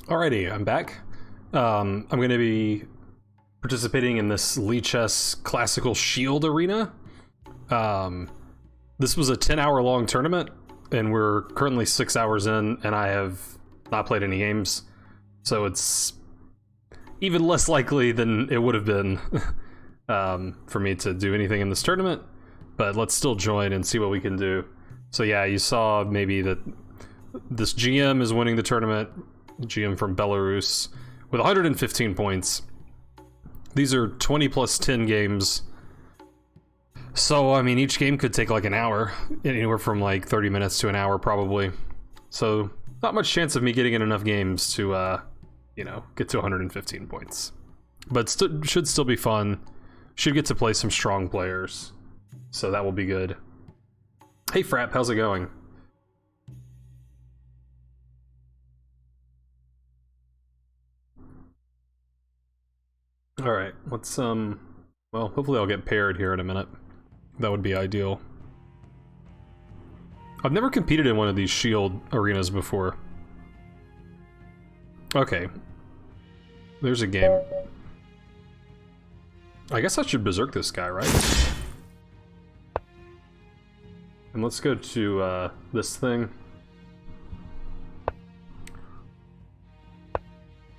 Alrighty, I'm back. I'm going to be participating in this Lichess Classical Shield Arena. This was a 10-hour long tournament, and we're currently 6 hours in, and I have not played any games, so it's even less likely than it would have been for me to do anything in this tournament, but let's still join and see what we can do. So yeah, you saw maybe that this GM is winning the tournament, GM from Belarus, with 115 points. These are 20 plus 10 games. So, I mean, each game could take like an hour, anywhere from like 30 minutes to an hour probably. So, not much chance of me getting in enough games to, get to 115 points. But should still be fun. Should get to play some strong players. So that will be good. Hey Frap, how's it going? Alright, let's, well, hopefully I'll get paired here in a minute. That would be ideal. I've never competed in one of these shield arenas before. Okay. There's a game. I guess I should berserk this guy, right? And let's go to, this thing.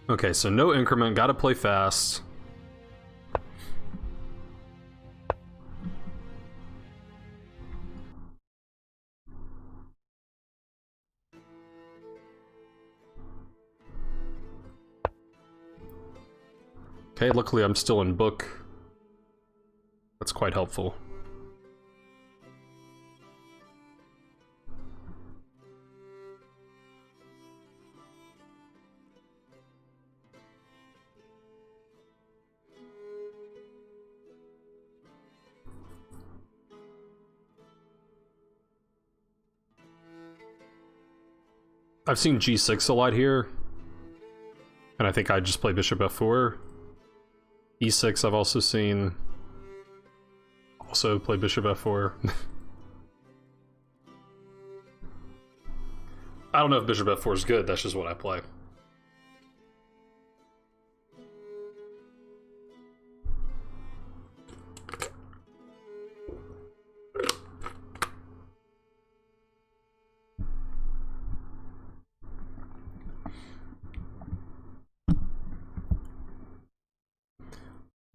Okay, so no increment, gotta play fast. Okay, luckily I'm still in book. That's quite helpful. I've seen G6 a lot here, and I think I just play Bishop F4. E6 I've also seen. Also play Bishop F4. I don't know if Bishop F4 is good, that's just what I play.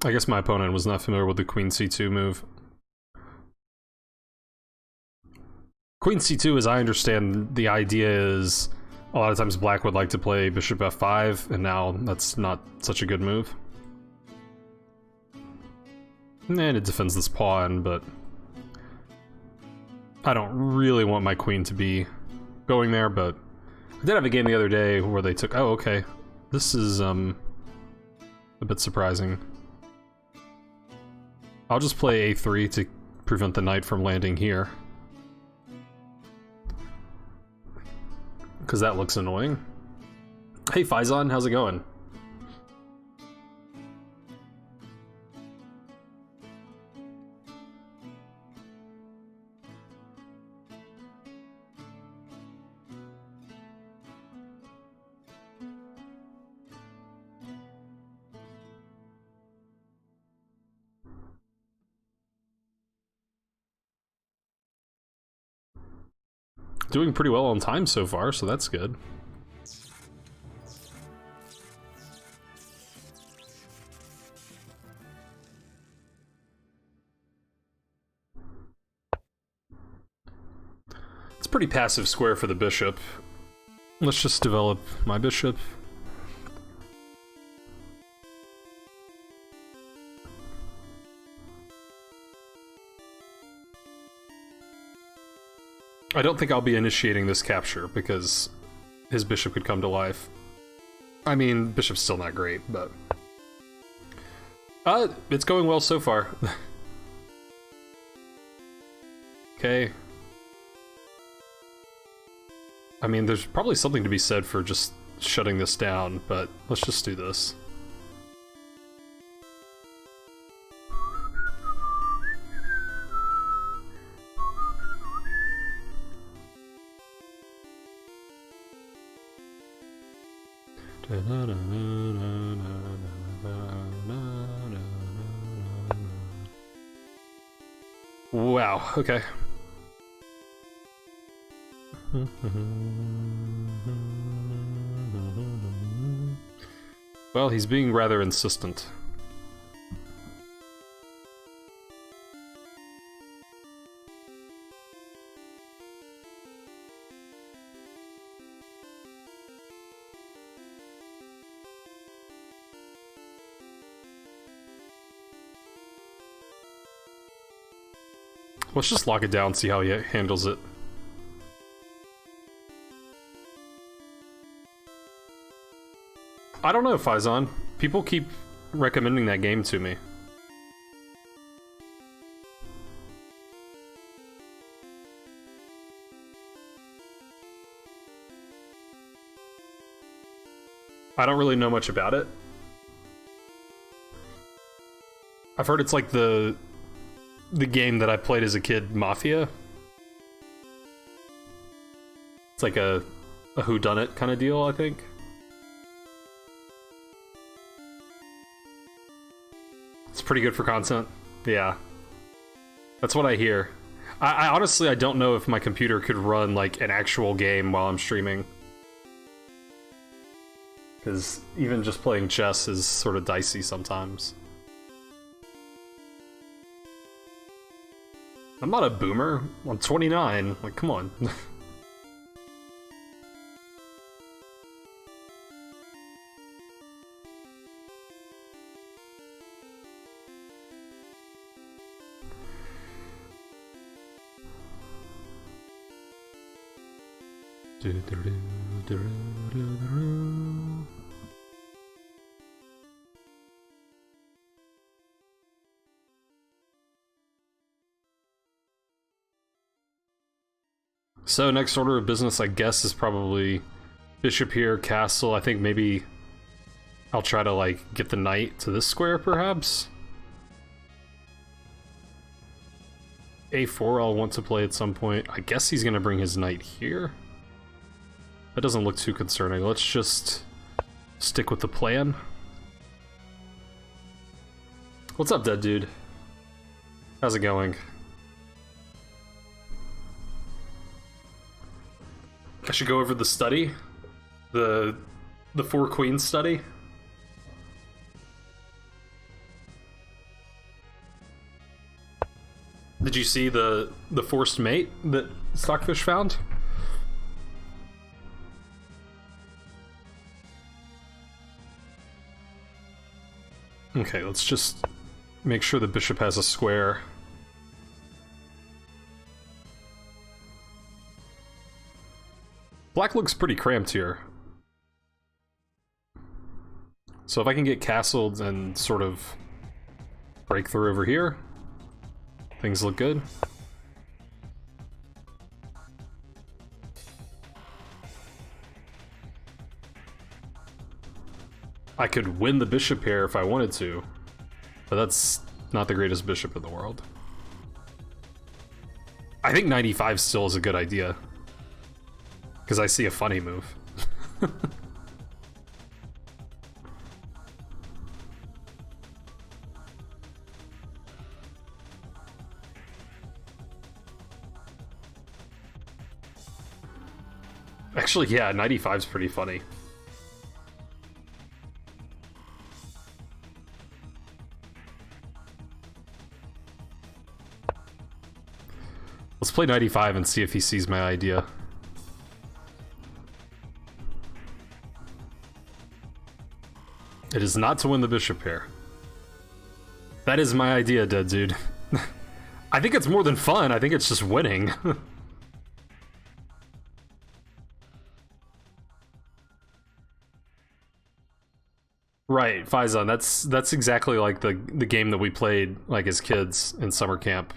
I guess my opponent was not familiar with the Queen C2 move. Queen C2, as I understand, the idea is a lot of times black would like to play Bishop F5, and now that's not such a good move. And it defends this pawn, but I don't really want my queen to be going there, but I did have a game the other day where they took... Oh, okay. This is, a bit surprising. I'll just play A3 to prevent the knight from landing here. Because that looks annoying. Hey Faizan, how's it going? Doing pretty well on time so far, so that's good. It's a pretty passive square for the bishop. Let's just develop my bishop. I don't think I'll be initiating this capture because his bishop could come to life. I mean, bishop's still not great, but... it's going well so far. Okay. I mean, there's probably something to be said for just shutting this down, but let's just do this. Wow, okay. Well, he's being rather insistent. Let's just lock it down, see how he handles it. I don't know, Faizan. People keep recommending that game to me. I don't really know much about it. I've heard it's like the game that I played as a kid, Mafia. It's like a whodunit kind of deal, I think. It's pretty good for content. Yeah. That's what I hear. I honestly, I don't know if my computer could run like an actual game while I'm streaming. Because even just playing chess is sort of dicey sometimes. I'm not a boomer. I'm 29. Like, come on. So next order of business, I guess, is probably bishop here, castle. I think maybe I'll try to like get the knight to this square, perhaps. A4 I'll want to play at some point. I guess he's gonna bring his knight here. That doesn't look too concerning. Let's just stick with the plan. What's up, dead dude? How's it going? I should go over the study, the Four Queens study. Did you see the forced mate that Stockfish found? Okay, let's just make sure the bishop has a square. Black looks pretty cramped here. So if I can get castled and sort of break through over here, things look good. I could win the bishop here if I wanted to, but that's not the greatest bishop in the world. I think 95 still is a good idea, because I see a funny move. Actually, yeah, 95 is pretty funny. Let's play 95 and see if he sees my idea. It is not to win the bishop here. That is my idea, dead dude. I think it's more than fun. I think it's just winning. Right, Faizan, that's exactly like the game that we played like as kids in summer camp.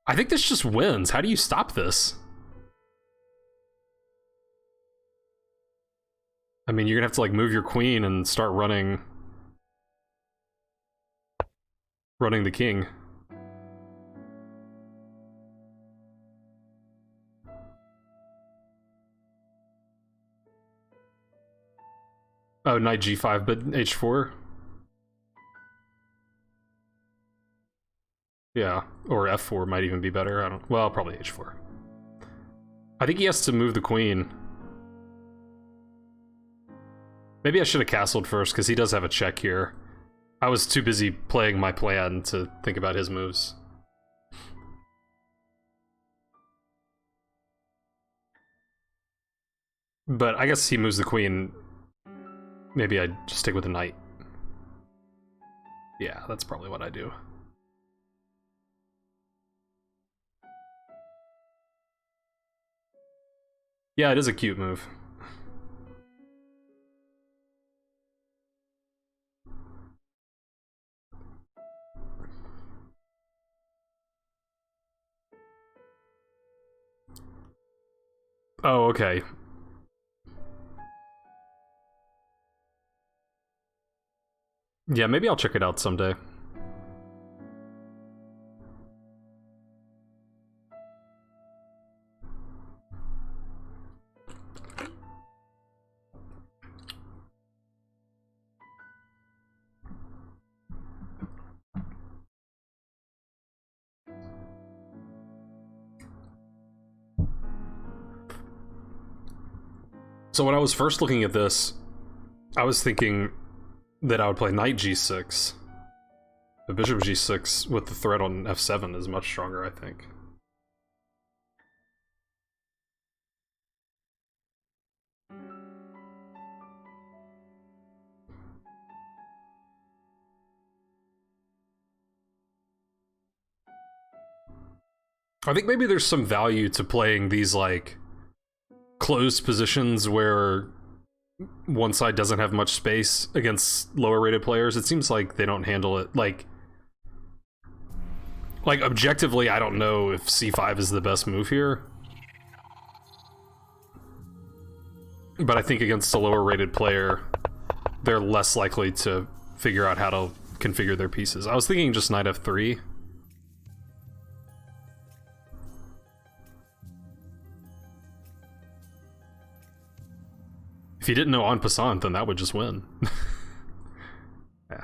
I think this just wins. How do you stop this? I mean, you're gonna have to like move your queen and start running the king. Oh, knight g5, but h4? Yeah, or f4 might even be better. I don't. Well, probably h4. I think he has to move the queen. Maybe I should have castled first, because he does have a check here. I was too busy playing my plan to think about his moves. But I guess he moves the queen. Maybe I just stick with the knight. Yeah, that's probably what I do. Yeah, it is a cute move. Oh, okay. Yeah, maybe I'll check it out someday. So when I was first looking at this, I was thinking that I would play knight g6. The bishop g6 with the threat on f7 is much stronger, I think. I think maybe there's some value to playing these, like, closed positions where one side doesn't have much space against lower rated players. It seems like they don't handle it, like objectively, I don't know if c5 is the best move here. But I think against a lower rated player, they're less likely to figure out how to configure their pieces. I was thinking just knight f3. If you didn't know en passant, then that would just win. Yeah.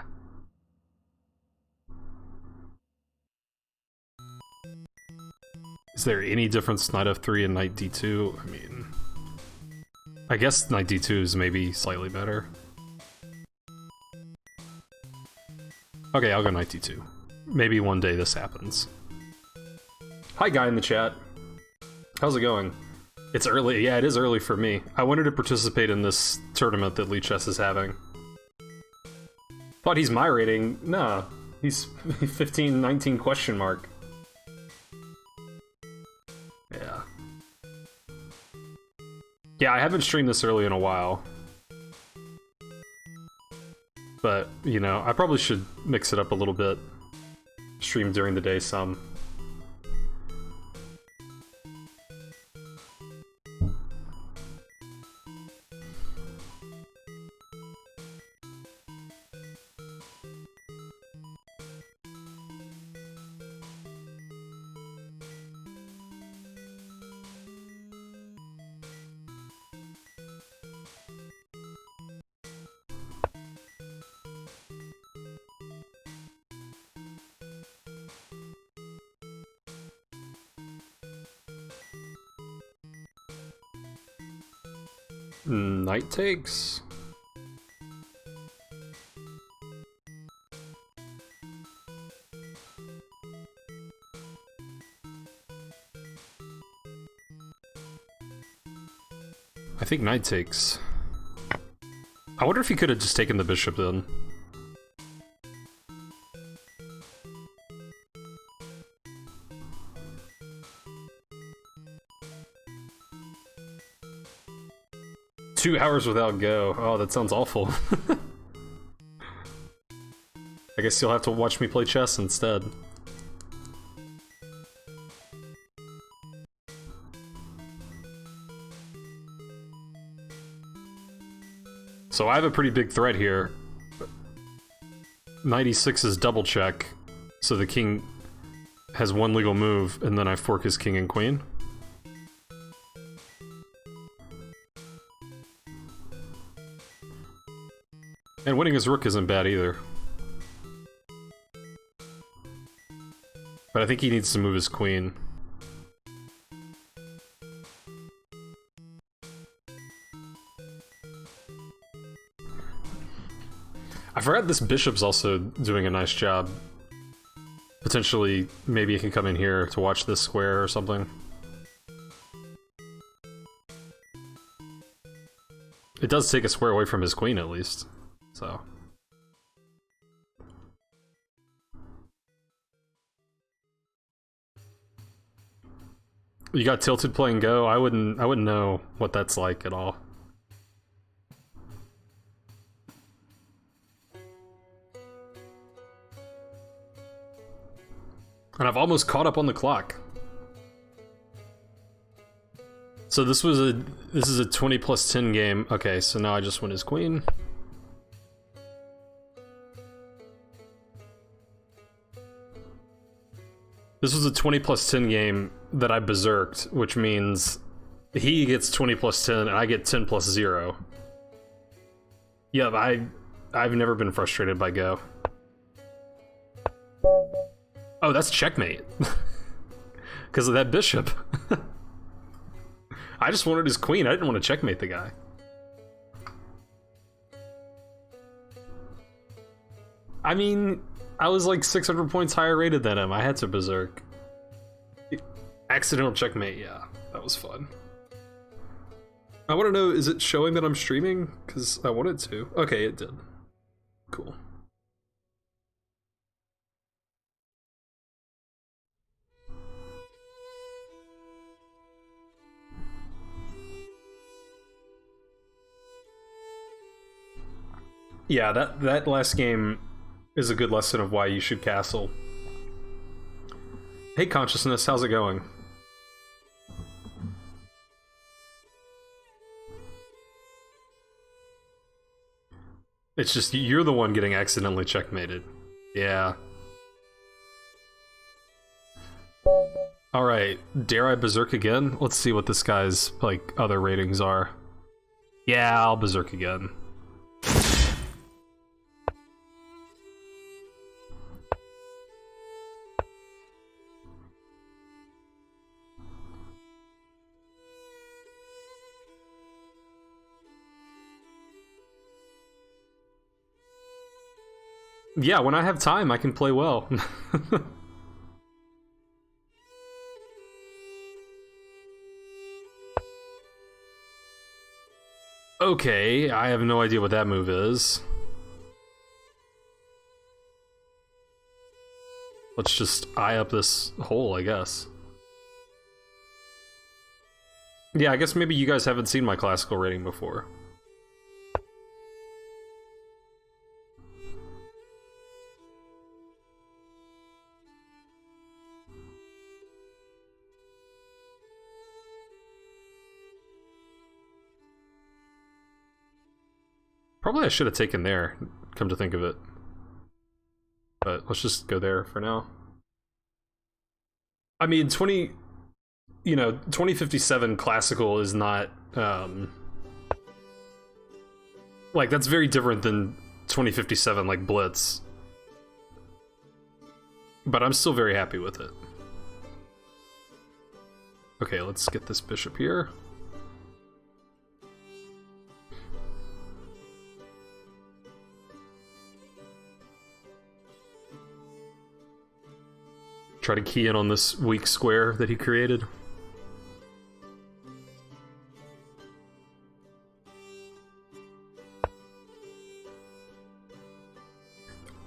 Is there any difference knight f3 and knight d2? I mean, I guess knight d2 is maybe slightly better. Okay, I'll go knight d2. Maybe one day this happens. Hi, guy in the chat. How's it going? It's early. Yeah, it is early for me. I wanted to participate in this tournament that Lichess is having. Thought he's my rating. Nah, he's 15, 19 question mark. Yeah. Yeah, I haven't streamed this early in a while. But, you know, I probably should mix it up a little bit. Stream during the day some. Knight takes? I think knight takes. I wonder if he could have just taken the bishop then. Two hours without go. Oh, that sounds awful. I guess you'll have to watch me play chess instead. So I have a pretty big threat here. Knight e6 is double check, so the king has one legal move, and then I fork his king and queen. And winning his rook isn't bad either. But I think he needs to move his queen. I forgot this bishop's also doing a nice job. Potentially, maybe he can come in here to watch this square or something. It does take a square away from his queen, at least. So... You got tilted playing Go? I wouldn't know what that's like at all. And I've almost caught up on the clock. So this is a 20 plus 10 game. Okay, so now I just win his queen. This was a 20 plus 10 game that I berserked, which means he gets 20 plus 10 and I get 10 plus 0. Yeah, I've never been frustrated by Go. Oh, that's checkmate. Because of that bishop. I just wanted his queen, I didn't want to checkmate the guy. I mean, I was like 600 points higher rated than him. I had to berserk. Accidental checkmate, yeah. That was fun. I want to know, is it showing that I'm streaming? Because I wanted to. Okay, it did. Cool. Yeah, that last game is a good lesson of why you should castle. Hey Consciousness, how's it going? It's just, you're the one getting accidentally checkmated. Yeah. Alright, dare I berserk again? Let's see what this guy's, like, other ratings are. Yeah, I'll berserk again. Yeah, when I have time, I can play well. Okay, I have no idea what that move is. Let's just eye up this hole, I guess. Yeah, I guess maybe you guys haven't seen my classical rating before. Probably I should have taken there, come to think of it. But let's just go there for now. I mean, 2057 classical is not, like, that's very different than 2057, like, Blitz. But I'm still very happy with it. Okay, let's get this bishop here. Try to key in on this weak square that he created.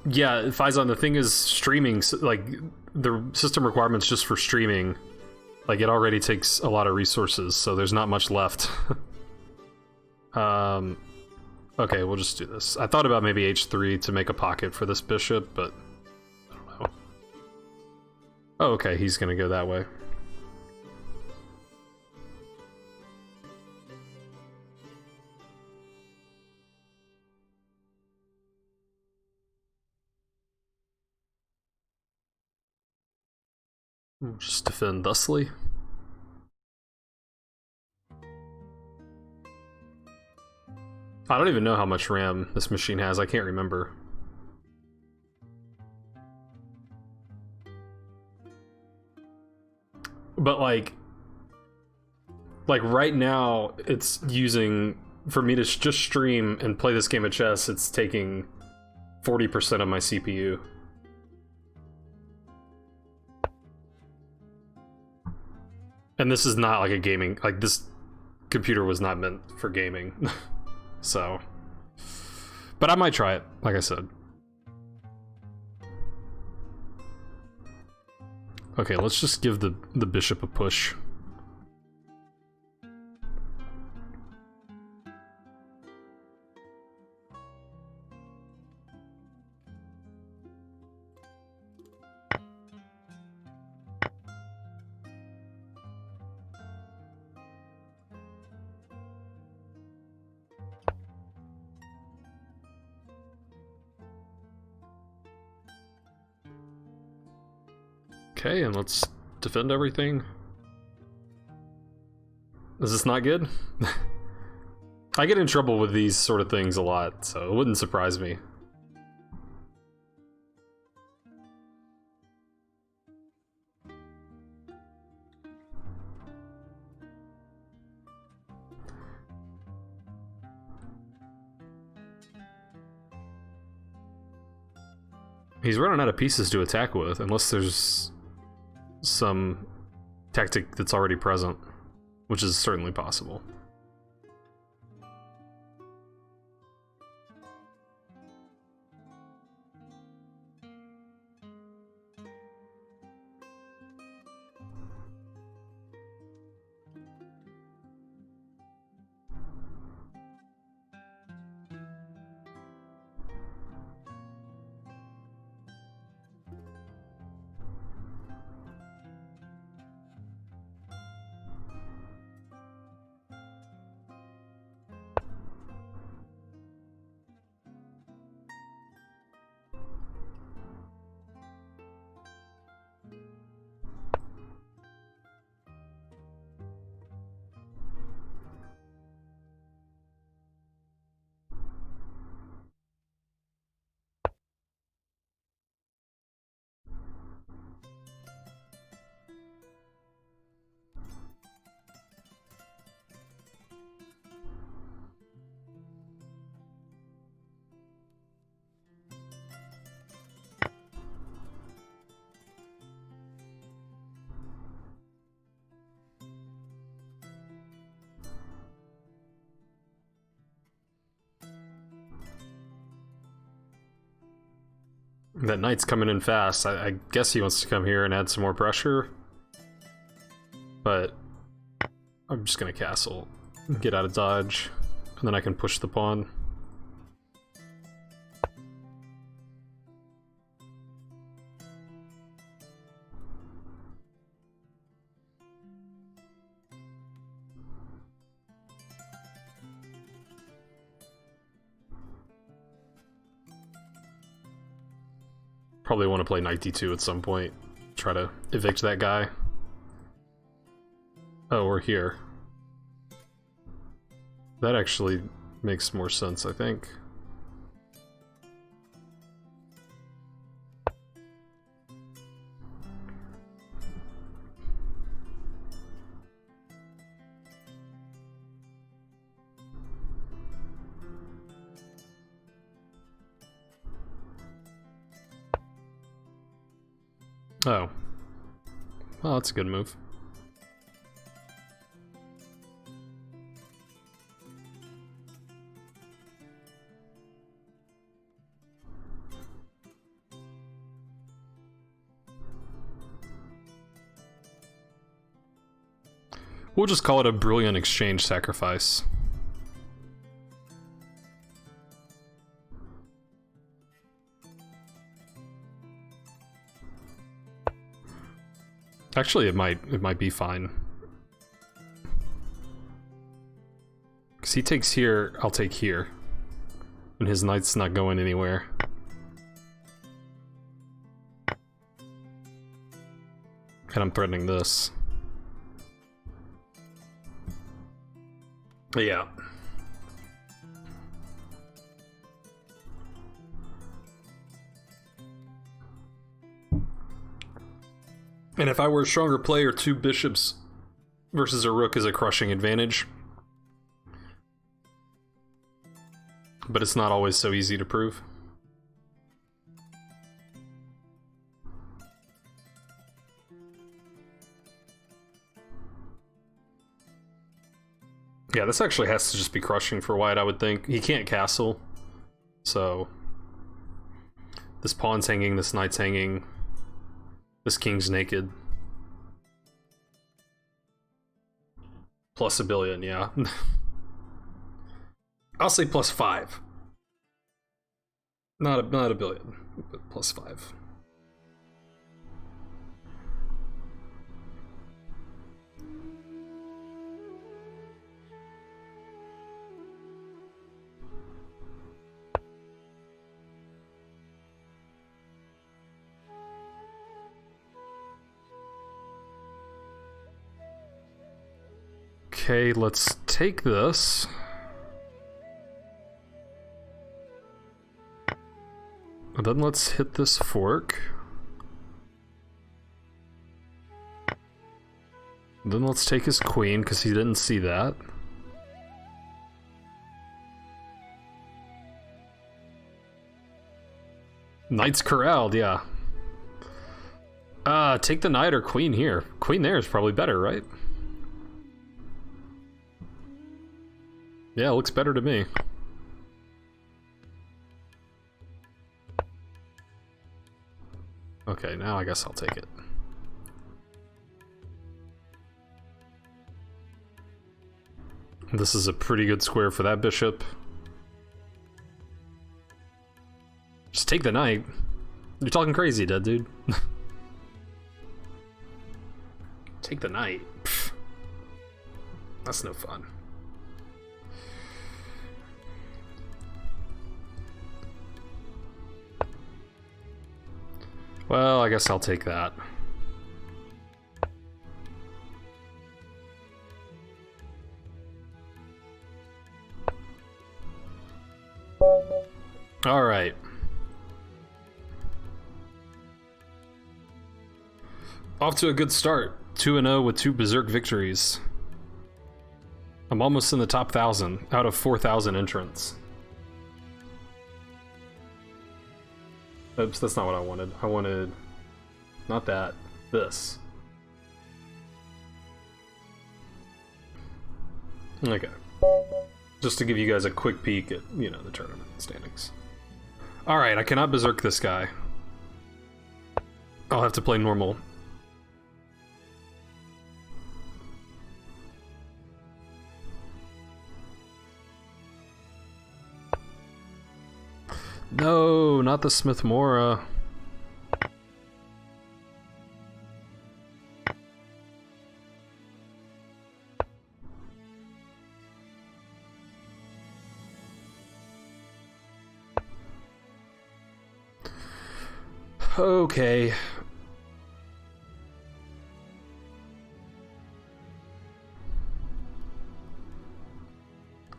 Yeah, Faizan, the thing is, streaming, like, the system requirements just for streaming, like, it already takes a lot of resources, so there's not much left. Okay, we'll just do this. I thought about maybe h3 to make a pocket for this bishop, but I don't know. Oh, okay, he's gonna go that way. We'll just defend thusly. I don't even know how much RAM this machine has. I can't remember. But like right now, it's using, for me to just stream and play this game of chess, it's taking 40% of my CPU. And this is not like a gaming, like this computer was not meant for gaming. So, but I might try it, like I said. Okay, let's just give the bishop a push. Okay, and let's defend everything. Is this not good? I get in trouble with these sort of things a lot, so it wouldn't surprise me. He's running out of pieces to attack with, unless there's some tactic that's already present, which is certainly possible. That knight's coming in fast. I guess he wants to come here and add some more pressure. But I'm just gonna castle, get out of dodge, and then I can push the pawn. Probably want to play knight d2 at some point. Try to evict that guy. Oh, we're here. That actually makes more sense, I think. Oh. Well, that's a good move. We'll just call it a brilliant exchange sacrifice. Actually, it might be fine. Because he takes here, I'll take here. And his knight's not going anywhere. And I'm threatening this. Yeah. And if I were a stronger player, 2 bishops versus a rook is a crushing advantage. But it's not always so easy to prove. Yeah, this actually has to just be crushing for white, I would think. He can't castle. So this pawn's hanging, this knight's hanging, this king's naked. Plus a billion, yeah. I'll say plus 5. Not a billion, but plus 5. Okay, let's take this. And then let's hit this fork. And then let's take his queen, because he didn't see that. Knight's corralled, yeah. Take the knight or queen here. Queen there is probably better, right? Yeah, it looks better to me. Okay, now I guess I'll take it. This is a pretty good square for that bishop. Just take the knight. You're talking crazy, dead dude. Take the knight. Pfft. That's no fun. Well, I guess I'll take that. All right. Off to a good start. 2-0 with 2 Berserk victories. I'm almost in the top 1,000 out of 4,000 entrants. Oops, that's not what I wanted. I wanted... not that. This. Okay. Just to give you guys a quick peek at, you know, the tournament standings. Alright, I cannot berserk this guy. I'll have to play normal. No, not the Smith Mora. Okay.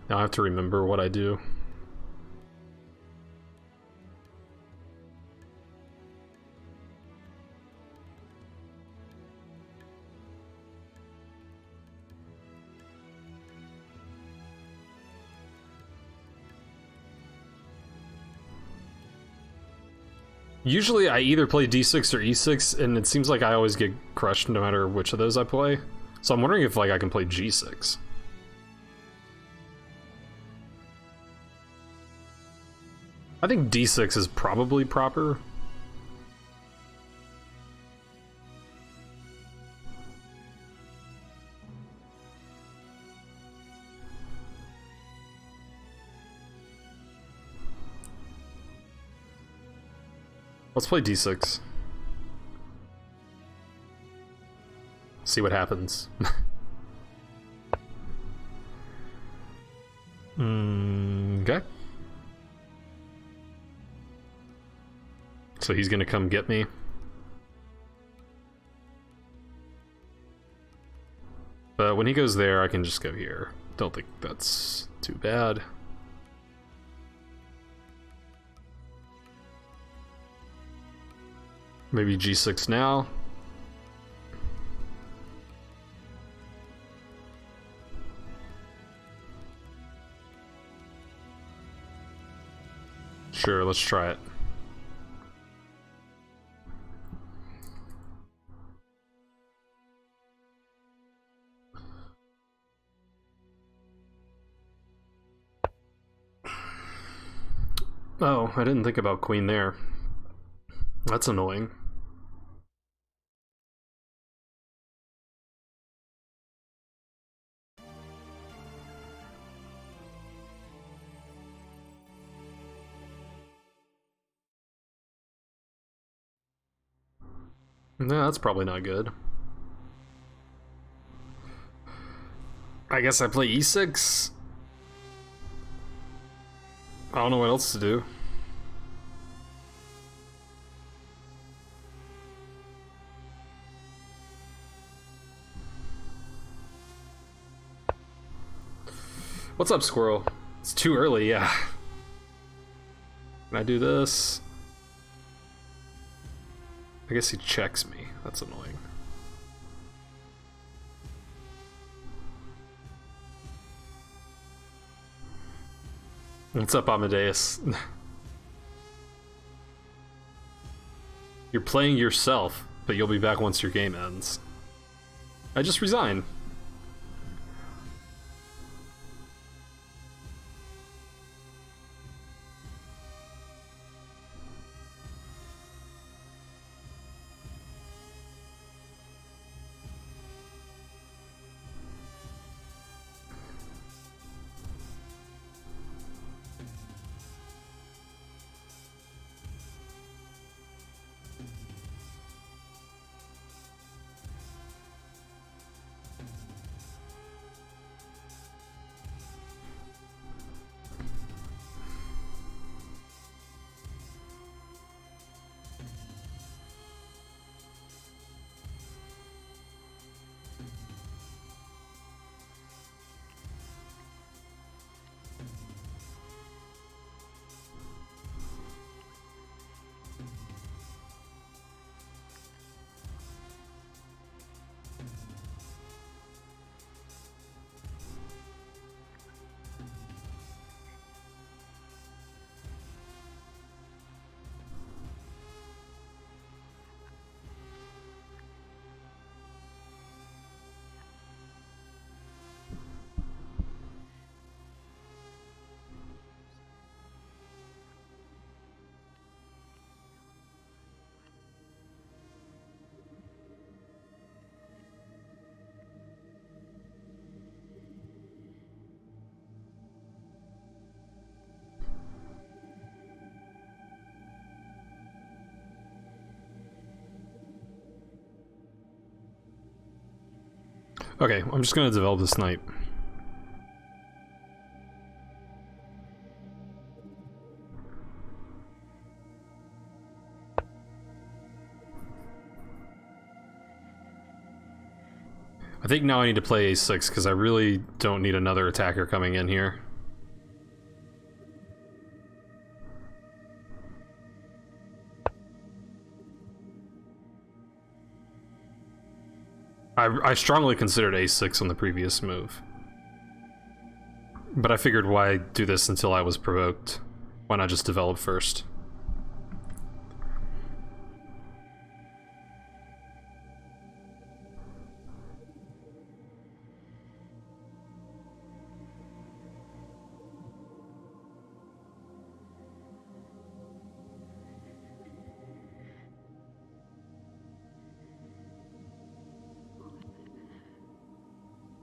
Now I have to remember what I do. Usually I either play d6 or e6, and it seems like I always get crushed no matter which of those I play. So I'm wondering if like I can play g6. I think d6 is probably proper. Let's play d6. See what happens. Okay. So he's gonna come get me. But when he goes there, I can just go here. Don't think that's too bad. Maybe g6 now. Sure, let's try it. Oh, I didn't think about queen there. That's annoying. No, that's probably not good. I guess I play e6. I don't know what else to do. What's up, Squirrel? It's too early, yeah. Can I do this? I guess he checks me. That's annoying. What's up, Amadeus? You're playing yourself, but you'll be back once your game ends. I just resign. Okay, I'm just gonna develop this knight. I think now I need to play a6 because I really don't need another attacker coming in here. I strongly considered a6 on the previous move. But I figured why do this until I was provoked? Why not just develop first?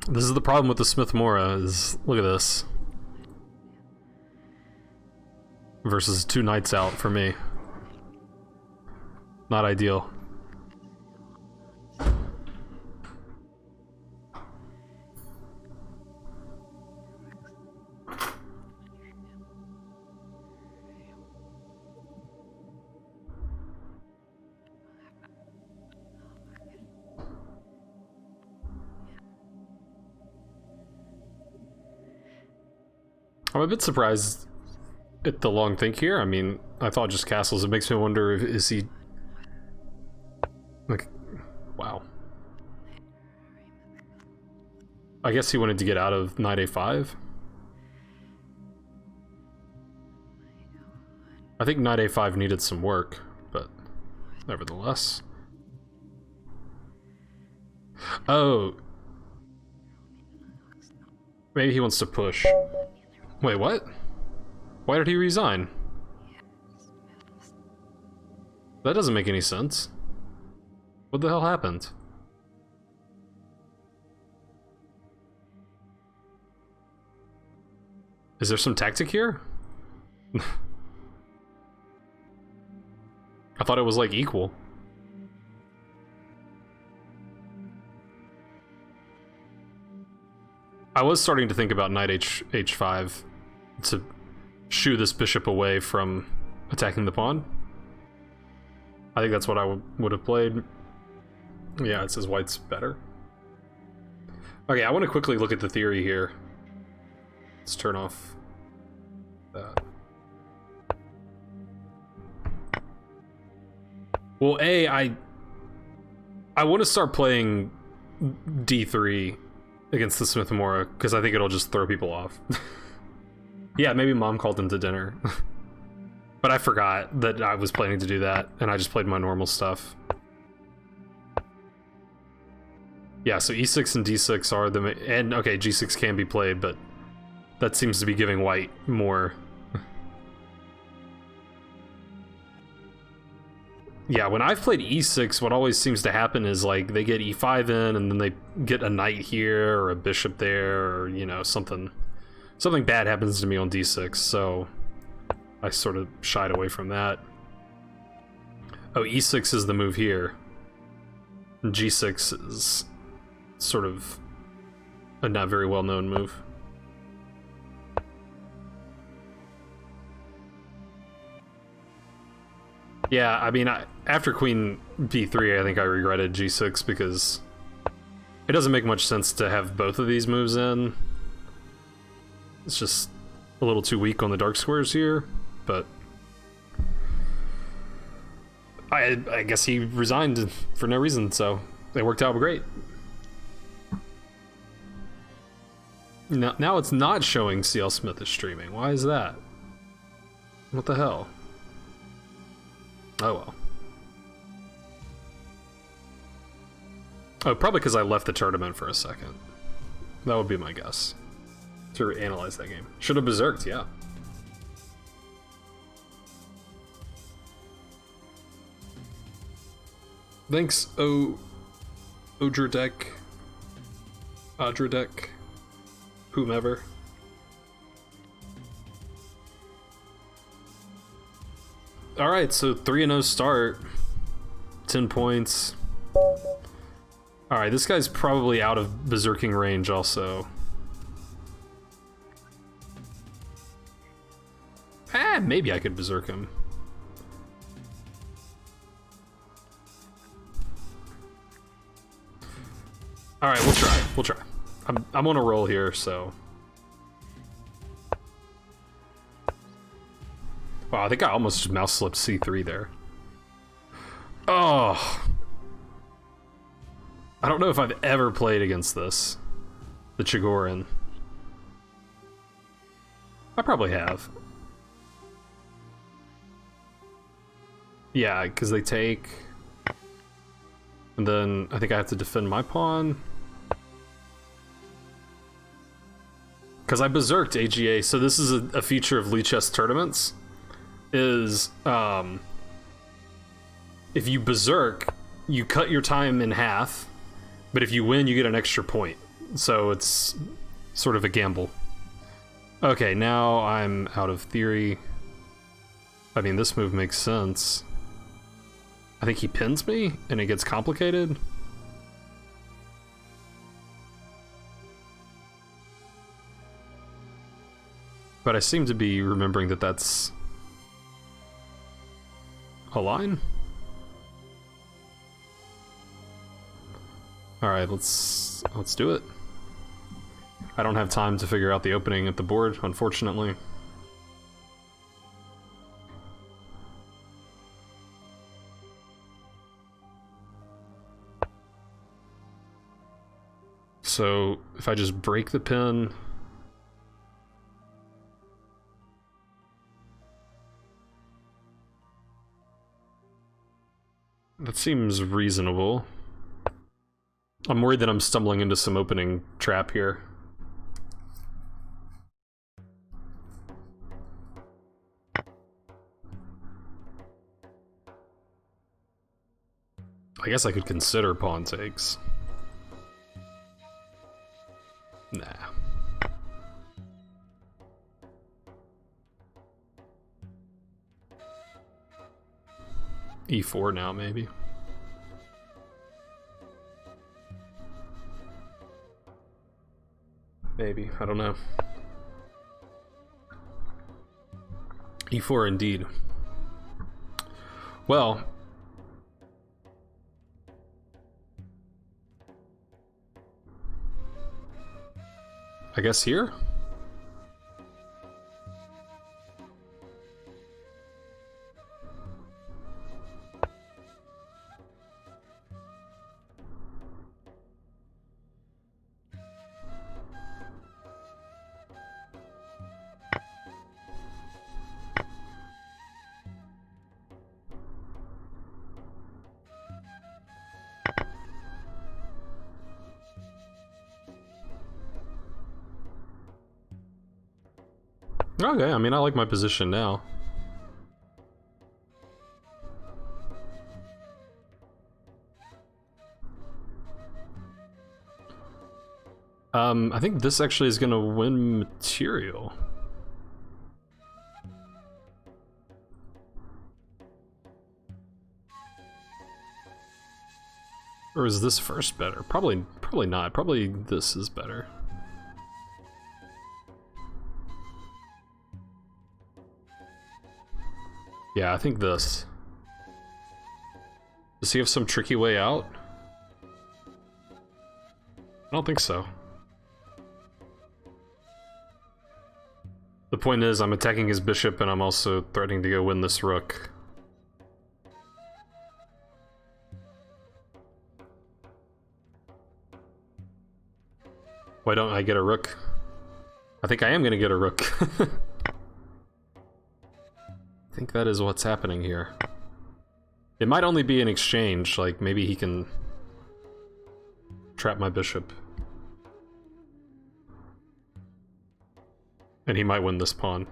This is the problem with the Smith Mora, is look at this. Versus 2 knights out for me. Not ideal. I'm a bit surprised at the long think here. I mean, I thought just castles. It makes me wonder if is he like, wow. I guess he wanted to get out of knight a5. I think knight a5 needed some work, but nevertheless. Oh. Maybe he wants to push. Wait, what? Why did he resign? That doesn't make any sense. What the hell happened? Is there some tactic here? I thought it was like equal. I was starting to think about knight h5 to shoo this bishop away from attacking the pawn. I think that's what I would have played. Yeah, it says white's better. Okay, I want to quickly look at the theory here. Let's turn off that. Well, I want to start playing d3 against the Smith Mora because I think it'll just throw people off. Yeah, maybe mom called him to dinner. But I forgot that I was planning to do that, and I just played my normal stuff. Yeah, so e6 and d6 are the... And, okay, g6 can be played, but that seems to be giving white more. Yeah, when I've played e6, what always seems to happen is, like, they get e5 in, and then they get a knight here, or a bishop there, or, you know, something bad happens to me on d6, so I sort of shied away from that. Oh, e6 is the move here. And g6 is sort of a not very well-known move. Yeah, I mean, after queen b3, I think I regretted g6 because it doesn't make much sense to have both of these moves in. It's just a little too weak on the dark squares here, but I guess he resigned for no reason, so it worked out great. Now it's not showing CL Smith is streaming. Why is that? What the hell? Oh well. Oh, probably because I left the tournament for a second. That would be my guess. To analyze that game. Should have berserked, yeah. Thanks, Odradek, Adradek, whomever. Alright, so 3-0 start. 10 points. Alright, this guy's probably out of berserking range also. Maybe I could berserk him. Alright, we'll try. We'll try. I'm on a roll here, so... Wow, I think I almost just mouse slipped c3 there. Oh! I don't know if I've ever played against this. The Chigorin. I probably have. Yeah, because they take... And then I think I have to defend my pawn. Because I berserked AGA, so this is a feature of Lichess tournaments. Is, if you berserk, you cut your time in half, but if you win, you get an extra point. So it's sort of a gamble. Okay, now I'm out of theory. I mean, this move makes sense. I think he pins me, and it gets complicated. But I seem to be remembering that that's a line. All right, let's do it. I don't have time to figure out the opening at the board, unfortunately. So if I just break the pin, That seems reasonable. I'm worried that I'm stumbling into some opening trap here. I guess I could consider pawn takes. Nah. E4 now, maybe. Maybe, I don't know. E4 indeed. Well, I guess here? Okay, I mean, I like my position now. I think this actually is gonna win material. Or is this first better? Probably not. Probably this is better. Yeah, I think this. Does he have some tricky way out? I don't think so. The point is, I'm attacking his bishop and I'm also threatening to go win this rook. Why don't I get a rook? I think I am gonna get a rook. I think that is what's happening here. It might only be an exchange, like maybe he can trap my bishop. And he might win this pawn.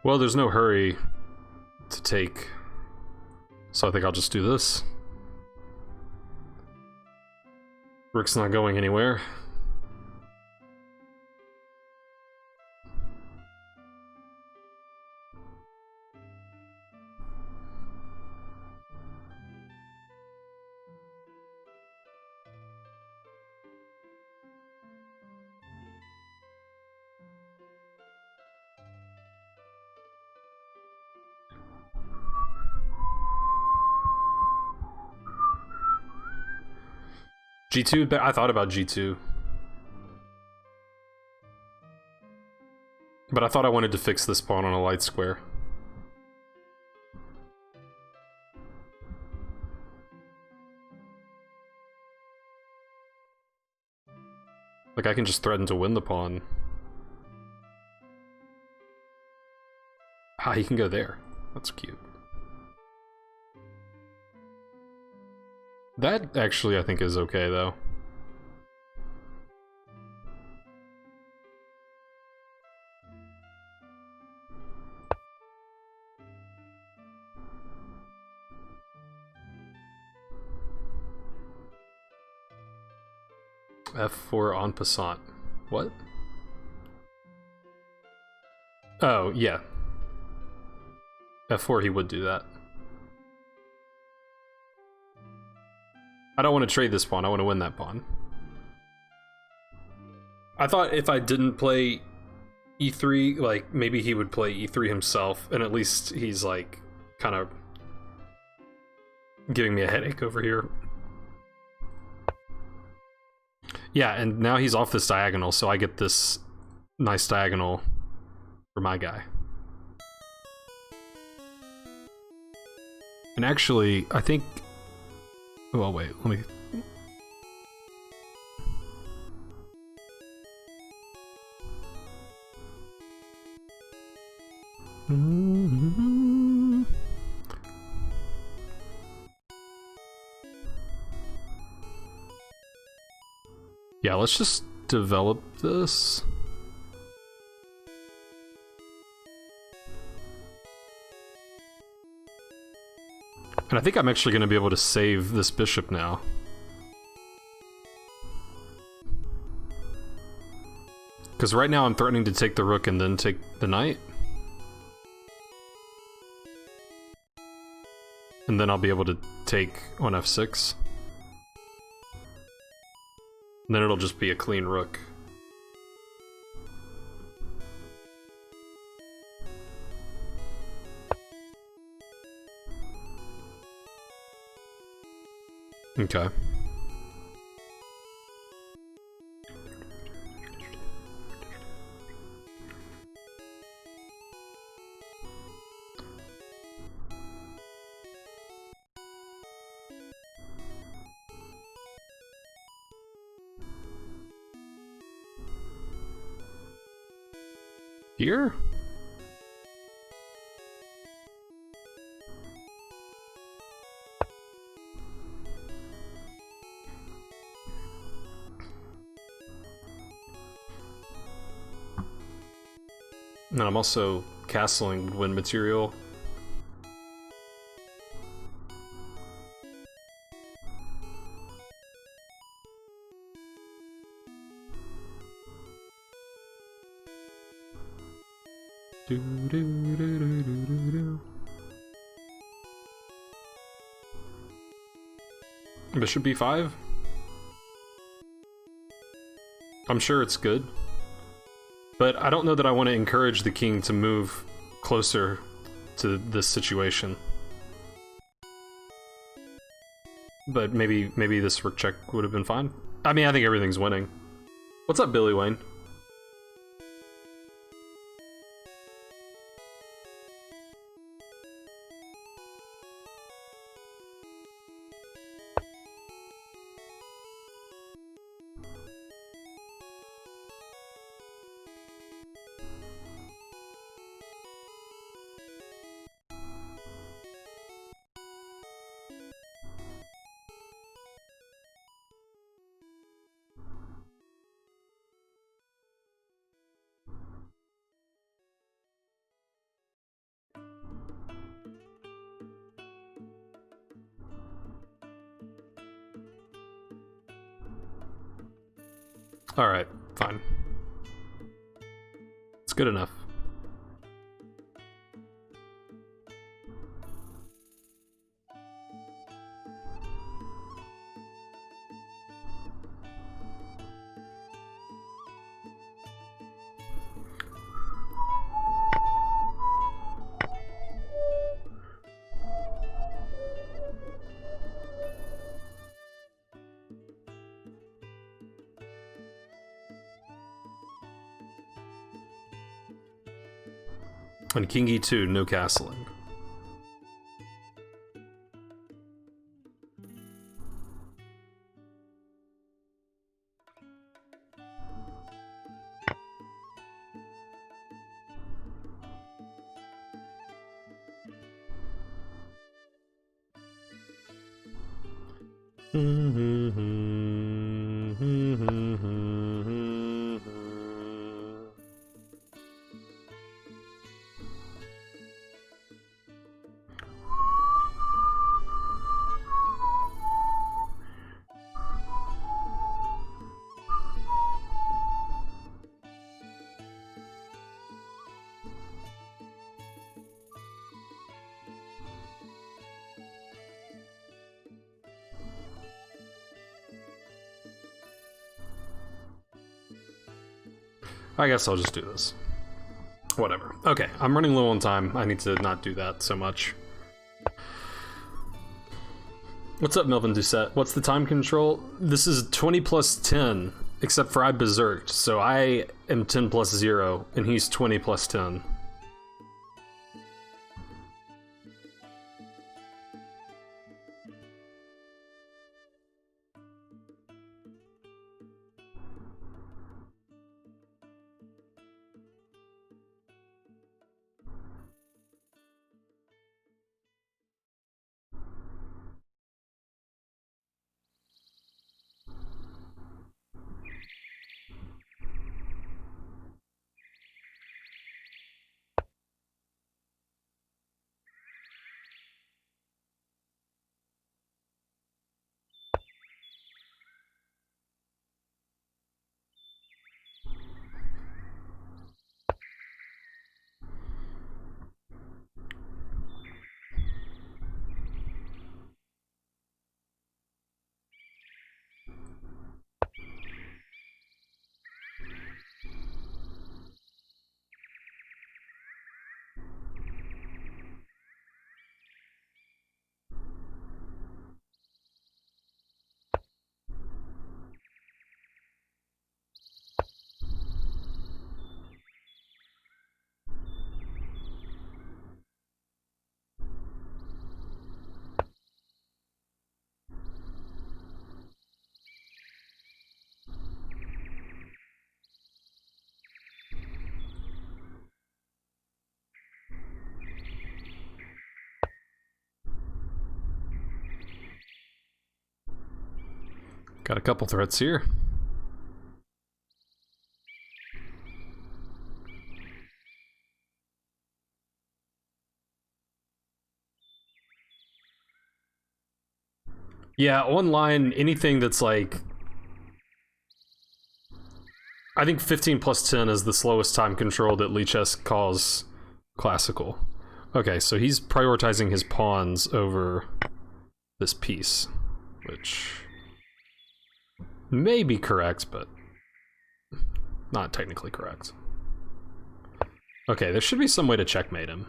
Well, there's no hurry to take, so I think I'll just do this. Rook's not going anywhere. G2, but I thought about G2. But I thought I wanted to fix this pawn on a light square. Like, I can just threaten to win the pawn. Ah, he can go there. That's cute. That actually, I think, is okay, though. F4 en passant. What? Oh, yeah. F4, he would do that. I don't want to trade this pawn, I want to win that pawn. I thought if I didn't play e3, like, maybe he would play e3 himself, and at least he's, like, kind of giving me a headache over here. Yeah, and now he's off this diagonal, so I get this nice diagonal for my guy. And actually, I think... Well, wait, let me... Yeah, let's just develop this. And I think I'm actually going to be able to save this bishop now. Because right now I'm threatening to take the rook and then take the knight. And then I'll be able to take on f6. And then it'll just be a clean rook. Okay. Here? And I'm also castling wind material. Bishop b5? I'm sure it's good. But I don't know that I want to encourage the king to move closer to this situation. But maybe this rook check would have been fine. I mean, I think everything's winning. What's up, Billy Wayne? Alright, fine. It's good enough. On king e2, no castling. I guess I'll just do this. Whatever. Okay, I'm running low on time. I need to not do that so much. What's up, Melvin Doucette? What's the time control? This is 20 plus 10, except for I berserked, so I am 10 plus 0, and he's 20 plus 10. Got a couple threats here. Yeah, online, anything that's like... I think 15 plus 10 is the slowest time control that Lichess calls classical. Okay, so he's prioritizing his pawns over this piece, which may be correct, but not technically correct. Okay, there should be some way to checkmate him.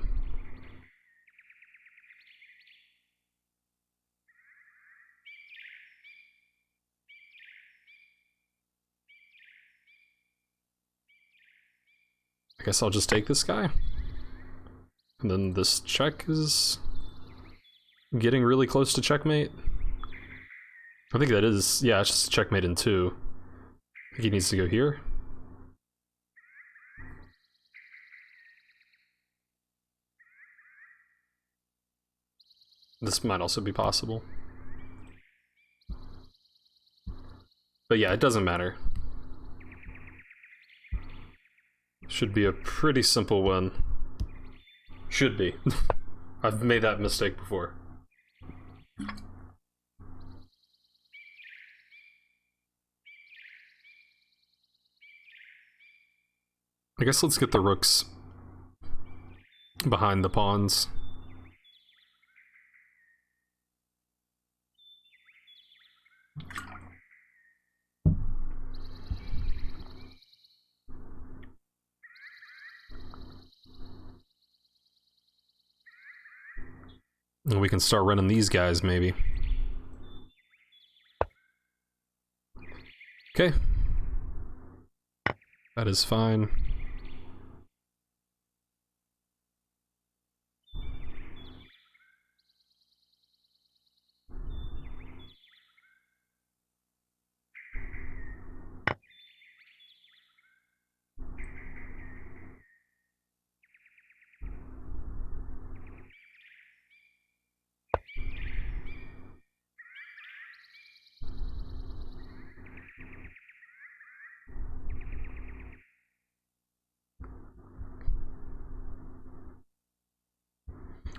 I guess I'll just take this guy. And then this check is getting really close to checkmate. I think that is, yeah, it's just checkmate in 2. I think he needs to go here. This might also be possible. But yeah, it doesn't matter. Should be a pretty simple win. Should be. I've made that mistake before. I guess let's get the rooks behind the pawns. And we can start running these guys, maybe. Okay. That is fine.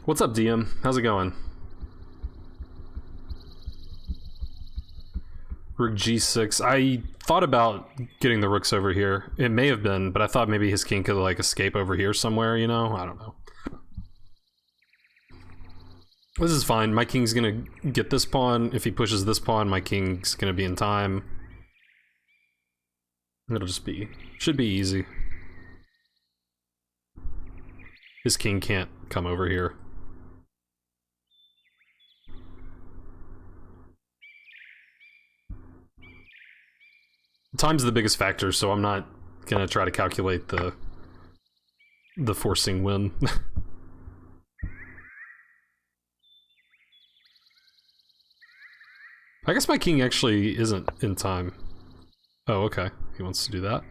What's up, DM? How's it going? Rook G6. I thought about getting the rooks over here. It may have been, but I thought maybe his king could like escape over here somewhere, you know? I don't know. This is fine. My king's gonna get this pawn. If he pushes this pawn, my king's gonna be in time. It'll just be... should be easy. his king can't come over here. Time's the biggest factor, so I'm not gonna try to calculate the forcing win. I guess my king actually isn't in time. Oh, okay. He wants to do that.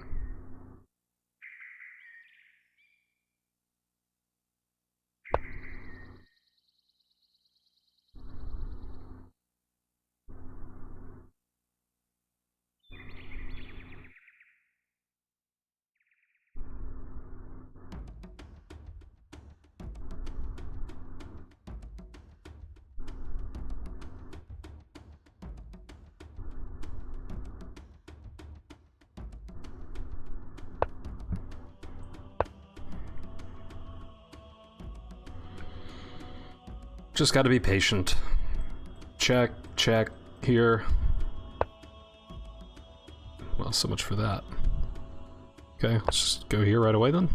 Just gotta be patient. Check, check, here. Well, so much for that. Okay, let's just go here right away then.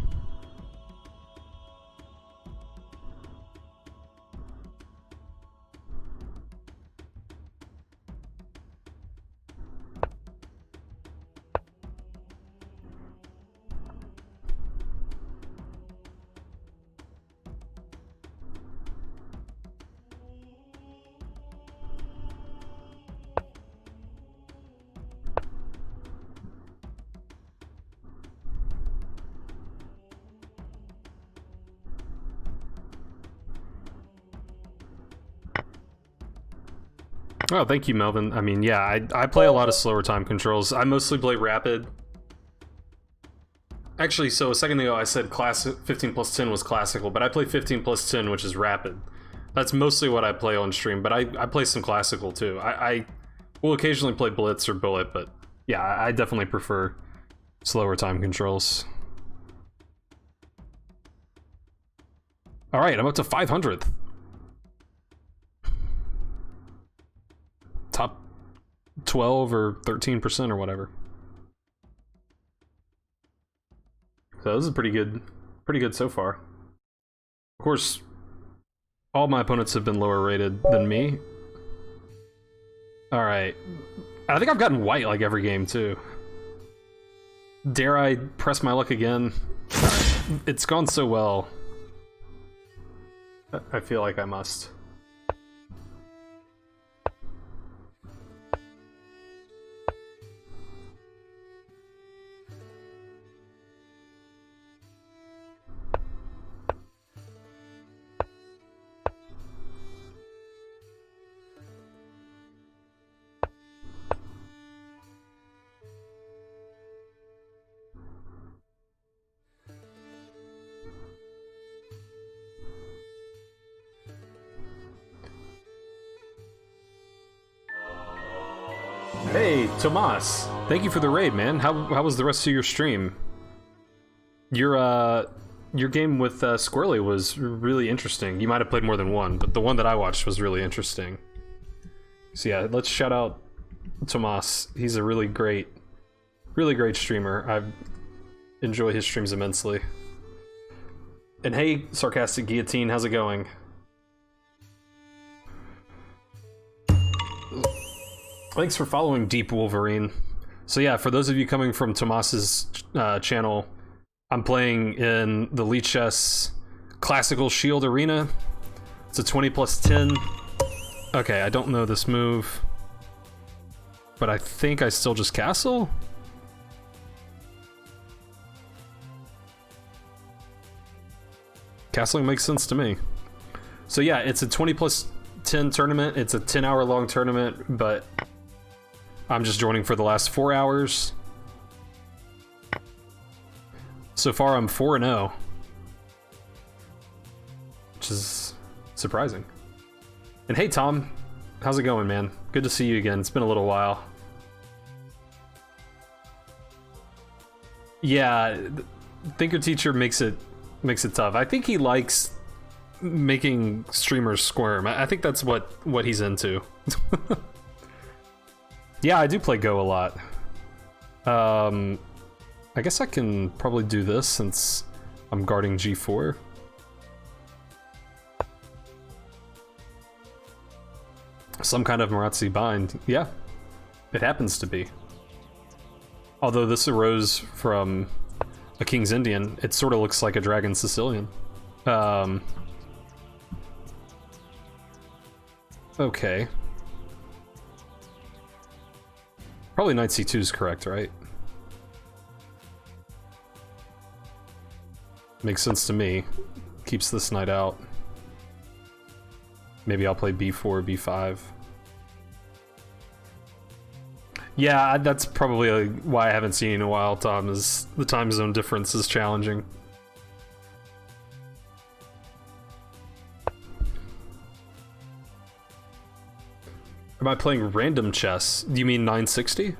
Oh, thank you, Melvin. I mean, yeah, I play a lot of slower time controls. I mostly play rapid. Actually, so a second ago I said classic 15 plus 10 was classical, but I play 15 plus 10, which is rapid. That's mostly what I play on stream, but I play some classical too. I will occasionally play Blitz or Bullet, but yeah, I definitely prefer slower time controls. Alright, I'm up to 500th. Top 12 or 13% or whatever. So this is pretty good so far. Of course, all my opponents have been lower rated than me. Alright. I think I've gotten white like every game too. Dare I press my luck again? It's gone so well. I feel like I must. Hey, Tomas! Thank you for the raid, man. How was the rest of your stream? Your game with Squirrely was really interesting. You might have played more than one, but the one that I watched was really interesting. So yeah, let's shout out Tomas. He's a really great streamer. I enjoy his streams immensely. And hey, Sarcastic Guillotine, how's it going? Thanks for following Deep Wolverine. So yeah, for those of you coming from Tomas's channel, I'm playing in the Lichess Classical Shield Arena. It's a 20 plus 10. Okay, I don't know this move, but I think I still just castle? Castling makes sense to me. So yeah, it's a 20 plus 10 tournament. It's a 10-hour long tournament, but I'm just joining for the last 4 hours. So far, I'm 4-0, which is surprising. And hey, Tom, how's it going, man? Good to see you again. It's been a little while. Yeah, Thinker Teacher makes it tough. I think he likes making streamers squirm. I think that's what he's into. Yeah, I do play Go a lot. I guess I can probably do this since I'm guarding G4. Some kind of Marazzi bind. Yeah, it happens to be. Although this arose from a King's Indian, it sort of looks like a Dragon Sicilian. Okay. Probably Knight C2 is correct, right? Makes sense to me. Keeps this knight out. Maybe I'll play B4, B5. Yeah, that's probably why I haven't seen you in a while, Tom, is the time zone difference is challenging. Am I playing random chess? Do you mean 960?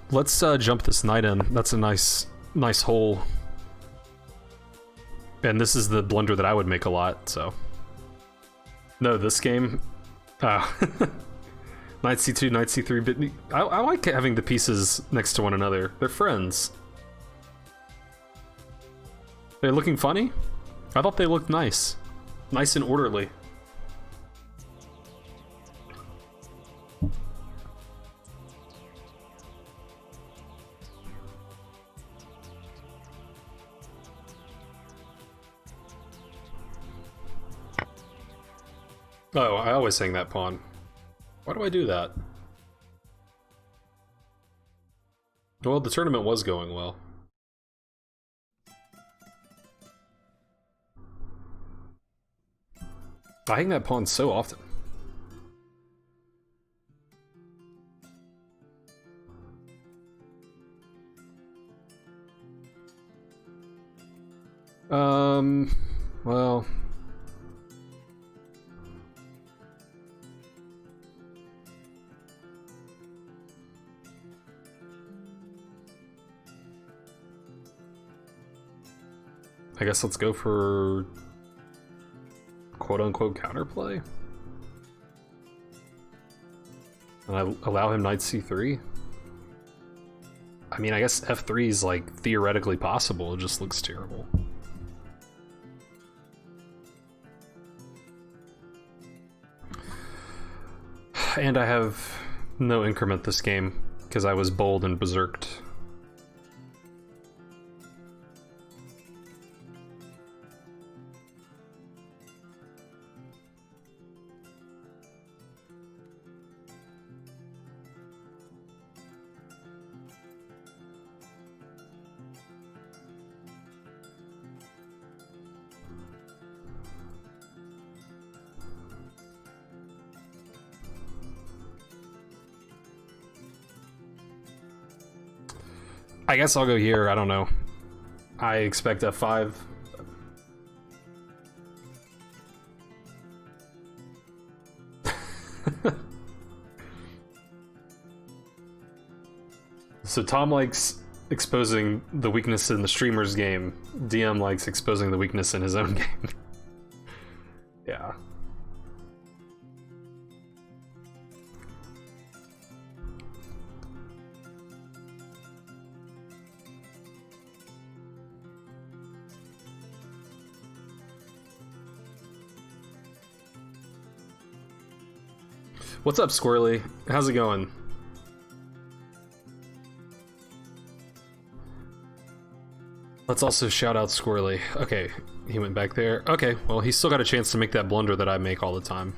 Let's jump this knight in. That's a nice hole. And this is the blunder that I would make a lot, so. No, this game. Knight c2, knight c3, but I like having the pieces next to one another. They're friends. They're looking funny? I thought they looked nice. Nice and orderly. Oh, I always hang that pawn. Why do I do that? Well, the tournament was going well. I hang that pawn so often. Well... I guess let's go for quote-unquote counterplay. And I allow him knight c3. I mean, I guess f3 is like theoretically possible, it just looks terrible. And I have no increment this game because I was bold and berserked. I guess I'll go here, I don't know. I expect f5. So Tom likes exposing the weakness in the streamer's game. DM likes exposing the weakness in his own game. Yeah. What's up, Squirrely? How's it going? Let's also shout out Squirrely. Okay, he went back there. Okay, well, he's still got a chance to make that blunder that I make all the time.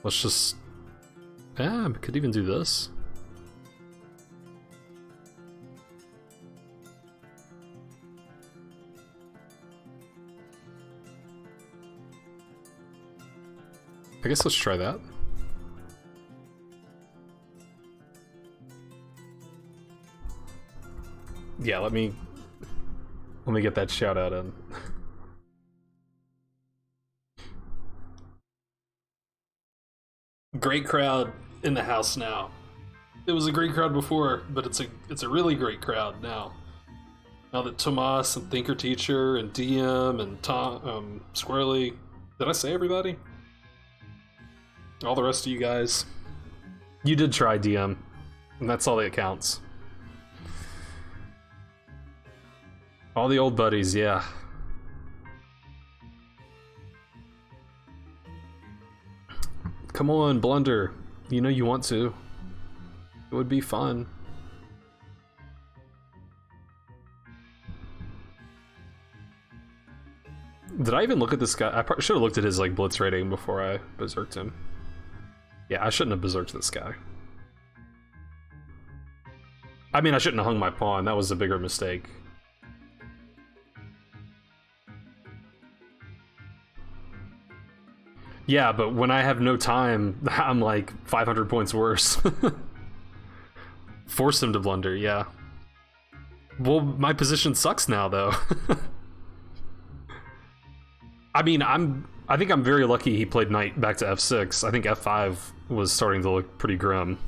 Let's just... Yeah, I could even do this. I guess let's try that. Yeah, let me get that shout out in. Great crowd in the house now. It was a great crowd before, but it's a really great crowd now. Now that Tomas and Thinker Teacher and DM and Tom Squirrely, did I say everybody? All the rest of you guys, you did try, DM, and that's all that counts. All the old buddies, yeah. Come on, Blunder. You know you want to. It would be fun. Did I even look at this guy? I probably should have looked at his like blitz rating before I berserked him. Yeah, I shouldn't have berserked this guy. I mean, I shouldn't have hung my pawn. That was a bigger mistake. Yeah, but when I have no time, I'm like 500 points worse. Force him to blunder, yeah. Well, my position sucks now, though. I mean, I think I'm very lucky he played knight back to f6. I think f5 was starting to look pretty grim.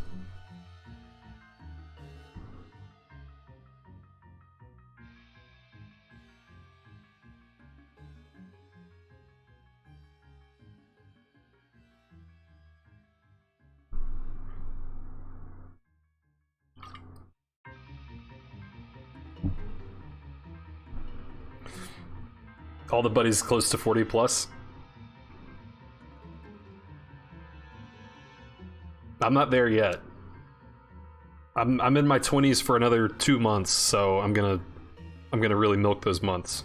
All the buddies close to 40 plus. I'm not there yet. I'm in my 20s for another 2 months, so I'm gonna really milk those months.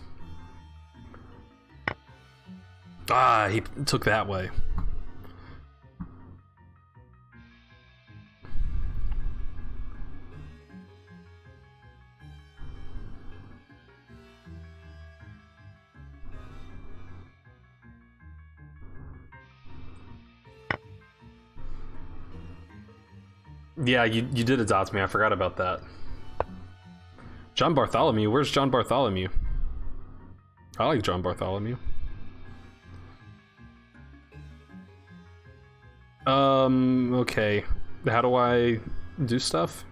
Ah, he took that way. Yeah, you did adopt me. I forgot about that. John Bartholomew? Where's John Bartholomew? I like John Bartholomew. Okay. How do I do stuff?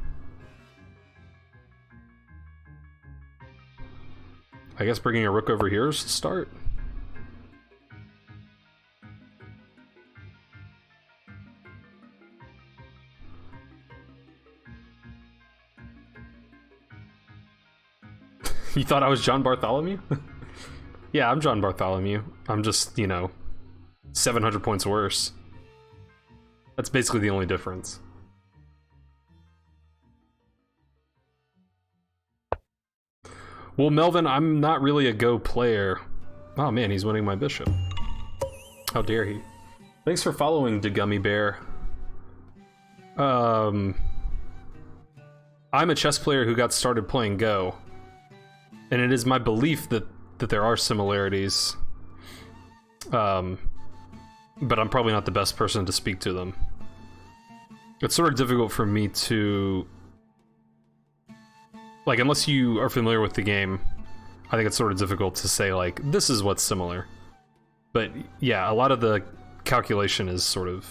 I guess bringing a rook over here is to start. You thought I was John Bartholomew? Yeah, I'm John Bartholomew. I'm just, you know, 700 points worse. That's basically the only difference. Well, Melvin, I'm not really a Go player. Oh man, he's winning my bishop. How dare he? Thanks for following, DeGummy Bear. I'm a chess player who got started playing Go. And it is my belief that there are similarities. But I'm probably not the best person to speak to them. It's sort of difficult for me to... Like, unless you are familiar with the game, I think it's sort of difficult to say, like, this is what's similar. But, yeah, a lot of the calculation is sort of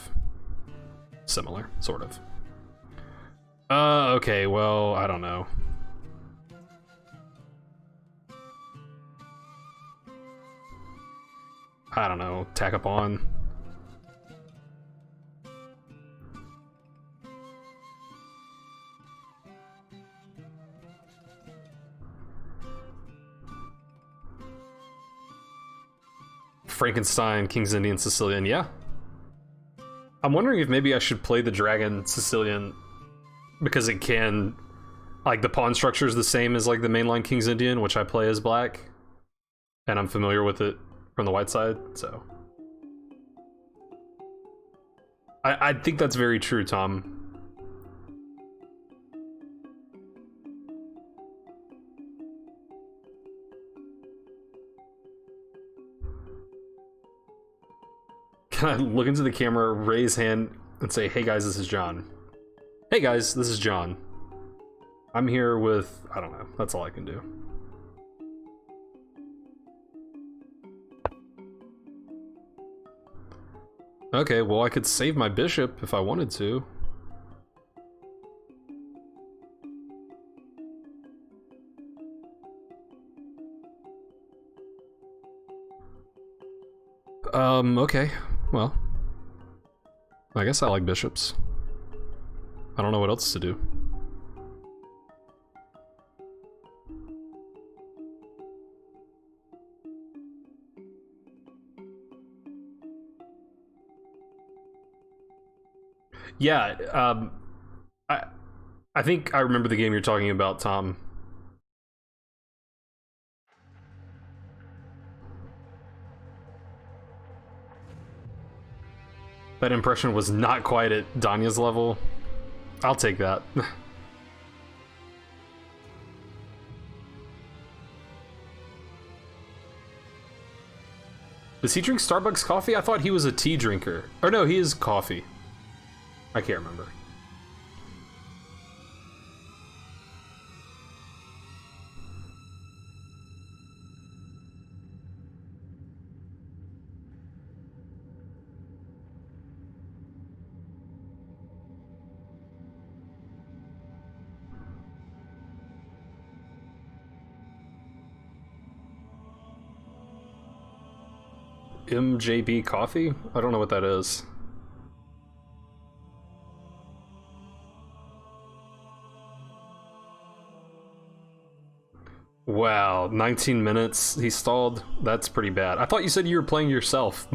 similar, sort of. Okay, well, I don't know. I don't know, tack up on. Frankenstein, King's Indian, Sicilian, yeah. I'm wondering if maybe I should play the Dragon Sicilian because it can, like, the pawn structure is the same as like the mainline King's Indian, which I play as black, and I'm familiar with it from the white side, so I think that's very true, Tom. Can I look into the camera, raise hand, and say, hey guys, this is John. Hey guys, this is John. I'm here with, I don't know, that's all I can do. Okay, well, I could save my bishop if I wanted to. Okay, well. I guess I like bishops. I don't know what else to do. Yeah, I think I remember the game you're talking about, Tom. That impression was not quite at Danya's level. I'll take that. Does he drink Starbucks coffee? I thought he was a tea drinker. Or no, he is coffee. I can't remember. MJB coffee? I don't know what that is. Wow, 19 minutes he stalled? That's pretty bad. I thought you said you were playing yourself.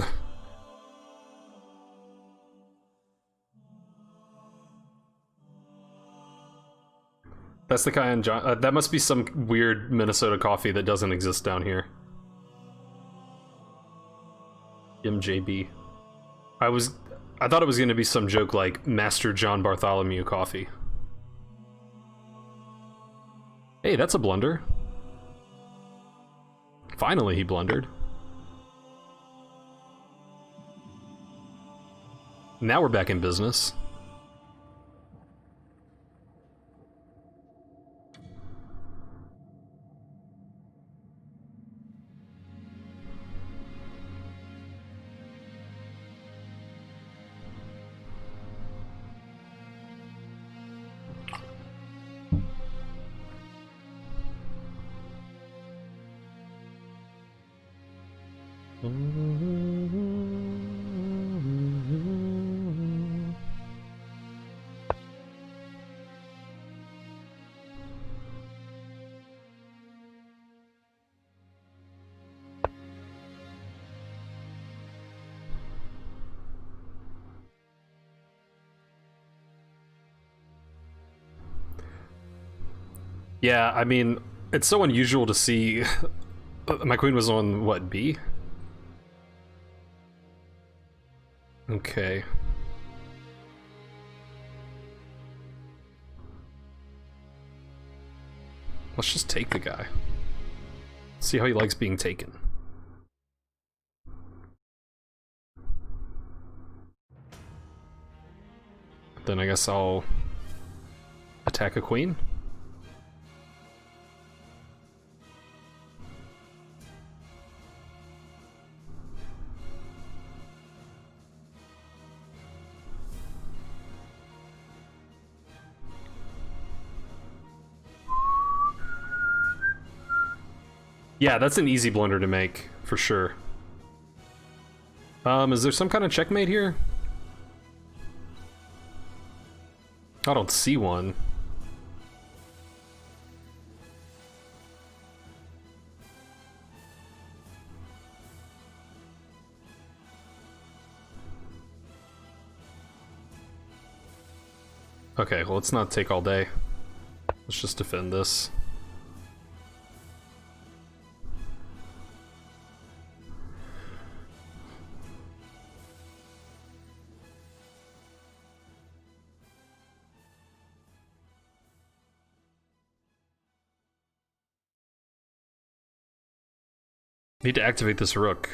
That's the kind that must be some weird Minnesota coffee that doesn't exist down here. MJB. I thought it was gonna be some joke like Master John Bartholomew coffee. Hey, that's a blunder. Finally he blundered. Now we're back in business. Yeah, I mean, it's so unusual to see. My queen was on, what, B? Okay. Let's just take the guy. See how he likes being taken. Then I guess I'll attack a queen. Yeah, that's an easy blunder to make, for sure. Is there some kind of checkmate here? I don't see one. Okay, well, let's not take all day. Let's just defend this. Need to activate this rook.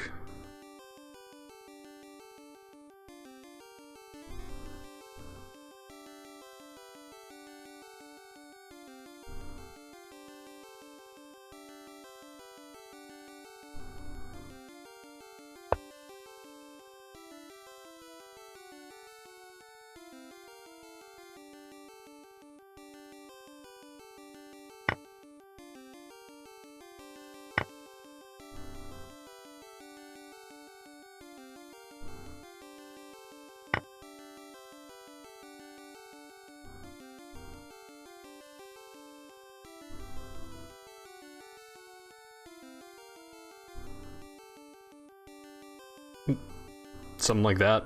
Something like that.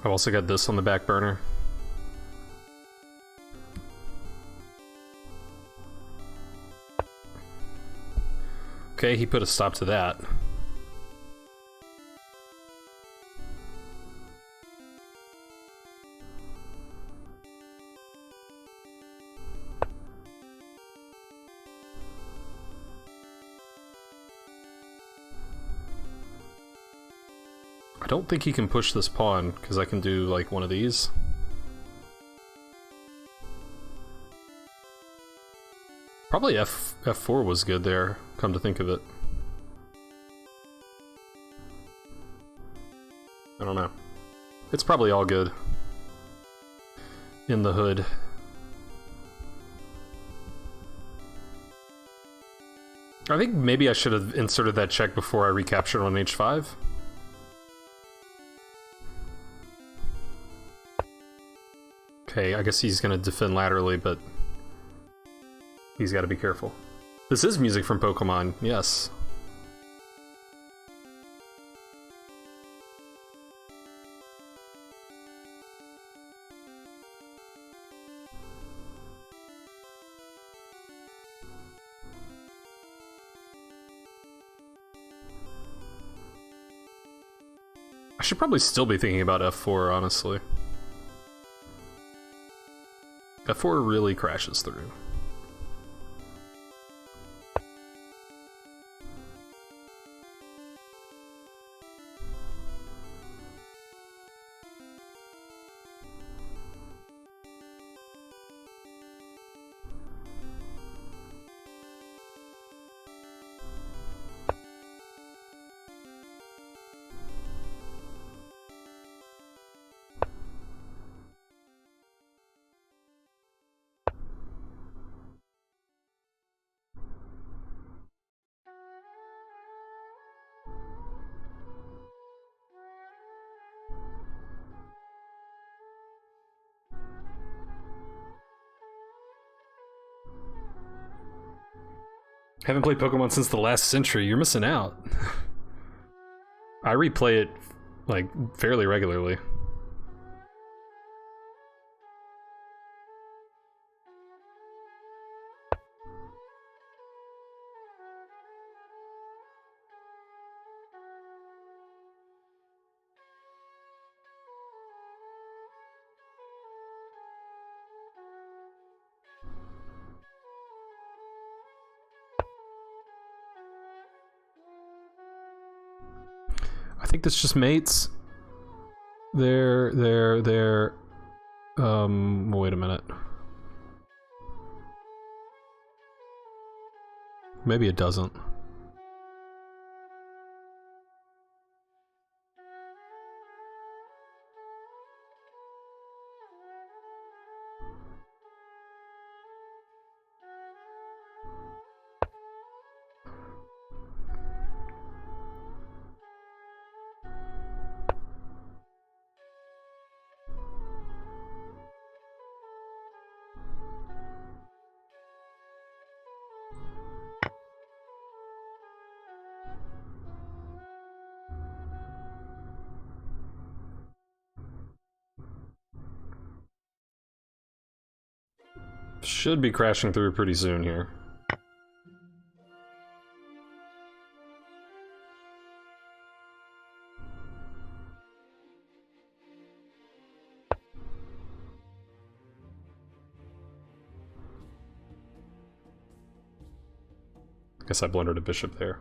I've also got this on the back burner. Okay, he put a stop to that. I don't think he can push this pawn, because I can do, like, one of these. Probably F4 was good there, come to think of it. I don't know. It's probably all good. In the hood. I think maybe I should have inserted that check before I recaptured on H5. Okay, I guess he's gonna defend laterally, but he's gotta be careful. This is music from Pokemon, yes. I should probably still be thinking about F4, honestly. F4 really crashes through. Haven't played Pokemon since the last century. You're missing out. I replay it, like, fairly regularly. I think that's just mates. They're... wait a minute. Maybe it doesn't. Should be crashing through pretty soon here. Guess I blundered a bishop there.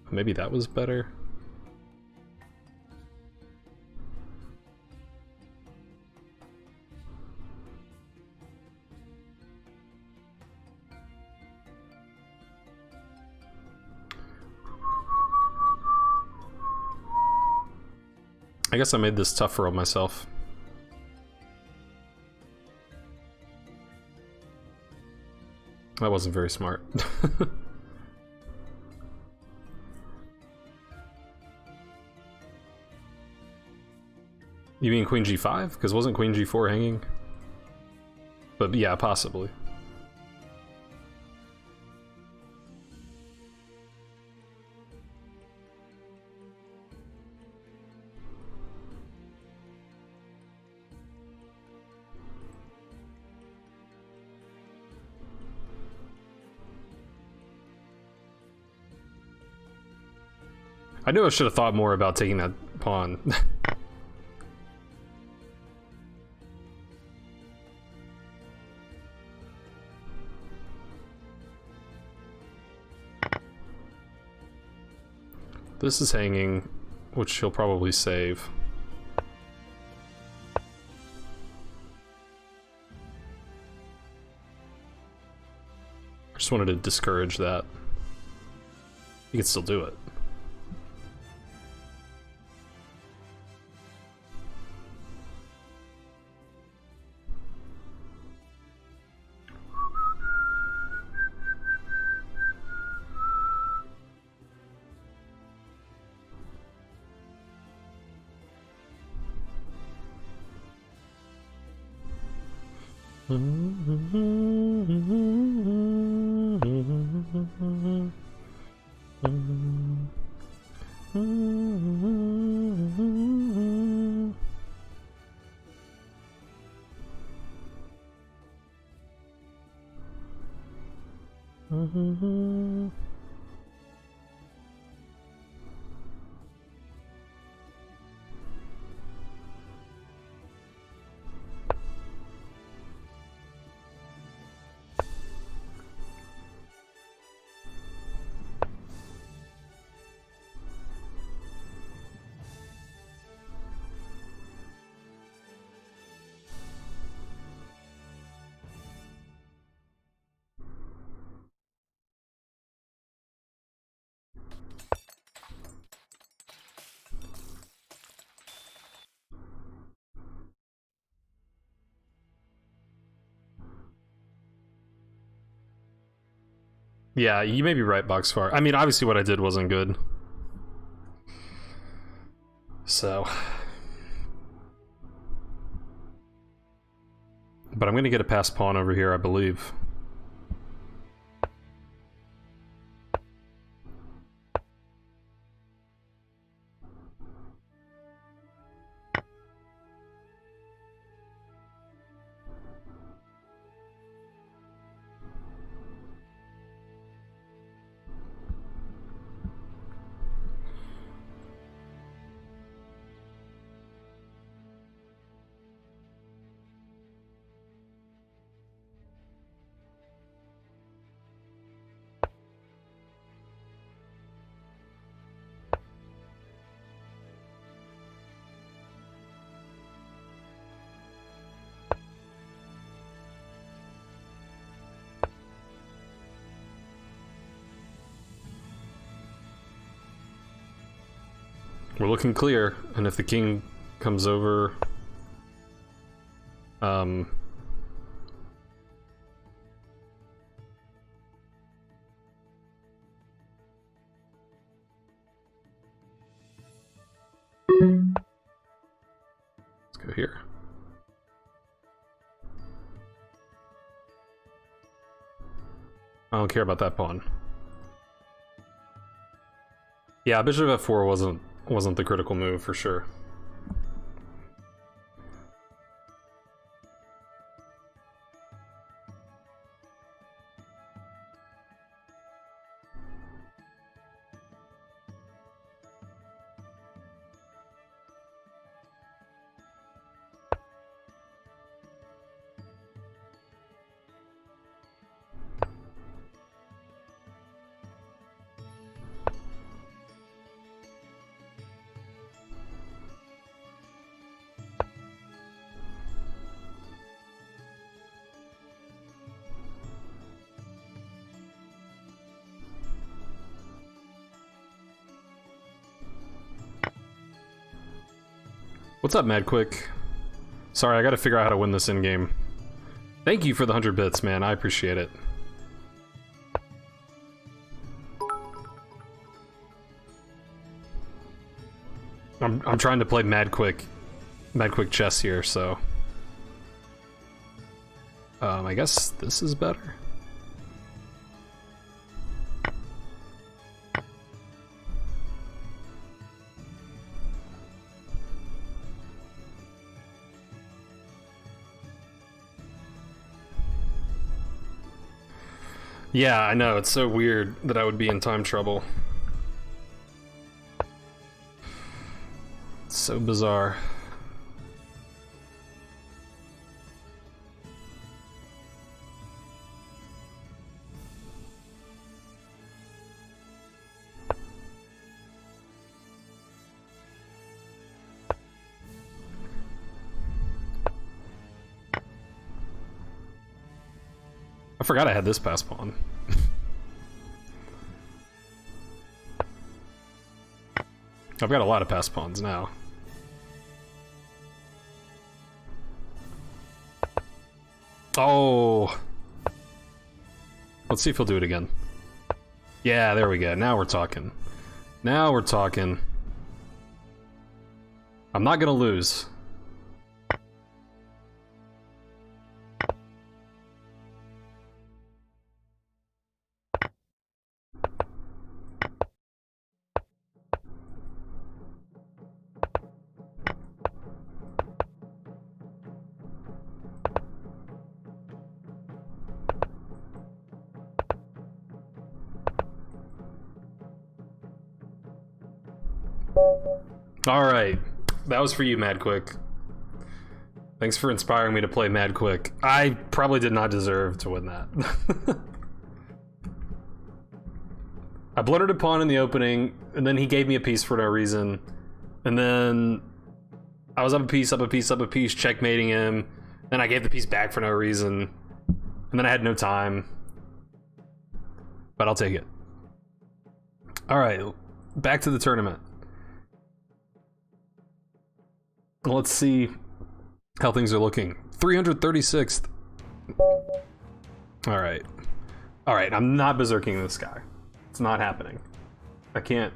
Maybe that was better. I guess I made this tougher on myself. That wasn't very smart. You mean Queen G5? Because wasn't Queen G4 hanging? But yeah, possibly. I knew I should have thought more about taking that pawn. This is hanging, which he'll probably save. I just wanted to discourage that. You can still do it. Yeah, you may be right, Boxfar. I mean, obviously what I did wasn't good. So... But I'm gonna get a passed pawn over here, I believe. We're looking clear, and if the king comes over... Let's go here. I don't care about that pawn. Yeah, bishop f4 wasn't the critical move for sure. What's up, Madquick? Sorry, I gotta figure out how to win this in-game. Thank you for the 100 bits, man. I appreciate it. I'm trying to play Madquick chess here, so... I guess this is better? Yeah, I know, it's so weird that I would be in time trouble. So bizarre. I forgot I had this pass pawn. I've got a lot of pass pawns now. Oh. Let's see if he'll do it again. Yeah, there we go. Now we're talking. Now we're talking. I'm not gonna lose. Alright, that was for you, Mad Quick. Thanks for inspiring me to play Mad Quick. I probably did not deserve to win that. I blundered a pawn in the opening, and then he gave me a piece for no reason. And then I was up a piece, up a piece, up a piece, checkmating him. Then I gave the piece back for no reason. And then I had no time. But I'll take it. Alright, back to the tournament. Let's see how things are looking. 336th. Alright. Alright, I'm not berserking this guy. It's not happening. I can't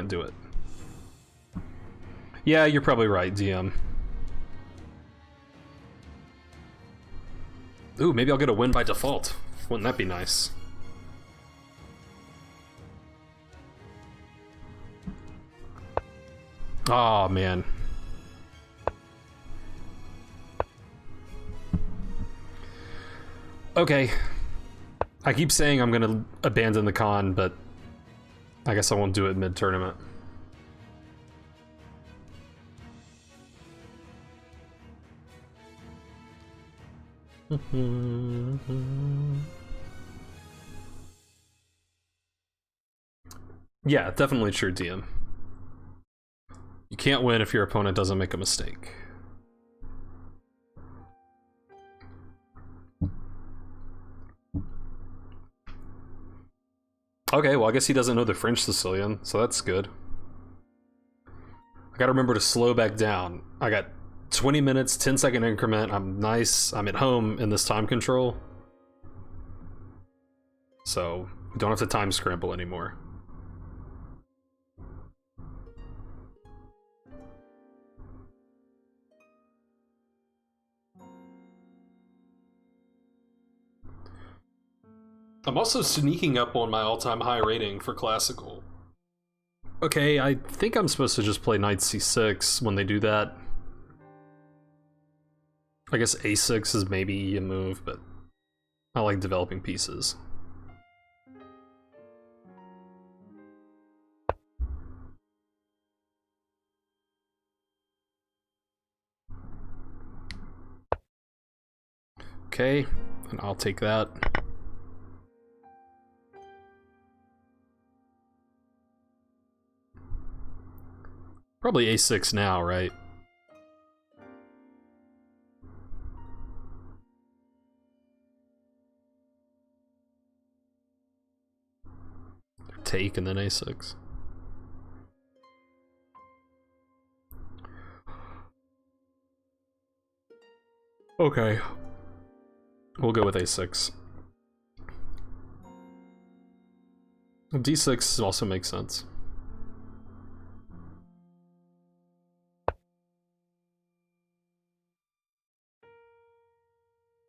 do it. Yeah, you're probably right, DM. Ooh, maybe I'll get a win by default. Wouldn't that be nice? Oh man. Okay. I keep saying I'm gonna abandon the con, but I guess I won't do it mid-tournament. Yeah, definitely true, DM. You can't win if your opponent doesn't make a mistake. Okay, well I guess he doesn't know the French Sicilian, so that's good. I gotta remember to slow back down. I got 20 minutes, 10-second increment, I'm nice, I'm at home in this time control. So, we don't have to time scramble anymore. I'm also sneaking up on my all-time high rating for classical. Okay, I think I'm supposed to just play knight c6 when they do that. I guess a6 is maybe a move, but I like developing pieces. Okay, and I'll take that. Probably a6 now, right? Take and then a6. Okay. We'll go with a6. d6 also makes sense.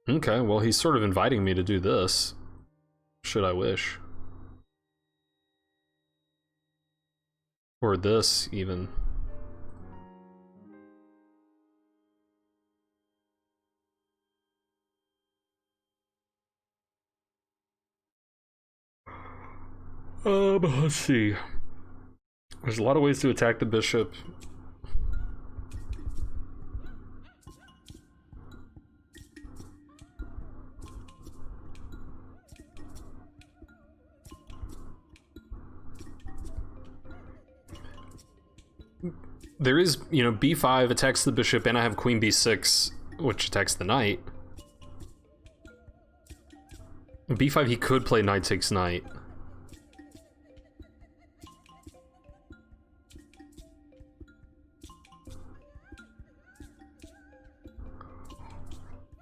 Okay, well he's sort of inviting me to do this. Should I wish? Or this, even. Let's see. There's a lot of ways to attack the bishop. there is, you know, b5 attacks the bishop, and I have queen b6, which attacks the knight. b5, he could play knight takes knight.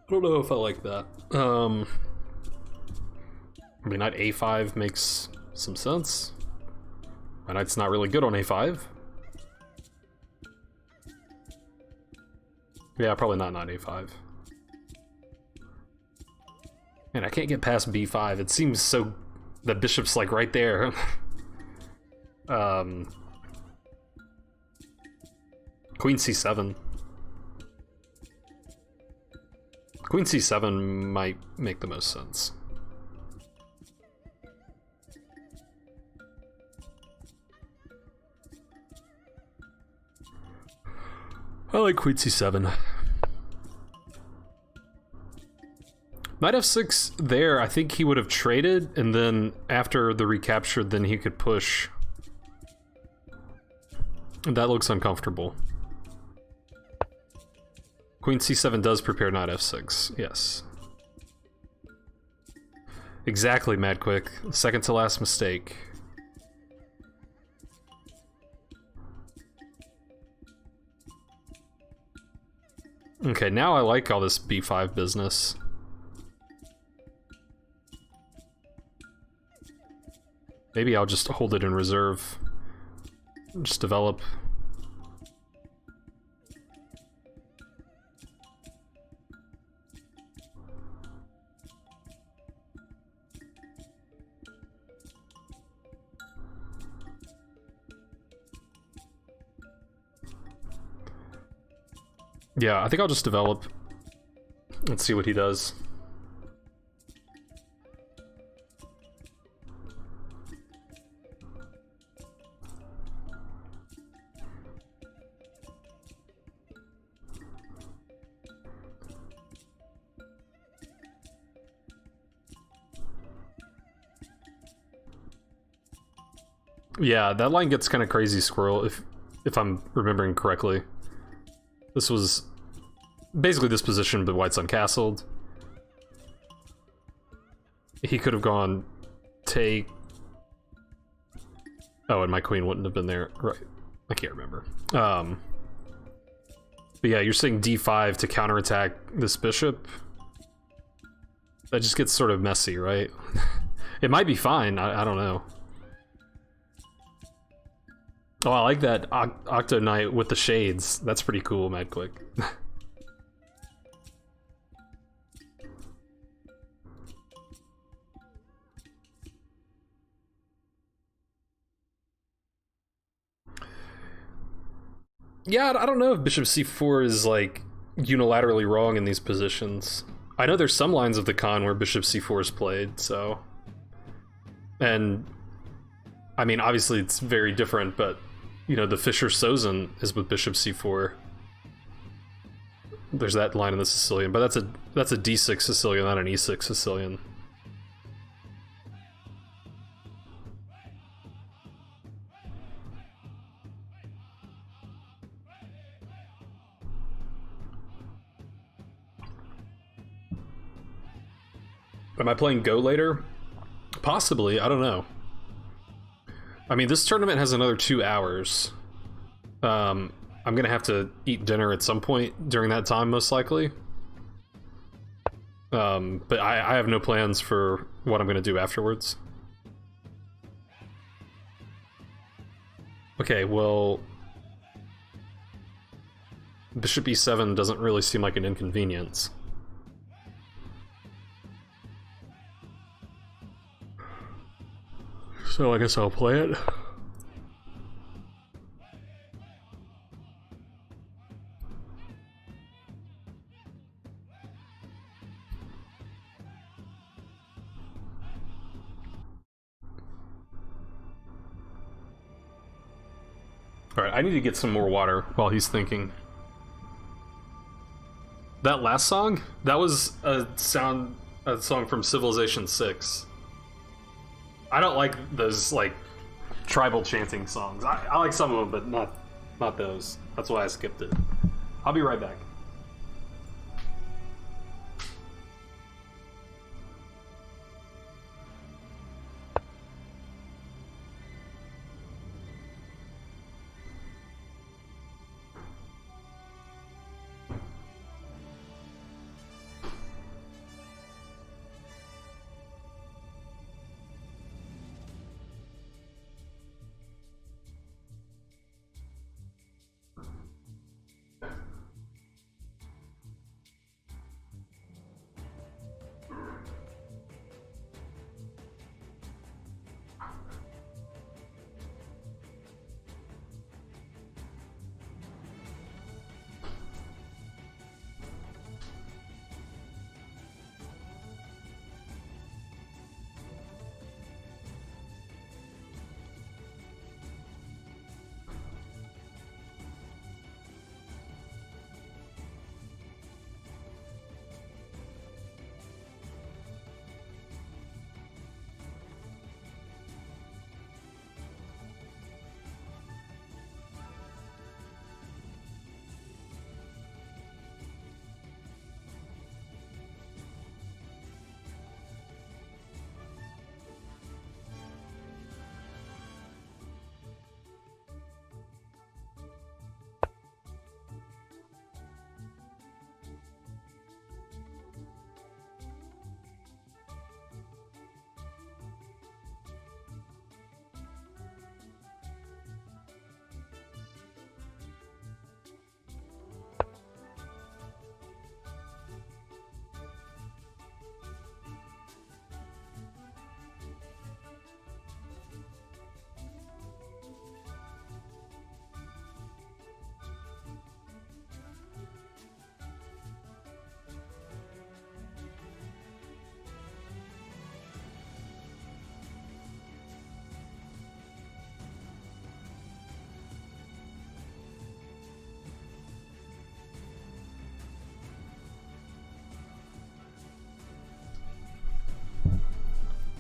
I don't know if I like that. I mean, knight a5 makes some sense. My knight's not really good on a5. Yeah, probably not knight a5. Man, I can't get past b5. It seems so... The bishop's like right there. Queen c7. Queen c7 might make the most sense. I like queen c7. Knight f6 there, I think he would have traded, and then after the recapture, then he could push. That looks uncomfortable. Queen c7 does prepare knight f6, yes. Exactly, Madquick. Second to last mistake. Okay, now I like all this b5 business. Maybe I'll just hold it in reserve. Just develop. Yeah, I think I'll just develop. Let's see what he does. Yeah, that line gets kind of crazy, Squirrel, if I'm remembering correctly. This was basically this position, but white's uncastled. He could have gone take... Oh, and my queen wouldn't have been there. Right. I can't remember. But yeah, you're saying d5 to counterattack this bishop. That just gets sort of messy, right? It might be fine. I don't know. Oh, I like that Octo Knight with the shades. That's pretty cool, Madquick. Yeah, I don't know if bishop c4 is like unilaterally wrong in these positions. I know there's some lines of the con where bishop c4 is played, so... And... I mean, obviously it's very different, but... You know, the Fischer-Sozin is with bishop c4. There's that line in the Sicilian, but that's a d6 Sicilian, not an e6 Sicilian. Am I playing Go later? Possibly, I don't know. I mean, this tournament has another 2 hours. I'm gonna have to eat dinner at some point during that time, most likely. But I have no plans for what I'm gonna do afterwards. Okay, well... Bishop e7 doesn't really seem like an inconvenience. So I guess I'll play it. Alright, I need to get some more water while he's thinking. That last song? That was a song from Civilization 6. I don't like those, like, tribal chanting songs. I like some of them, but Not those. That's why I skipped it. I'll be right back.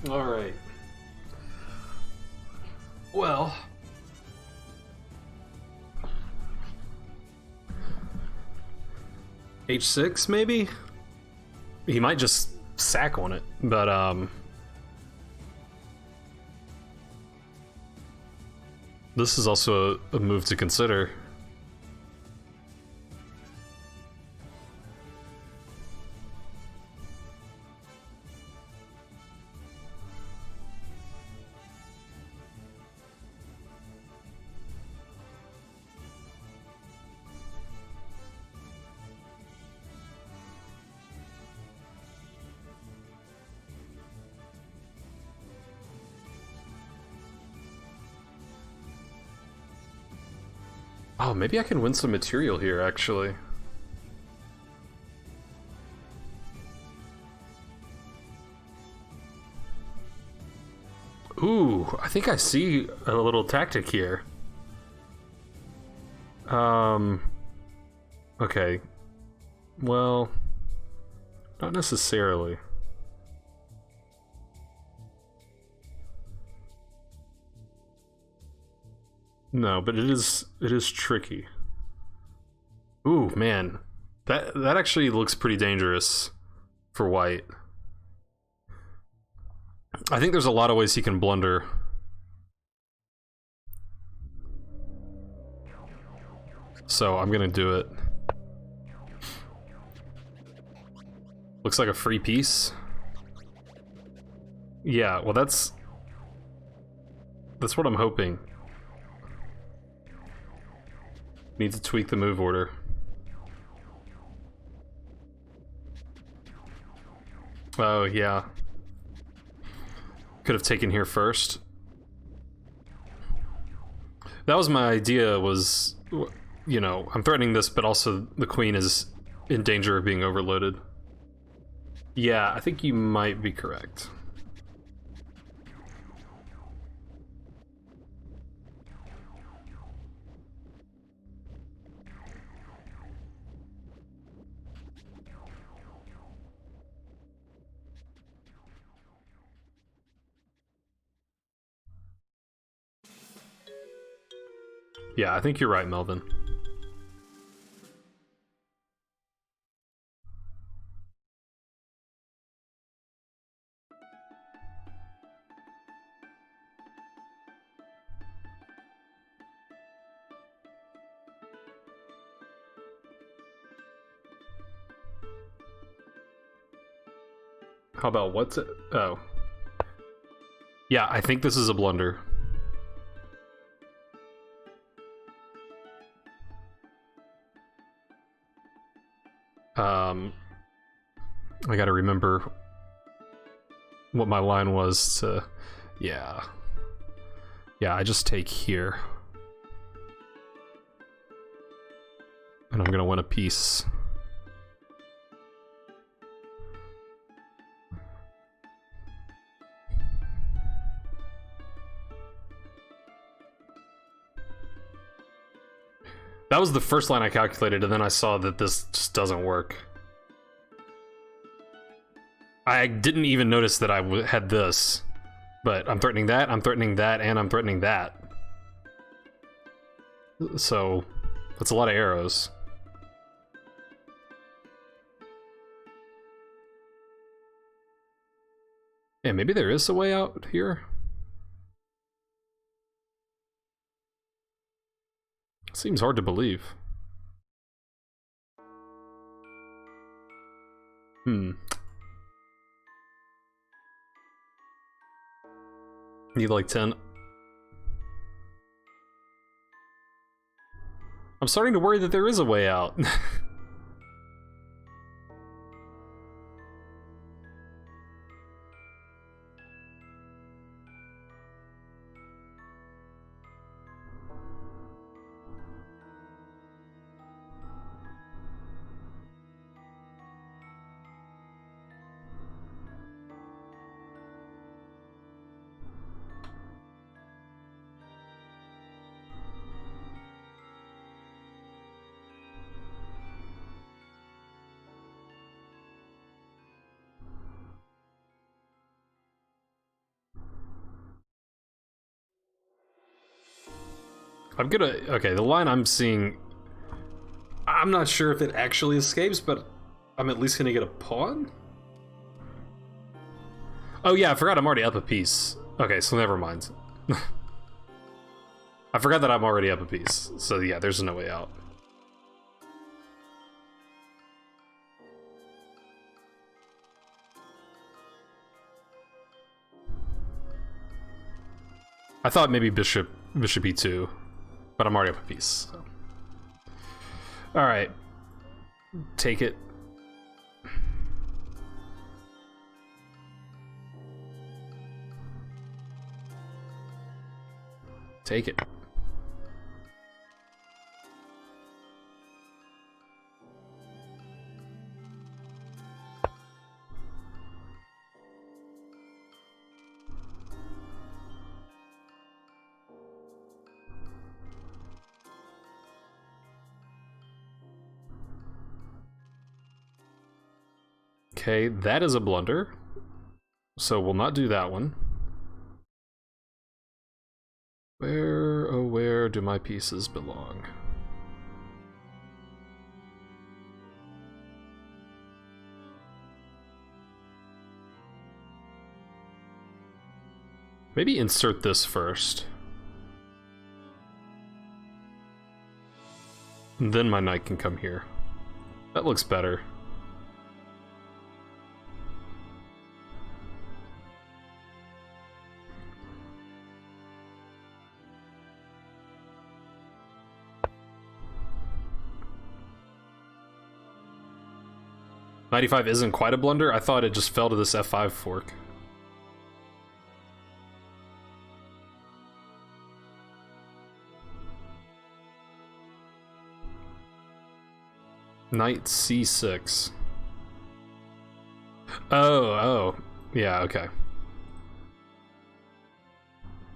Alright. Well. H6, maybe? He might just sack on it, but, this is also a move to consider. Oh, maybe I can win some material here, actually. Ooh, I think I see a little tactic here. Okay. Well, not necessarily. No, but it is tricky. Ooh, man. That actually looks pretty dangerous for white. I think there's a lot of ways he can blunder. So I'm gonna do it. Looks like a free piece. Yeah, well that's what I'm hoping. Need to tweak the move order. Oh, yeah. Could have taken here first. That was my idea, was, you know, I'm threatening this, but also the queen is in danger of being overloaded. Yeah, I think you might be correct. Yeah, I think you're right, Melvin. How about what's it? Oh. Yeah, I think this is a blunder. I gotta remember what my line was to... Yeah. Yeah, I just take here. And I'm gonna win a piece. That was the first line I calculated, and then I saw that this just doesn't work. I didn't even notice that I had this, but I'm threatening that, I'm threatening that, and I'm threatening that. So, that's a lot of arrows. Yeah, maybe there is a way out here. Seems hard to believe. Need like 10. I'm starting to worry that there is a way out. I'm gonna... Okay, the line I'm seeing... I'm not sure if it actually escapes, but I'm at least gonna get a pawn? Oh yeah, I forgot I'm already up a piece. Okay, so never mind. I forgot that I'm already up a piece. So yeah, there's no way out. I thought maybe bishop e2, but I'm already up a piece. So. All right, take it. Take it. Okay, that is a blunder. So we'll not do that one. Where, oh where do my pieces belong? Maybe insert this first. And then my knight can come here. That looks better. Knight e5 isn't quite a blunder. I thought it just fell to this f5 fork. Knight c6. Oh, yeah, okay.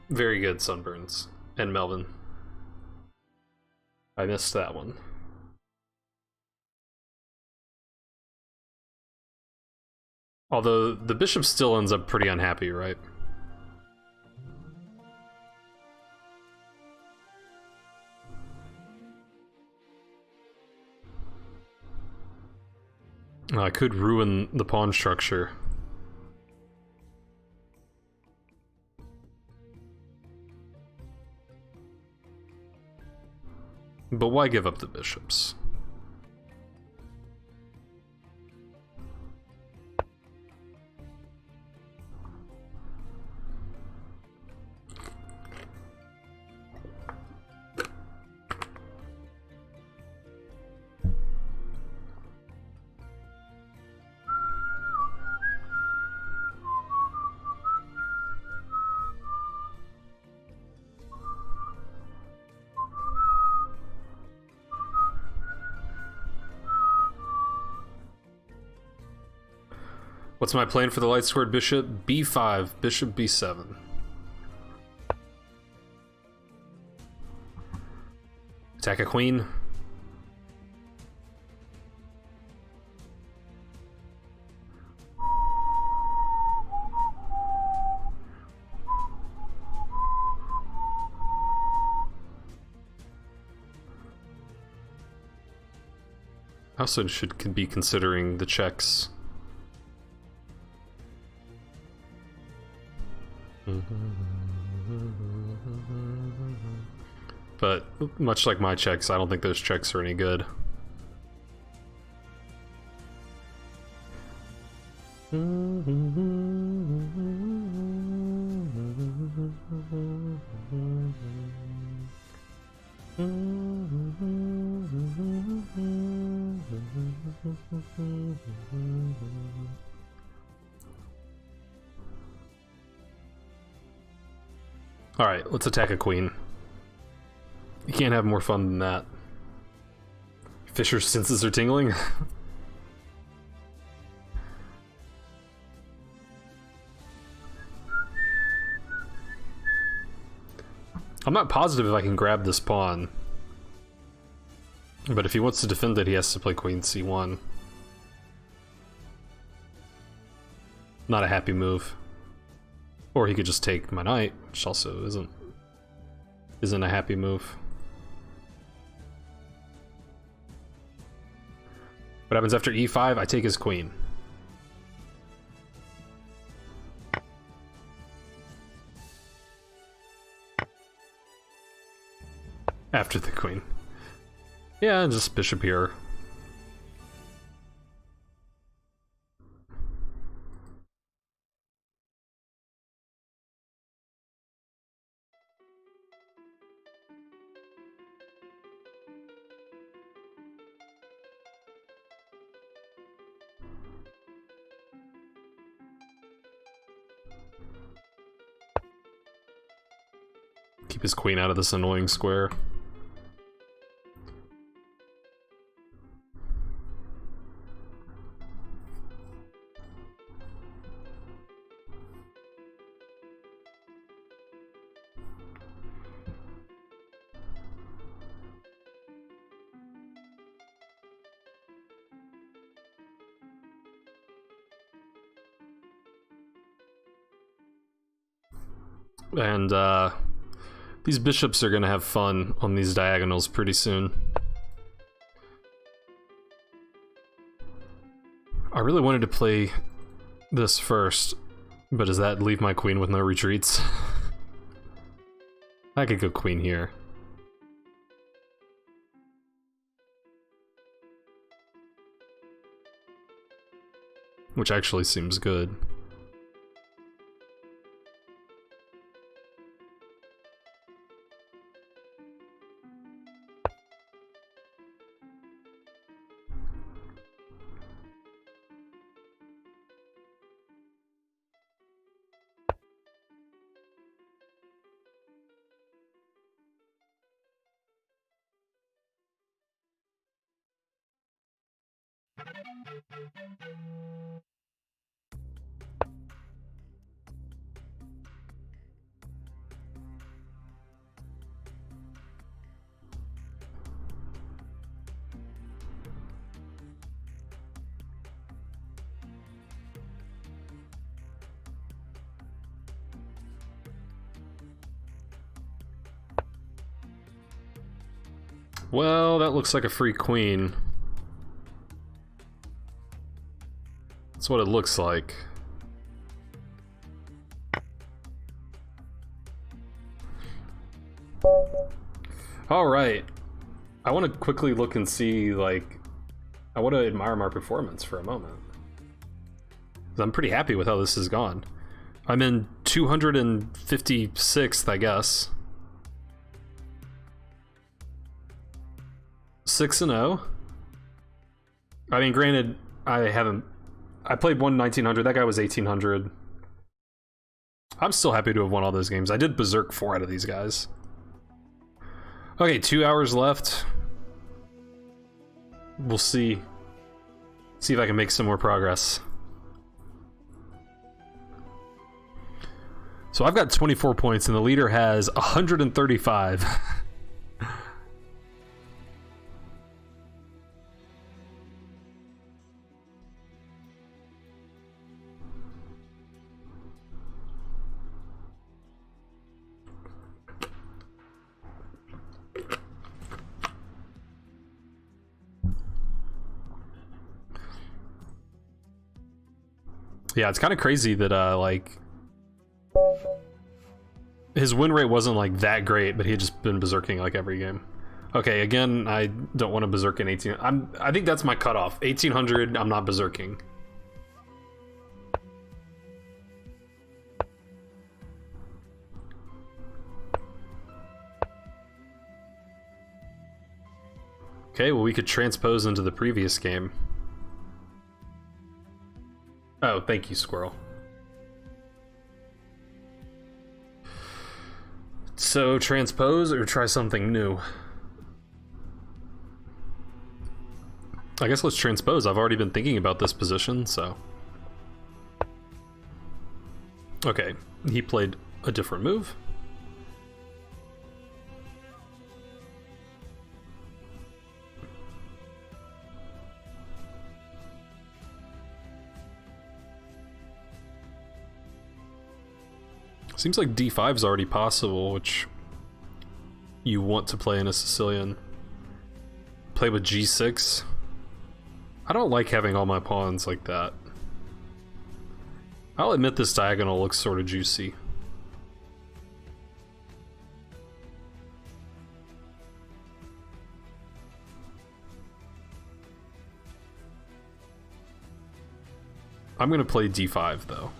Very good, Sunburns and Melvin. I missed that one. Although the bishop still ends up pretty unhappy, right? I could ruin the pawn structure. But why give up the bishops? What's my plan for the light squared bishop? B5, bishop B7. Attack a queen. I also should be considering the checks. But much like my checks, I don't think those checks are any good. Alright, let's attack a queen. You can't have more fun than that. Fisher's senses are tingling. I'm not positive if I can grab this pawn. But if he wants to defend it, he has to play queen c1. Not a happy move. Or he could just take my knight, which also isn't a happy move. What happens after e5? I take his queen. After the queen. Yeah, just bishop here. Keep his queen out of this annoying square. And these bishops are gonna have fun on these diagonals pretty soon. I really wanted to play this first, but does that leave my queen with no retreats? I could go queen here. Which actually seems good. Well, that looks like a free queen. That's what it looks like. Alright. I want to quickly look and see, like... I want to admire my performance for a moment. I'm pretty happy with how this has gone. I'm in 256th, I guess. 6-0. I mean, granted, I played one 1900. That guy was 1800. I'm still happy to have won all those games. I did berserk 4 out of these guys. Okay, 2 hours left. We'll see. See if I can make some more progress. So I've got 24 points and the leader has 135. Yeah, it's kind of crazy that like his win rate wasn't like that great, but he had just been berserking like every game. Okay, again, I don't want to berserk in 18. I think that's my cutoff. 1800, I'm not berserking. Okay, well we could transpose into the previous game. Oh, thank you, Squirrel. So, transpose or try something new? I guess let's transpose. I've already been thinking about this position, so... Okay, he played a different move. Seems like d5 is already possible, which you want to play in a Sicilian. Play with g6. I don't like having all my pawns like that. I'll admit this diagonal looks sort of juicy. I'm gonna play d5 though.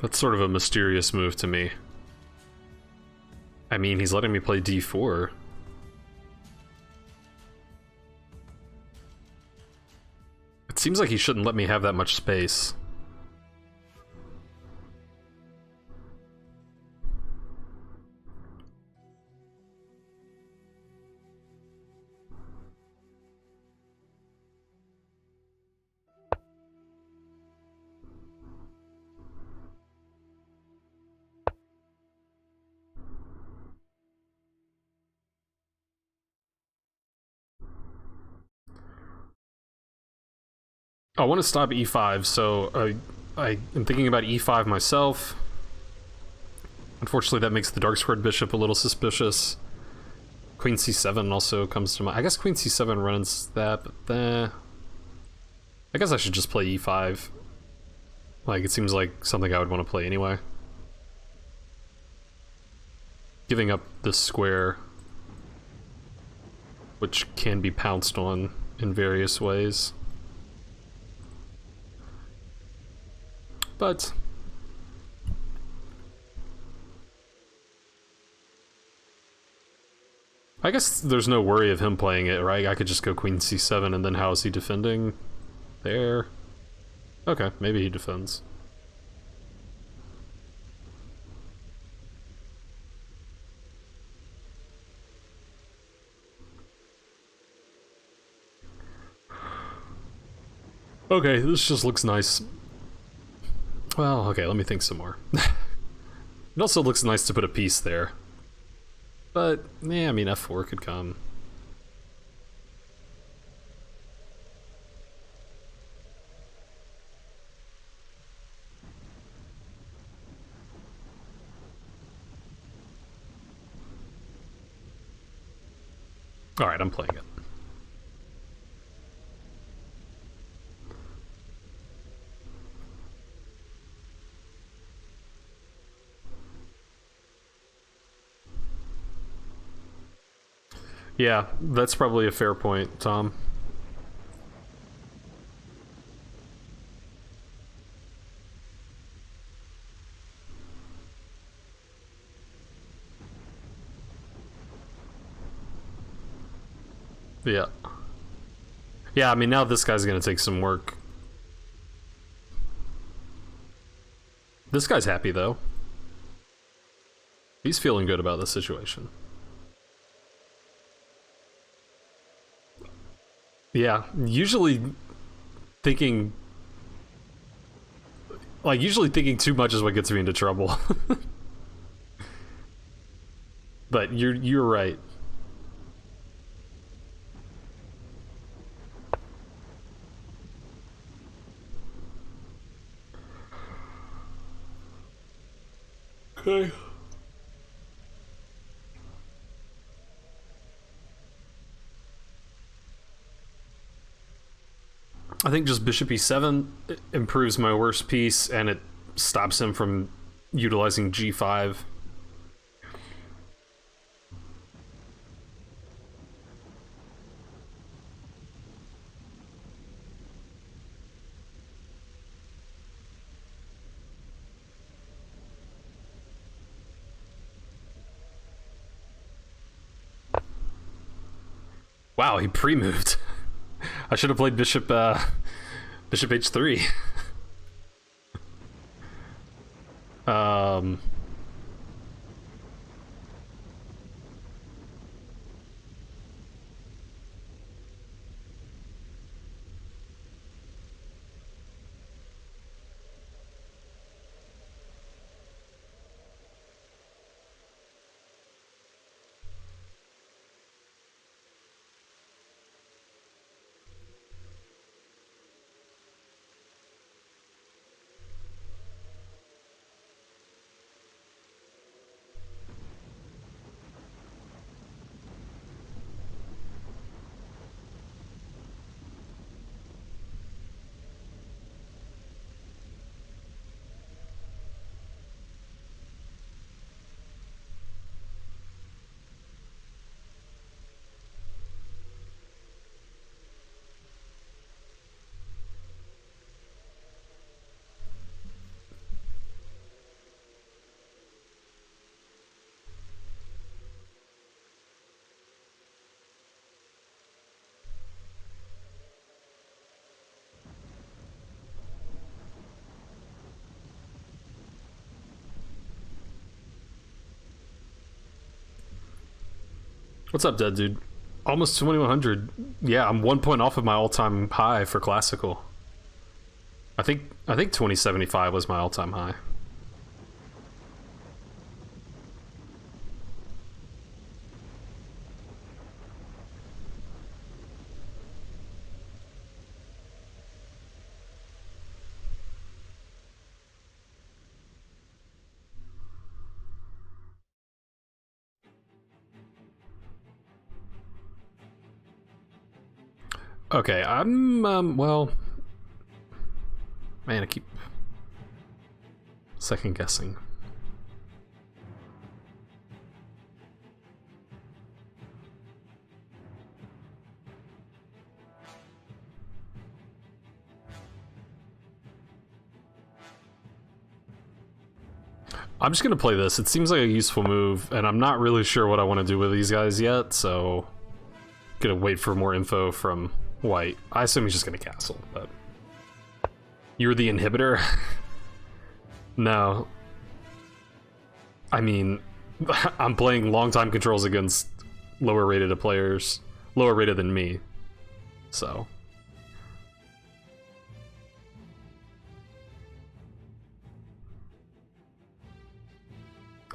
That's sort of a mysterious move to me. I mean, he's letting me play d4. It seems like he shouldn't let me have that much space. I want to stop e5, so I am thinking about e5 myself. Unfortunately, that makes the dark squared bishop a little suspicious. Queen c7 also comes to mind. I guess queen c7 runs that, but I guess I should just play e5. Like, it seems like something I would want to play anyway. Giving up this square, which can be pounced on in various ways. But I guess there's no worry of him playing it, right? I could just go queen c7 and then how is he defending there? Okay, maybe he defends. Okay, this just looks nice. Well, okay, let me think some more. It also looks nice to put a piece there. But, yeah, I mean, f4 could come. Alright, I'm playing it. Yeah, that's probably a fair point, Tom. Yeah. Yeah, I mean, now this guy's gonna take some work. This guy's happy, though. He's feeling good about the situation. Yeah, usually thinking too much is what gets me into trouble. But you're right. Okay. I think just bishop e7 improves my worst piece, and it stops him from utilizing g5. Wow, he pre-moved. I should have played bishop bishop h3. What's up, dead dude? Almost 2100. Yeah, I'm 1 point off of my all-time high for classical. I think 2075 was my all-time high. Okay, I'm well, man, I keep second guessing. I'm just gonna play this. It seems like a useful move, and I'm not really sure what I want to do with these guys yet, so gonna wait for more info from White. I assume he's just gonna castle, but You're the inhibitor? No. I mean, I'm playing long-time controls against lower rated players. Lower rated than me. So.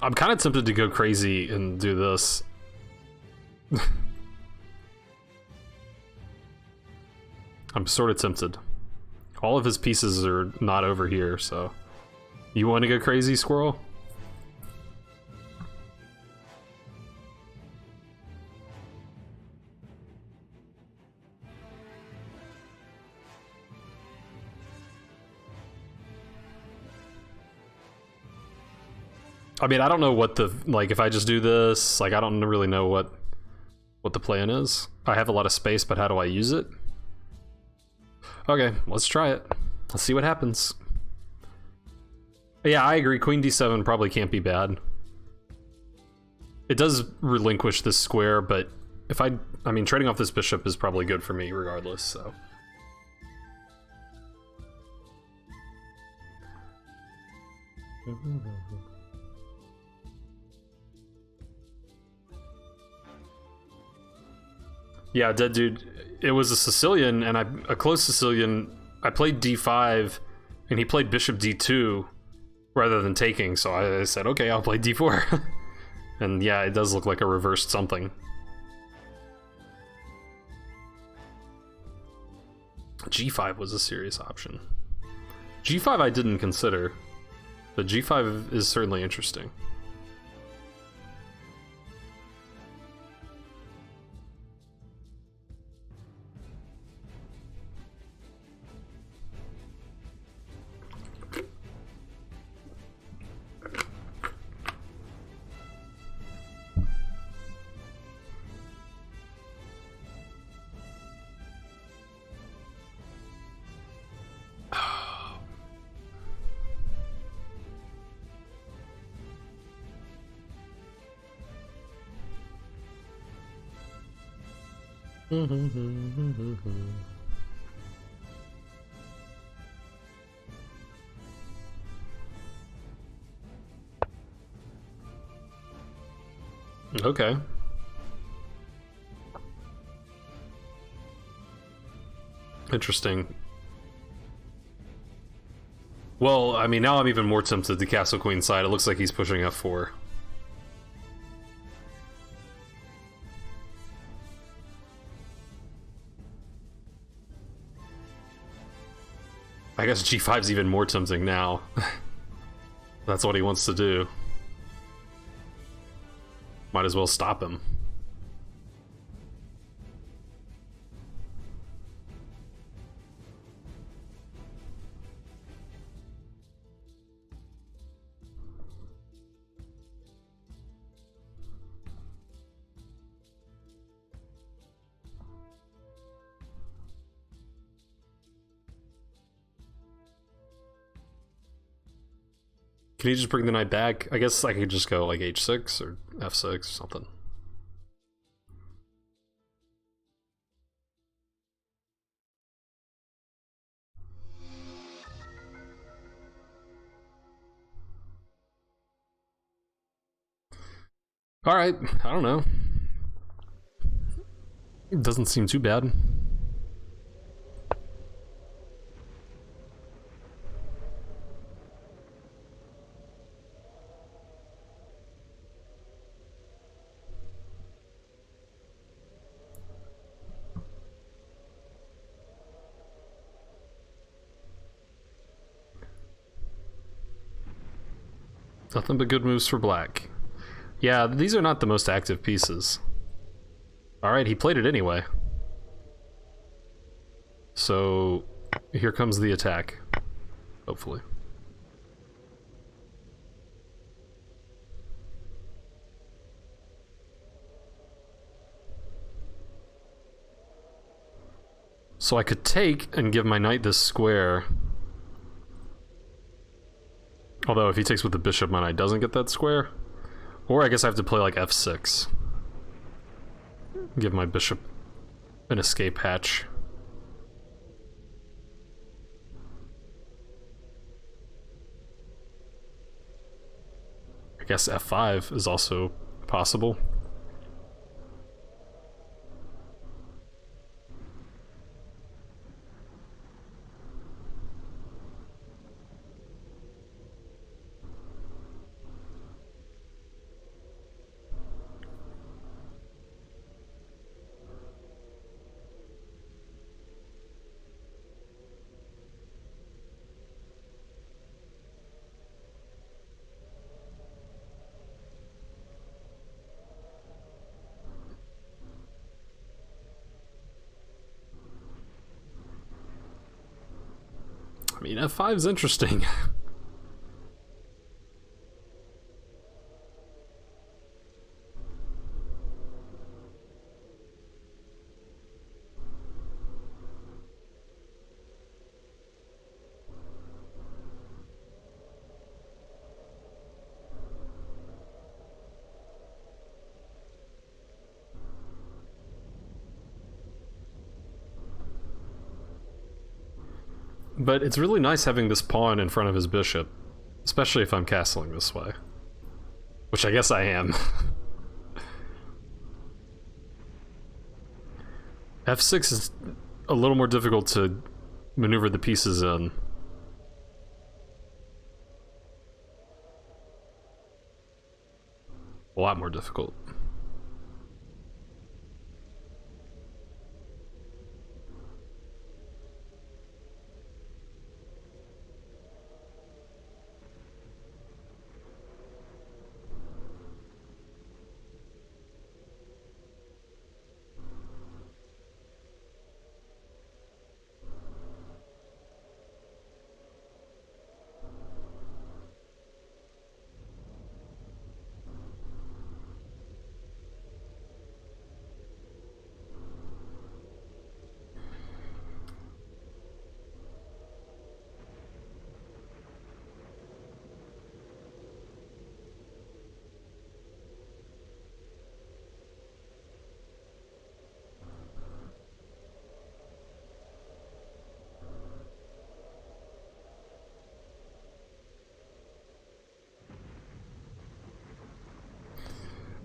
I'm kind of tempted to go crazy and do this. I'm sort of tempted. All of his pieces are not over here, so... You want to go crazy, Squirrel? I mean, I don't know what the... Like, if I just do this, like, I don't really know what the plan is. I have a lot of space, but how do I use it? Okay, let's try it. Let's see what happens. Yeah, I agree. Queen d7 probably can't be bad. It does relinquish this square, but if I mean, trading off this bishop is probably good for me regardless, so... Yeah, Dead Dude, it was a Sicilian, and a close Sicilian. I played d5, and he played bishop d2 rather than taking, so I said, okay, I'll play d4. And yeah, it does look like a reversed something. g5 was a serious option. g5 I didn't consider, but g5 is certainly interesting. Okay. Interesting. Well, I mean, now I'm even more tempted to castle queen side. It looks like he's pushing f4. I guess g5's even more tempting now. That's what he wants to do. Might as well stop him. Can you just bring the knight back? I guess I could just go like h6 or f6 or something. Alright, I don't know. It doesn't seem too bad. Nothing but good moves for black. Yeah, these are not the most active pieces. Alright, he played it anyway. So, here comes the attack. Hopefully. So I could take and give my knight this square. Although if he takes with the bishop, my knight doesn't get that square. Or I guess I have to play like f6. Give my bishop an escape hatch. guess f5 is also possible. I mean, f5 is interesting. But it's really nice having this pawn in front of his bishop, especially if I'm castling this way. Which I guess I am. f6 is a little more difficult to maneuver the pieces in. A lot more difficult.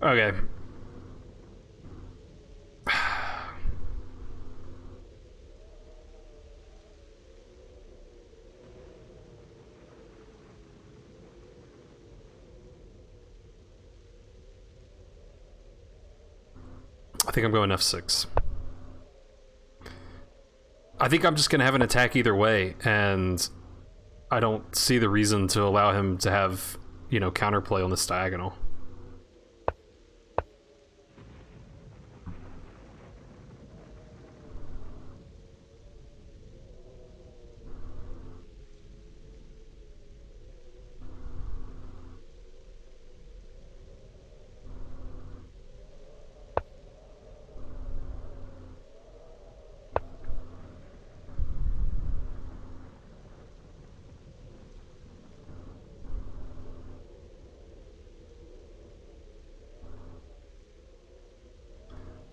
Okay. I think I'm going f6. I think I'm just gonna have an attack either way, and I don't see the reason to allow him to have, you know, counterplay on this diagonal.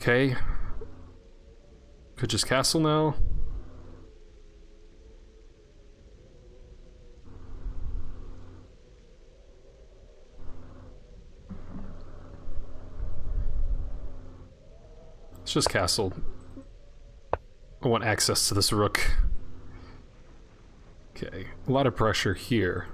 Okay. Could just castle now. Let's just castle. I want access to this rook. Okay, a lot of pressure here.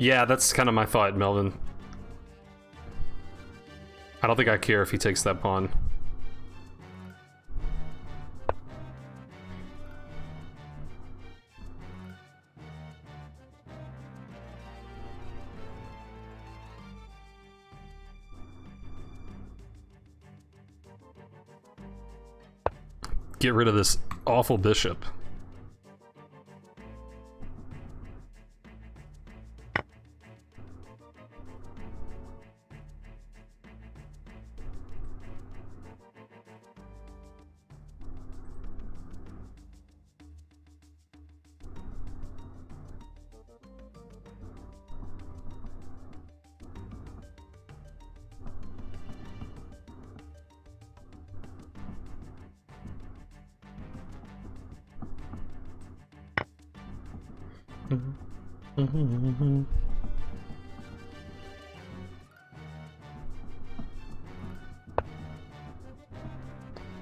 Yeah, that's kind of my thought, Melvin. I don't think I care if he takes that pawn. get rid of this awful bishop.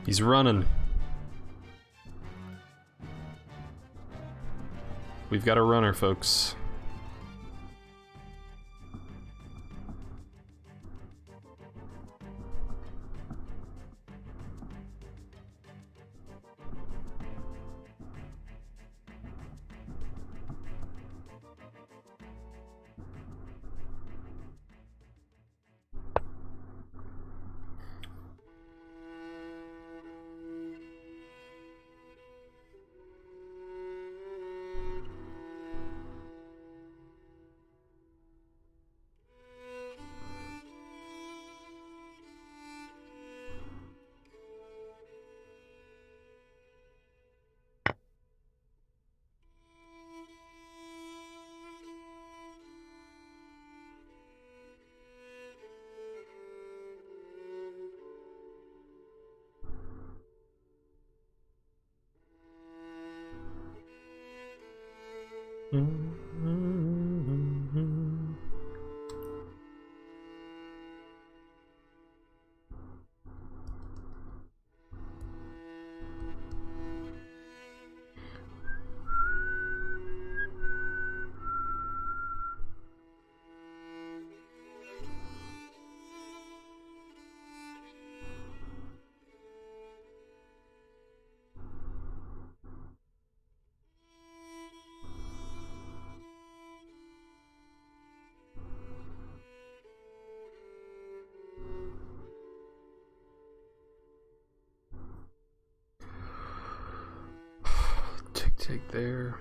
He's running. We've got a runner, folks. Take there.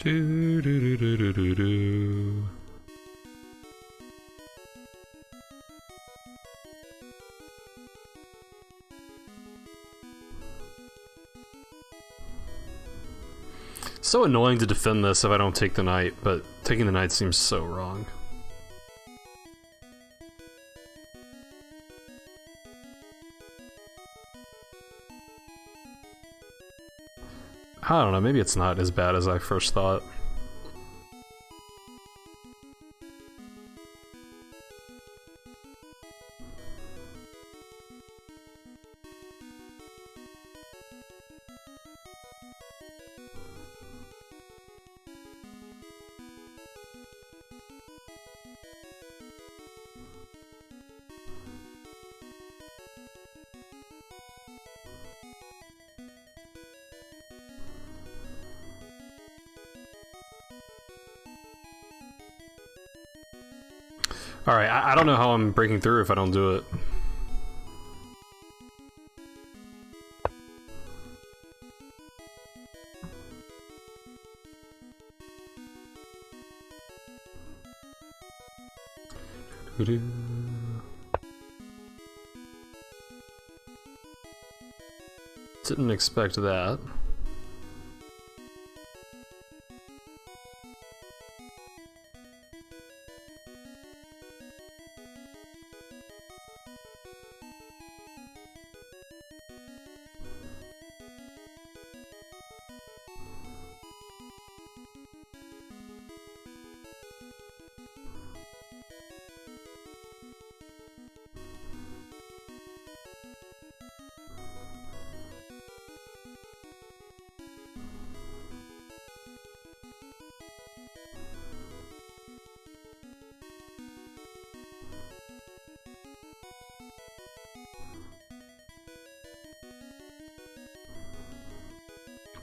Do do do do do do do. So annoying to defend this if I don't take the knight, but taking the knight seems so wrong. I don't know, maybe it's not as bad as I first thought. Alright, I don't know how I'm breaking through if I don't do it. Didn't expect that.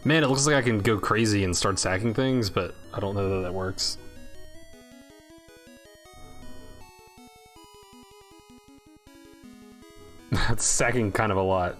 Man, it looks like I can go crazy and start sacking things, but I don't know that that works. That's sacking kind of a lot.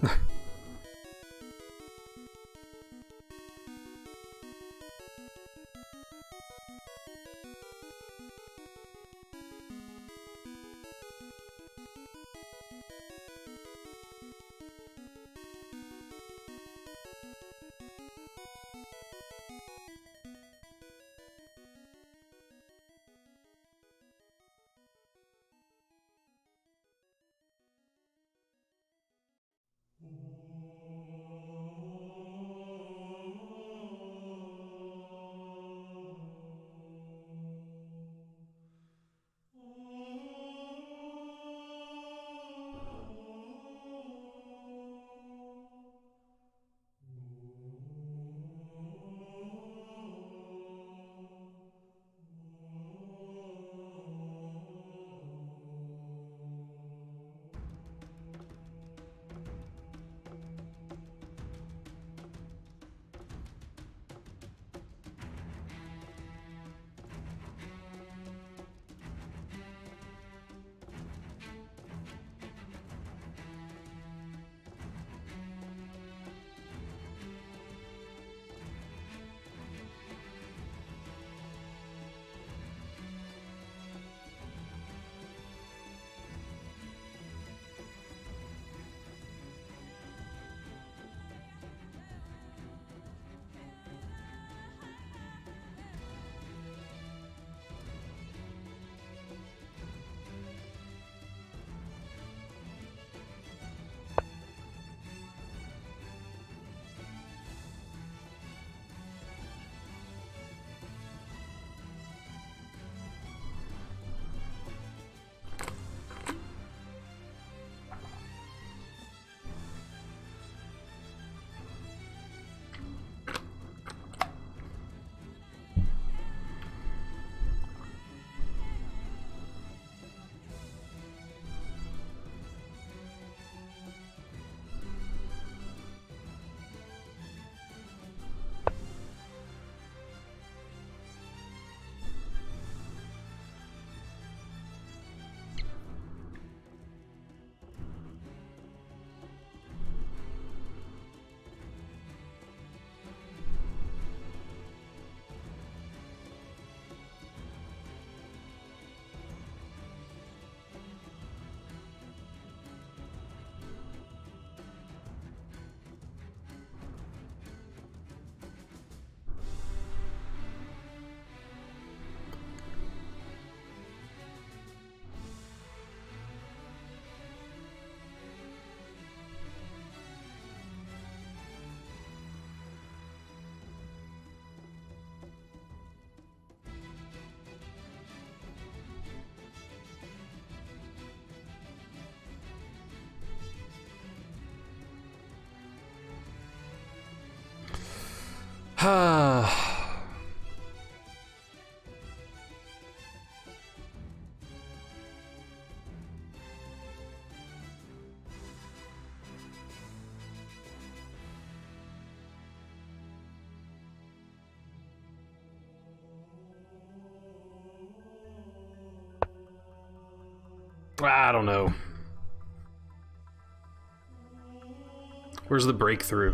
I don't know. Where's the breakthrough?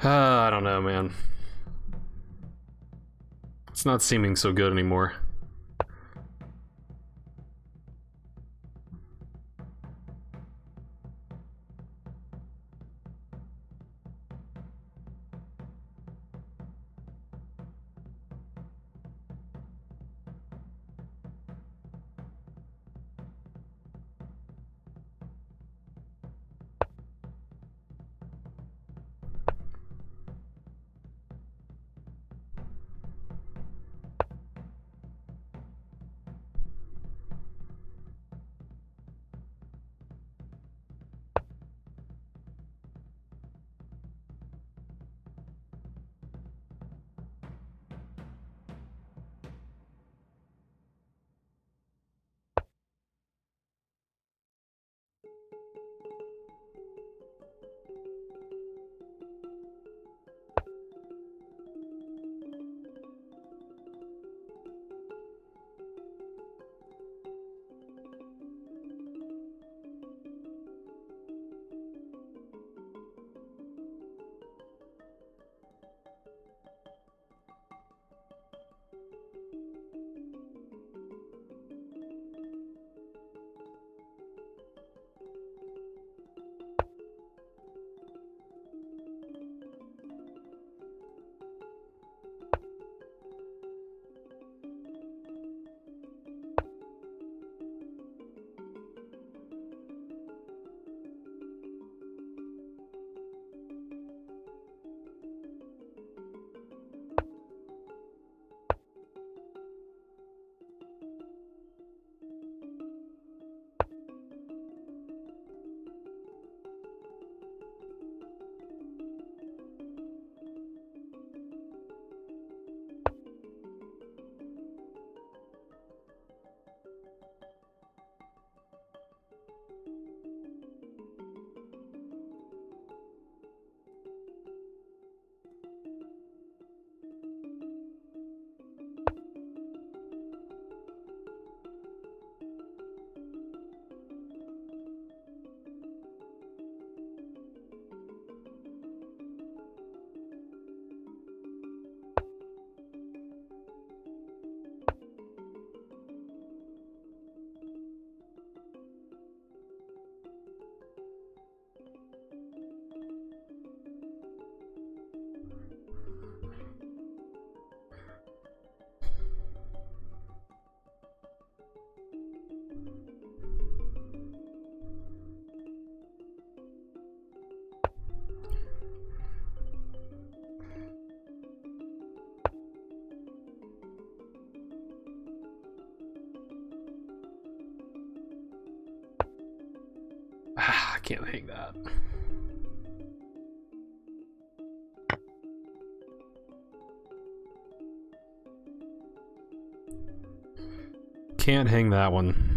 I don't know, man. It's not seeming so good anymore. I can't hang that. Can't hang that one.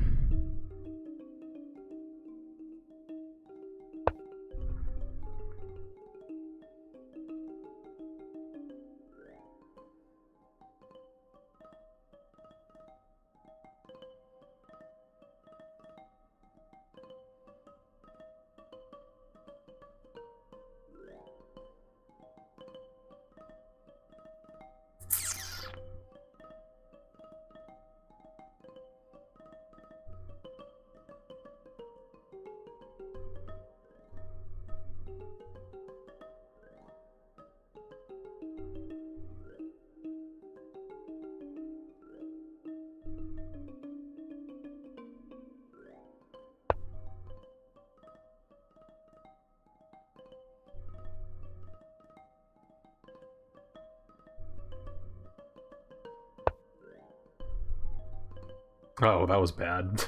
Oh, that was bad.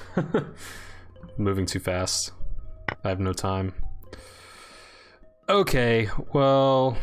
Moving too fast. I have no time. Okay, well...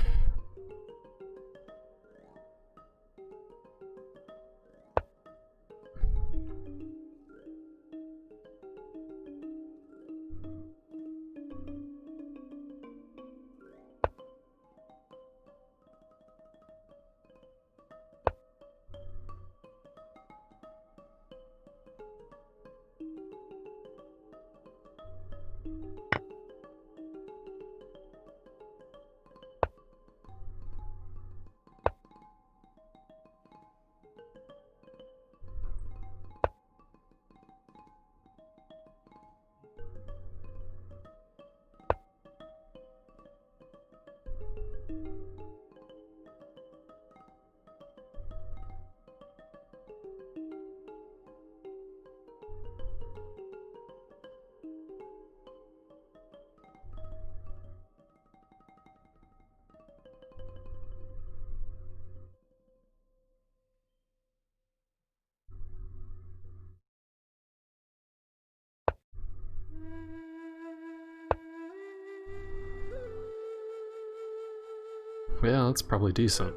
Yeah, that's probably decent.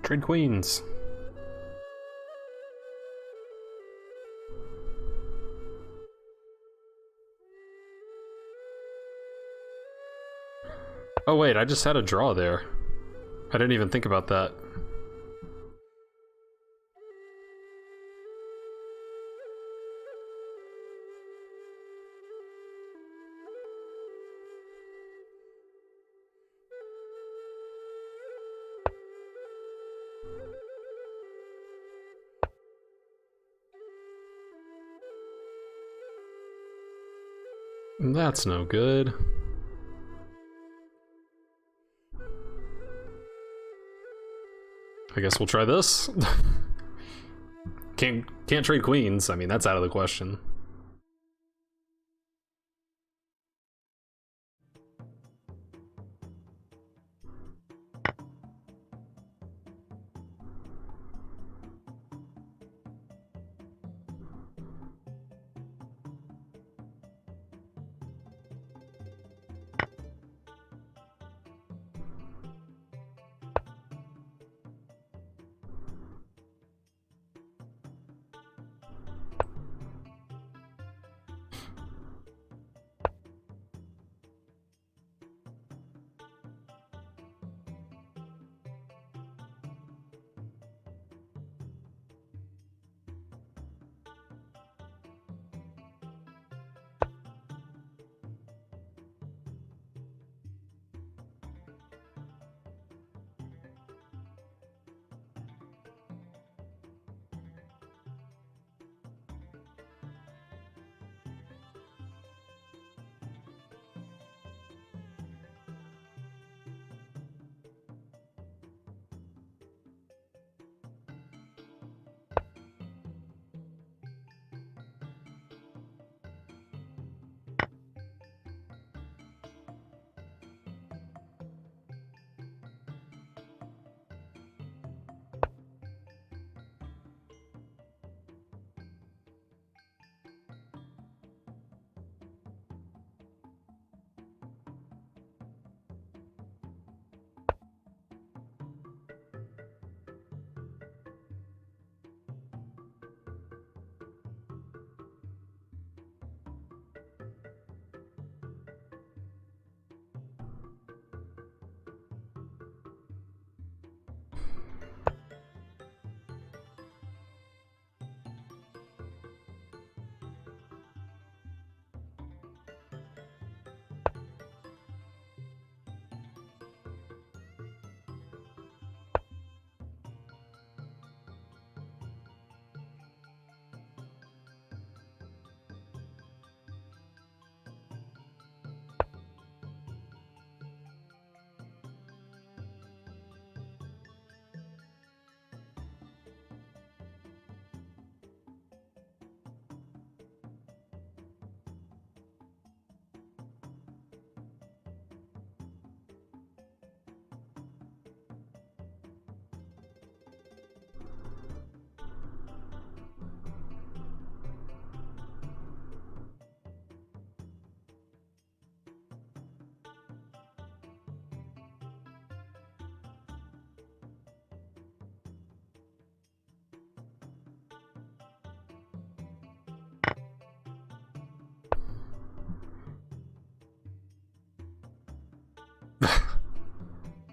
Trade queens. Oh wait, I just had a draw there. I didn't even think about that. That's no good. I guess we'll try this. Can't trade queens. I mean, that's out of the question.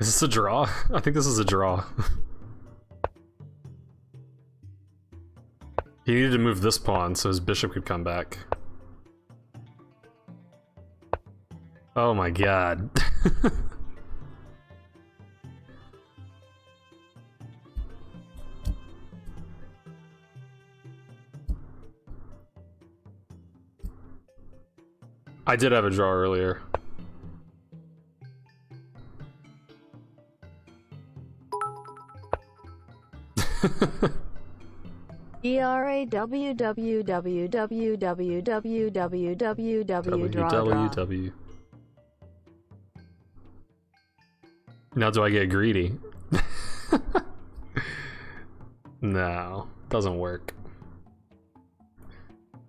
Is this a draw? I think this is a draw. He needed to move this pawn so his bishop could come back. Oh my god. I did have a draw earlier. ERAWWWWWWWWW draw. WWW. Now do I get greedy? No, doesn't work.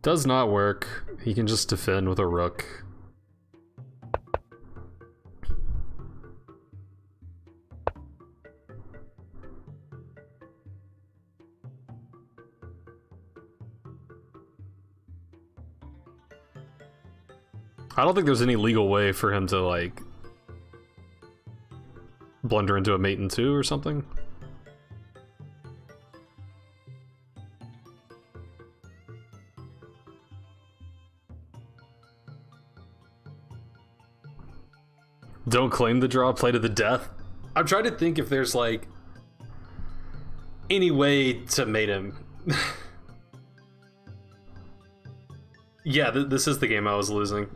Does not work. He can just defend with a rook. I don't think there's any legal way for him to, like, blunder into a mate in 2 or something. Don't claim the draw, play to the death. I'm trying to think if there's, like, any way to mate him. Yeah, this is the game I was losing.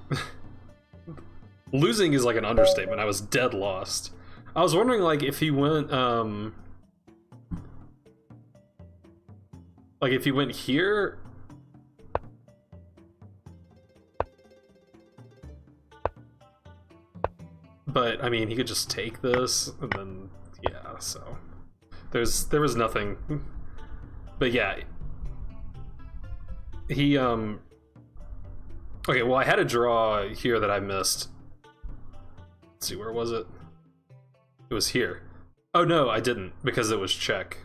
Losing is like an understatement. I was dead lost. I was wondering, like, if he went, like, if he went here... But, I mean, he could just take this, and then, yeah, so... There was nothing. But yeah. He, okay, well, I had a draw here that I missed. Let's see, where was it? It was here. Oh, no, I didn't, because it was check.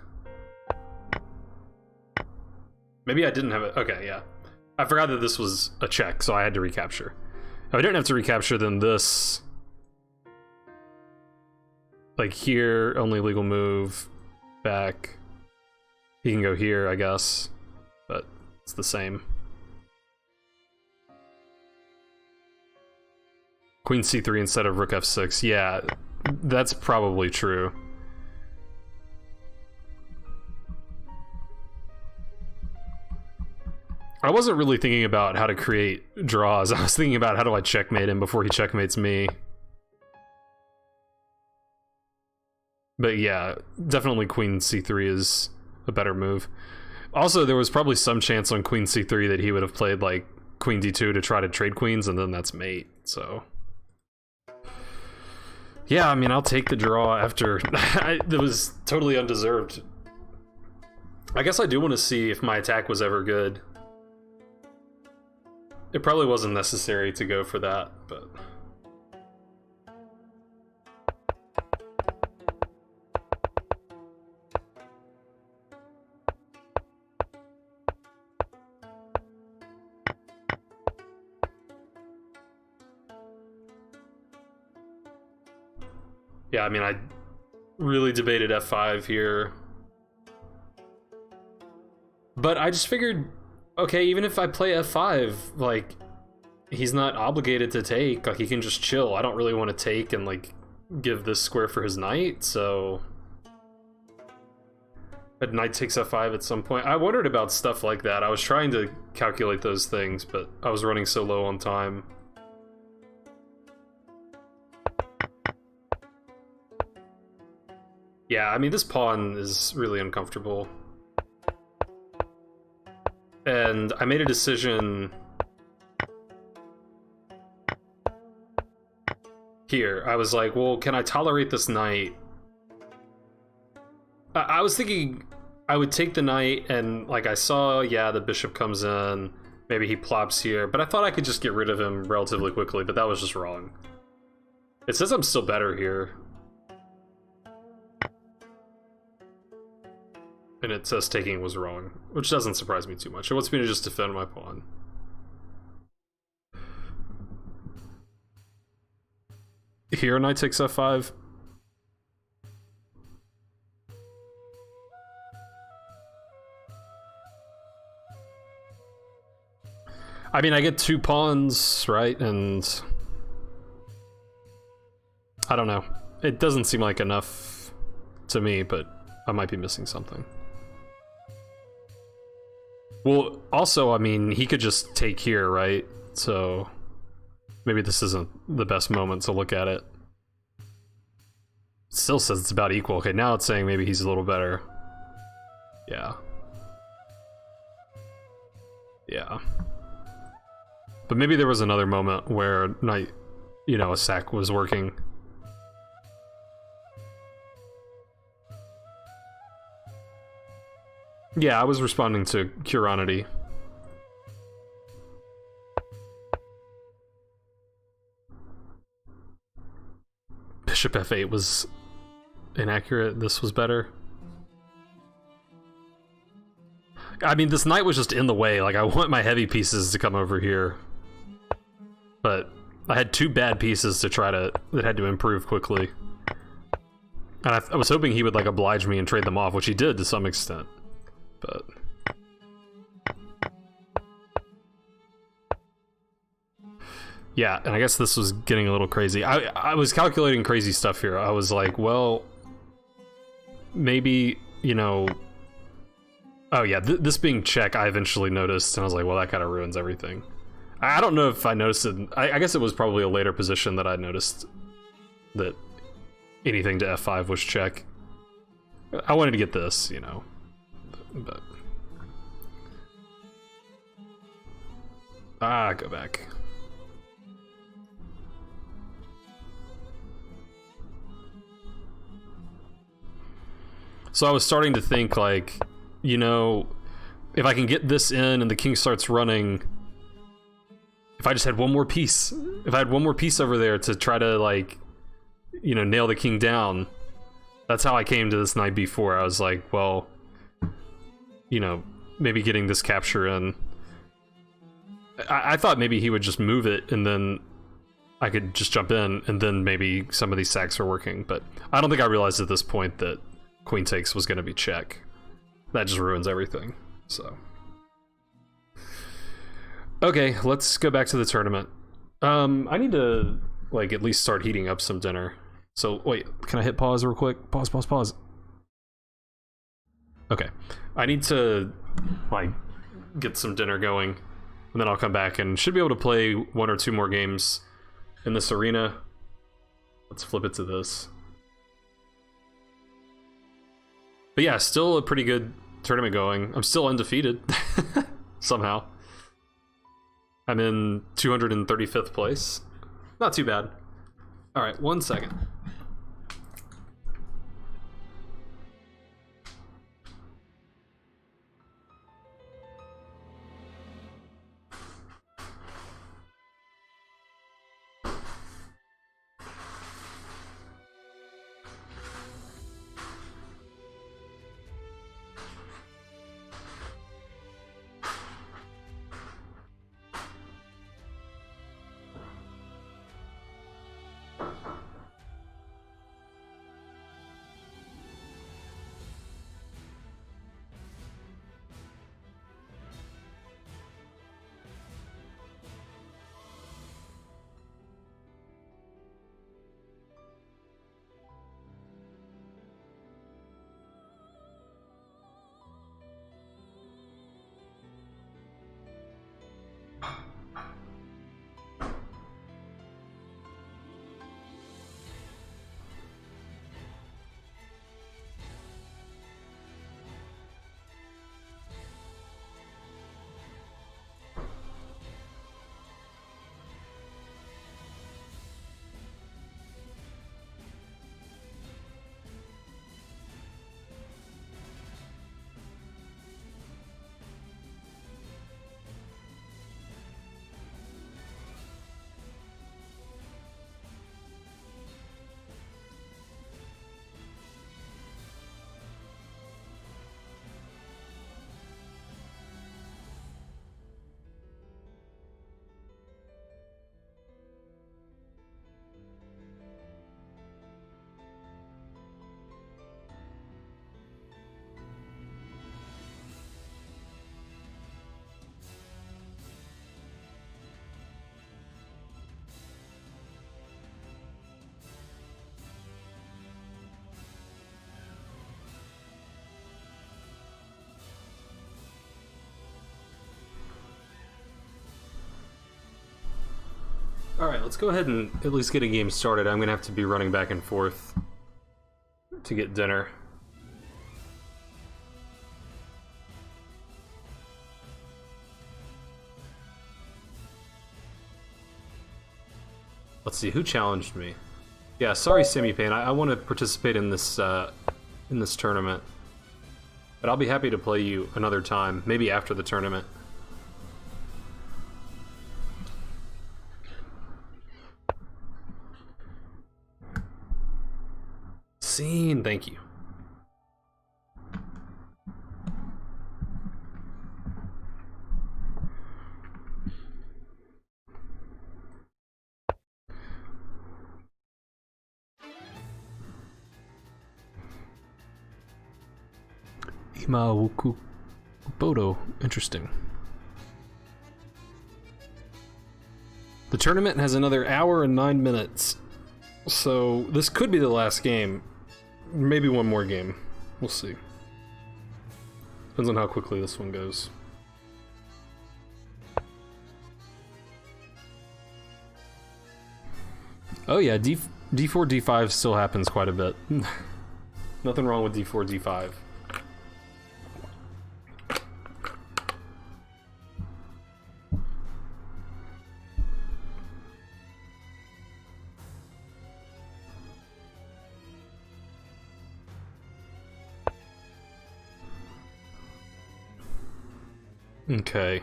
Maybe I didn't have it. Okay, yeah. I forgot that this was a check, so I had to recapture. If I didn't have to recapture, then this... Like here, only legal move, back. He can go here, I guess, but it's the same. Queen c3 instead of rook f6. Yeah, that's probably true. I wasn't really thinking about how to create draws. I was thinking about how do I checkmate him before he checkmates me. But yeah, definitely queen c3 is a better move. Also, there was probably some chance on queen c3 that he would have played like queen d2 to try to trade queens, and then that's mate, so... Yeah, I mean, I'll take the draw after... It was totally undeserved. I guess I do want to see if my attack was ever good. It probably wasn't necessary to go for that, but... Yeah, I mean, I really debated f5 here. But I just figured, okay, even if I play f5, like, he's not obligated to take. Like, he can just chill. I don't really want to take and, like, give this square for his knight, so... But knight takes f5 at some point. I wondered about stuff like that. I was trying to calculate those things, but I was running so low on time. Yeah, I mean, this pawn is really uncomfortable. And I made a decision here. I was like, well, can I tolerate this knight? I was thinking I would take the knight and, like, I saw, yeah, the bishop comes in. Maybe he plops here. But I thought I could just get rid of him relatively quickly, but that was just wrong. It says I'm still better here. And it says taking was wrong, which doesn't surprise me too much. It wants me to just defend my pawn. Here, knight takes f5. I mean, I get 2 pawns, right? And... I don't know. It doesn't seem like enough to me, but I might be missing something. Well, also, I mean, he could just take here, right? So maybe this isn't the best moment to look at it. It still says it's about equal. Okay, now it's saying maybe he's a little better. Yeah. Yeah. But maybe there was another moment where knight, you know, a sack was working. Yeah, I was responding to Curonity. Bishop f8 was inaccurate. This was better. I mean, this knight was just in the way. Like, I want my heavy pieces to come over here. But I had two bad pieces to try to... that had to improve quickly. And I was hoping he would, like, oblige me and trade them off, which he did to some extent. But... yeah, and I guess this was getting a little crazy. I was calculating crazy stuff here. I was like, well... maybe, you know... oh yeah, this being check, I eventually noticed, and I was like, well, that kind of ruins everything. I don't know if I noticed it. I guess it was probably a later position that I noticed that anything to f5 was check. I wanted to get this, you know, but... go back. So I was starting to think, like, you know, if I can get this in and the king starts running, if I just had one more piece, if I had one more piece over there to try to, like, you know, nail the king down, that's how I came to this knight b4. I was like, well, you know, maybe getting this capture in. I thought maybe he would just move it and then I could just jump in and then maybe some of these sacks are working, but I don't think I realized at this point that queen takes was going to be check. That just ruins everything, so. Okay, let's go back to the tournament. I need to, like, at least start heating up some dinner. So, wait, can I hit pause real quick? Pause. Okay. I need to, like, get some dinner going, and then I'll come back and should be able to play one or two more games in this arena. Let's flip it to this. But yeah, still a pretty good tournament going. I'm still undefeated, somehow. I'm in 235th place. Not too bad. All right, 1 second. All right, let's go ahead and at least get a game started. I'm gonna have to be running back and forth to get dinner. Let's see, who challenged me? Yeah, sorry, Semi Pain. I want to participate in this tournament. But I'll be happy to play you another time, maybe after the tournament. Scene, thank you. Ima Wukubodo, interesting. The tournament has another hour and 9 minutes, so this could be the last game. Maybe one more game. We'll see. Depends on how quickly this one goes. Oh yeah, D4, D5 still happens quite a bit. Nothing wrong with D4, D5. Okay.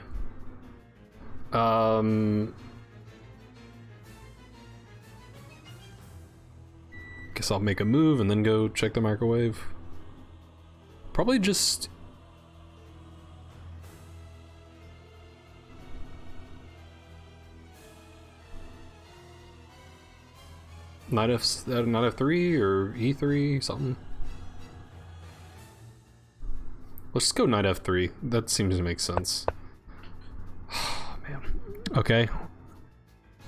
Guess I'll make a move and then go check the microwave. Probably just... Knight F3 or E3, something. Let's just go Knight F3. That seems to make sense. Oh, man. Okay.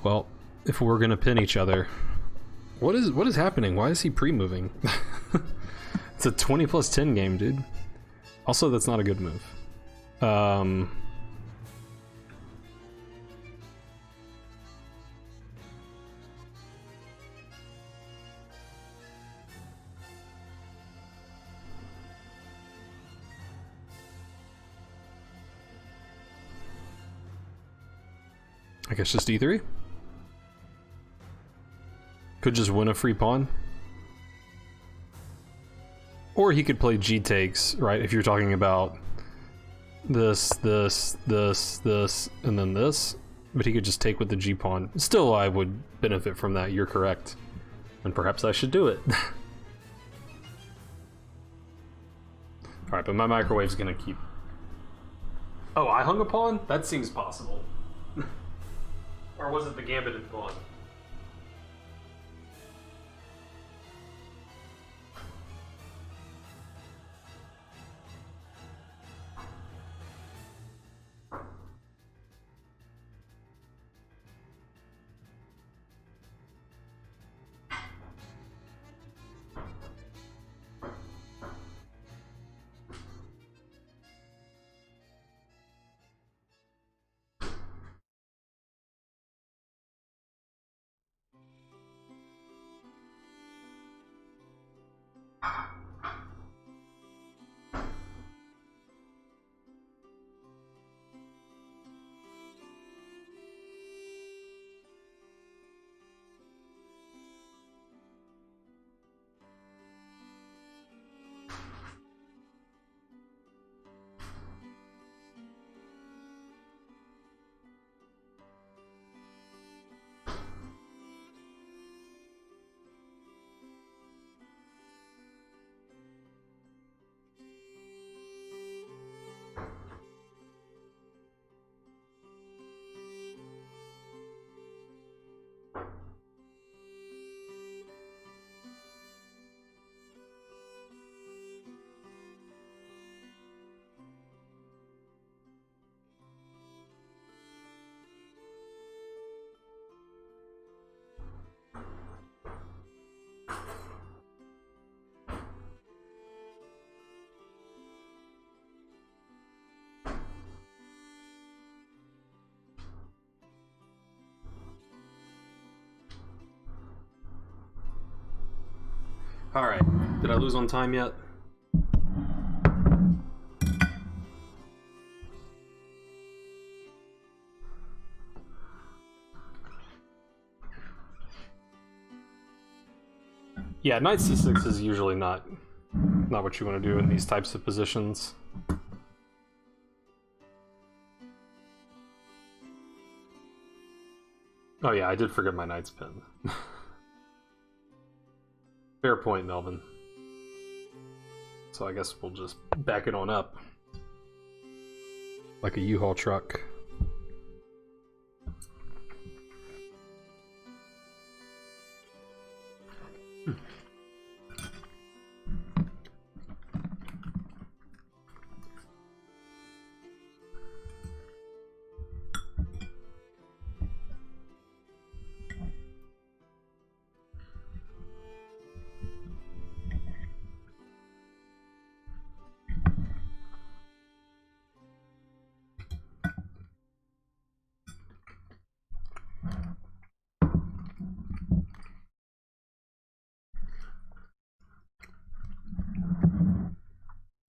Well, if we're gonna pin each other, what is happening? Why is he pre-moving? It's a 20 plus 10 game, dude. Also, that's not a good move. I guess just E3? Could just win a free pawn. Or he could play G takes, right? If you're talking about this, this, and then this. But he could just take with the G pawn. Still, I would benefit from that, you're correct. And perhaps I should do it. Alright, but my microwave's gonna keep... Oh, I hung a pawn? That seems possible. Or was it the gambited pawn? Alright, did I lose on time yet? Yeah, knight c6 is usually not Not what you want to do in these types of positions. Oh yeah, I did forget my knight's pin. Fair point, Melvin. So I guess we'll just back it on up. Like a U-Haul truck.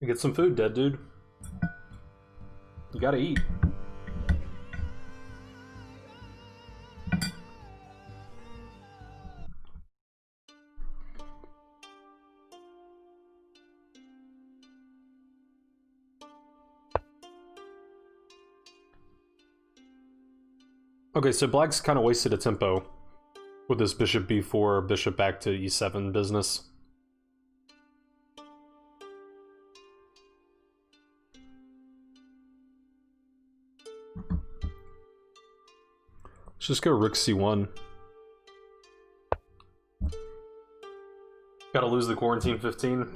Get some food, dead dude. You gotta eat. Okay, so black's kind of wasted a tempo with this bishop b4, bishop back to e7 business. Let's just go rook c1. Gotta lose the quarantine 15.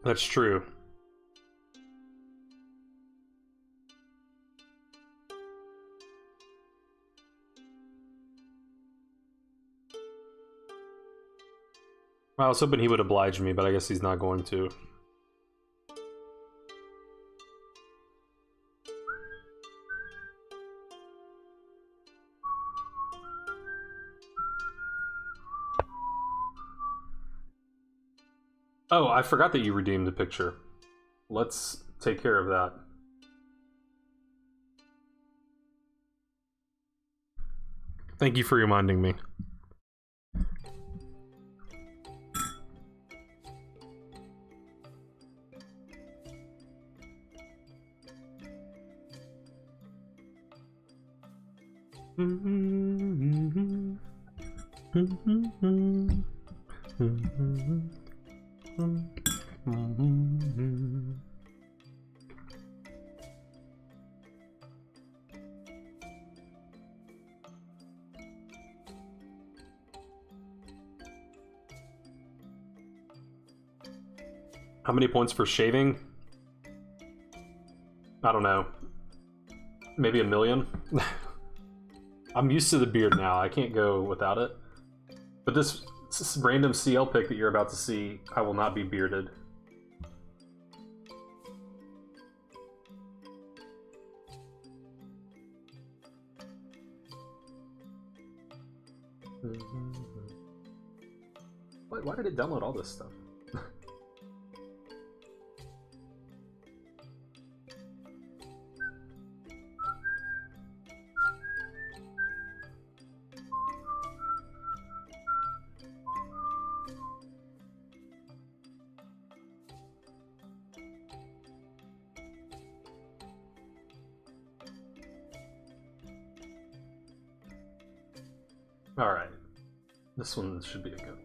That's true. I was hoping he would oblige me, but I guess he's not going to. Oh, I forgot that you redeemed the picture. Let's take care of that. Thank you for reminding me. How many points for shaving? I don't know. Maybe 1 million? I'm used to the beard now. I can't go without it. But this random CL pick that you're about to see, I will not be bearded. Why did it download all this stuff? All right, this one should be a good.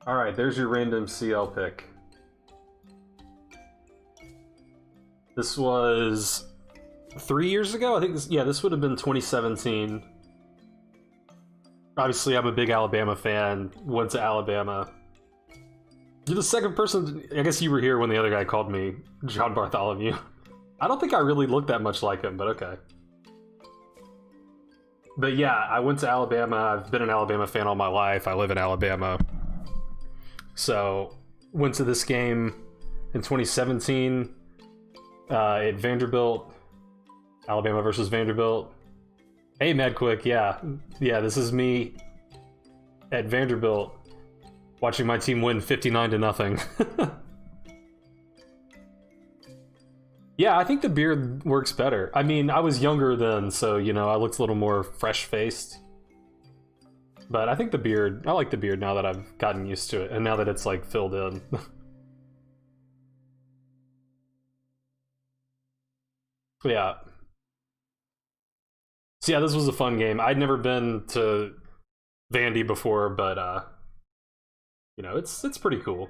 All right, there's your random CL pick. This was 3 years ago, I think. This would have been 2017. Obviously, I'm a big Alabama fan. Went to Alabama. You're the second person. I guess you were here when the other guy called me John Bartholomew. I don't think I really look that much like him, but okay. But yeah, I went to Alabama. I've been an Alabama fan all my life. I live in Alabama. So, went to this game in 2017 at Vanderbilt. Alabama versus Vanderbilt. Hey, Madquick, yeah. Yeah, this is me at Vanderbilt watching my team win 59-0. Yeah, I think the beard works better. I mean, I was younger then, so, you know, I looked a little more fresh-faced. But I think I like the beard now that I've gotten used to it, and now that it's, like, filled in. Yeah. So yeah, this was a fun game. I'd never been to Vandy before, but, you know, it's pretty cool.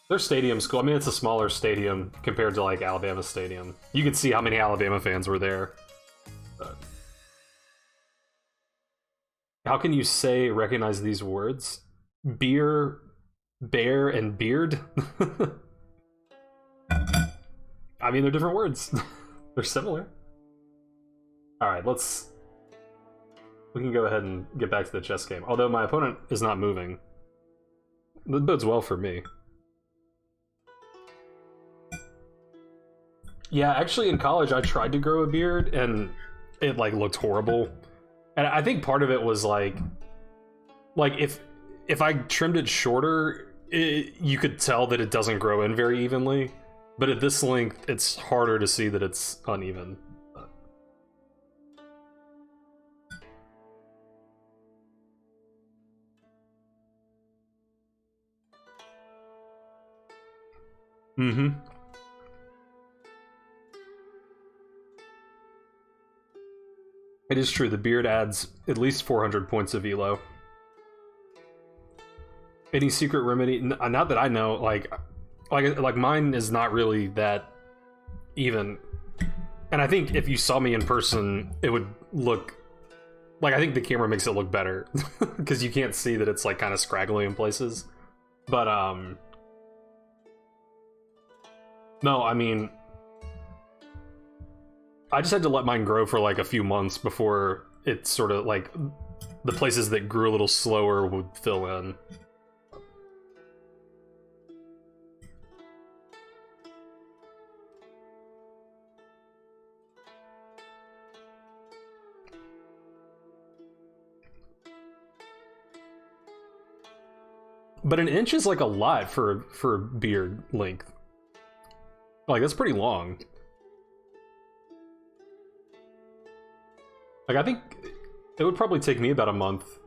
Their stadium's cool. I mean, it's a smaller stadium compared to, like, Alabama Stadium. You could see how many Alabama fans were there. But how can you recognize these words? Beer, bear, and beard? I mean, they're different words. They're similar. Alright, we can go ahead and get back to the chess game. Although my opponent is not moving. That bodes well for me. Yeah, actually in college I tried to grow a beard and it like looked horrible. And I think part of it was like if I trimmed it shorter, you could tell that it doesn't grow in very evenly. But at this length, it's harder to see that it's uneven. Mm-hmm. It is true, the beard adds at least 400 points of elo. Any secret remedy? Not that I know, like mine is not really that even. And I think if you saw me in person, it would look... Like, I think the camera makes it look better. Because you can't see that it's, like, kind of scraggly in places. But, no, I mean... I just had to let mine grow for, like, a few months before it sort of, like... The places that grew a little slower would fill in. But an inch is like a lot for beard length. Like, that's pretty long. Like, I think it would probably take me about a month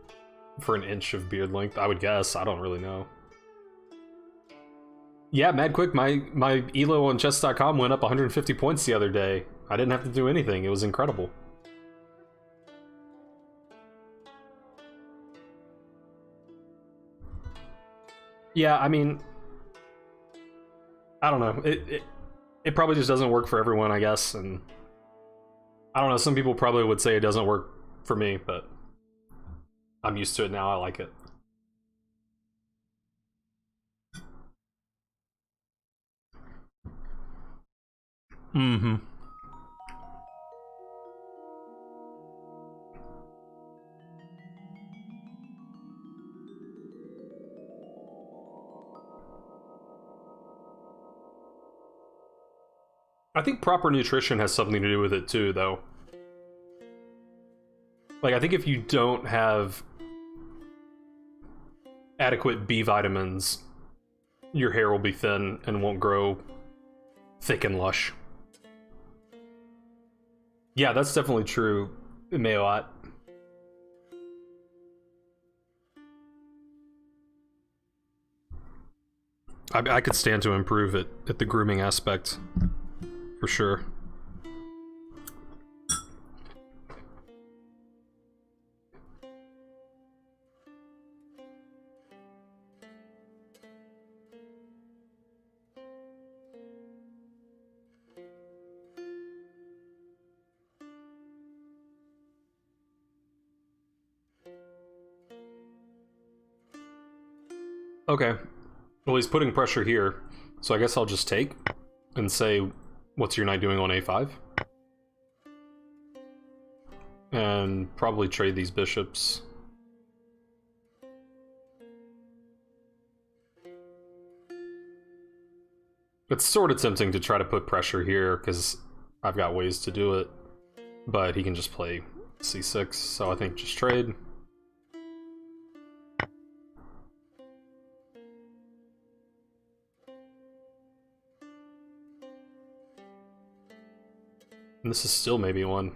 for an inch of beard length, I would guess. I don't really know. Yeah, mad quick, my elo on chess.com went up 150 points the other day. I didn't have to do anything. It was incredible. Yeah, I mean, I don't know. It probably just doesn't work for everyone, I guess, and I don't know, some people probably would say it doesn't work for me, but I'm used to it now. I like it. Mm-hmm. I think proper nutrition has something to do with it too, though. Like, I think if you don't have adequate B vitamins, your hair will be thin and won't grow thick and lush. Yeah, that's definitely true, Mayoat. I could stand to improve it at the grooming aspect, for sure. Okay. Well, he's putting pressure here, so I guess I'll just take and say, what's your knight doing on a5? And probably trade these bishops. It's sort of tempting to try to put pressure here, because I've got ways to do it, but he can just play c6, so I think just trade. And this is still maybe one.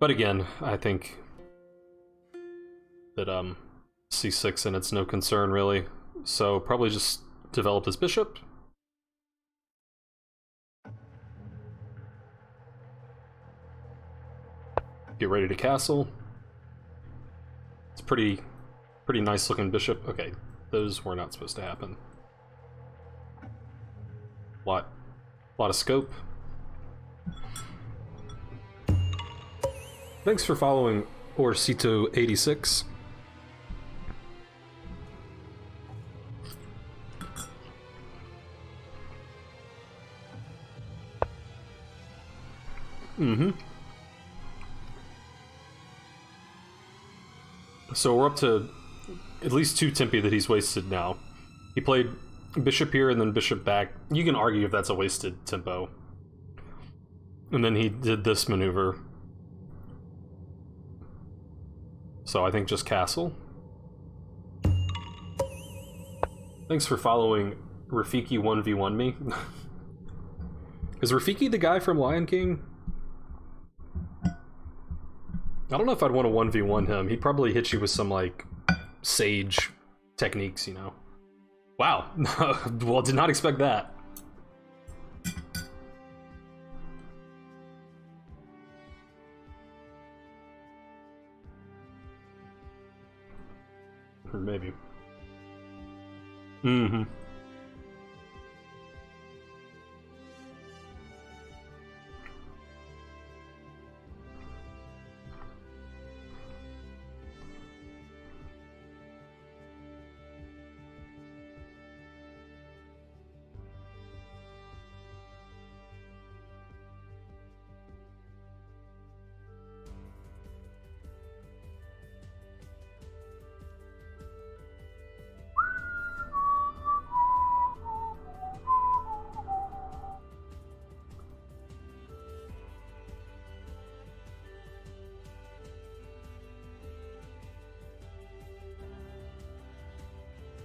But again, I think that c6 and it's no concern really. So probably just develop this bishop. Get ready to castle. It's pretty nice looking bishop. Okay, those were not supposed to happen. Lot of scope. Thanks for following Orcito86. So we're up to at least 2 tempi that he's wasted now. He played bishop here and then bishop back. You can argue if that's a wasted tempo. And then he did this maneuver. So I think just castle. Thanks for following Rafiki 1v1 me. Is Rafiki the guy from Lion King? I don't know if I'd want to 1v1 him. He'd probably hit you with some, like, sage techniques, you know. Wow. Well, did not expect that. Or maybe. Mm-hmm.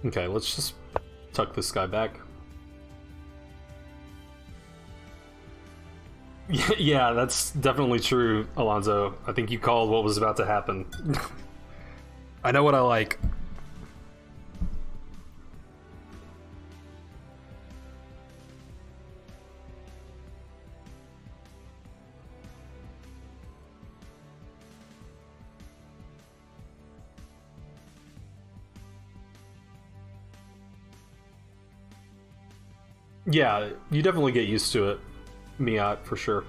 Okay, let's just tuck this guy back. Yeah, that's definitely true, Alonzo. I think you called what was about to happen. I know what I like. Yeah, you definitely get used to it, Miat, for sure.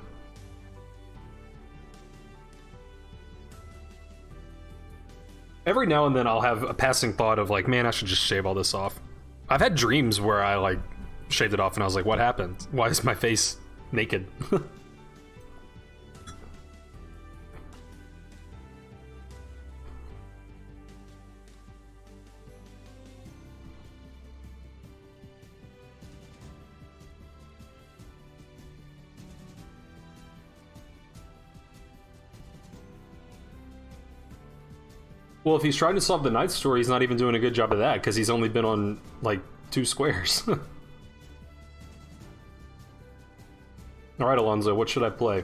Every now and then I'll have a passing thought of like, man, I should just shave all this off. I've had dreams where I like shaved it off and I was like, what happened? Why is my face naked? Well, if he's trying to solve the knight story, he's not even doing a good job of that, because he's only been on, like, 2 squares. Alright, Alonzo, what should I play?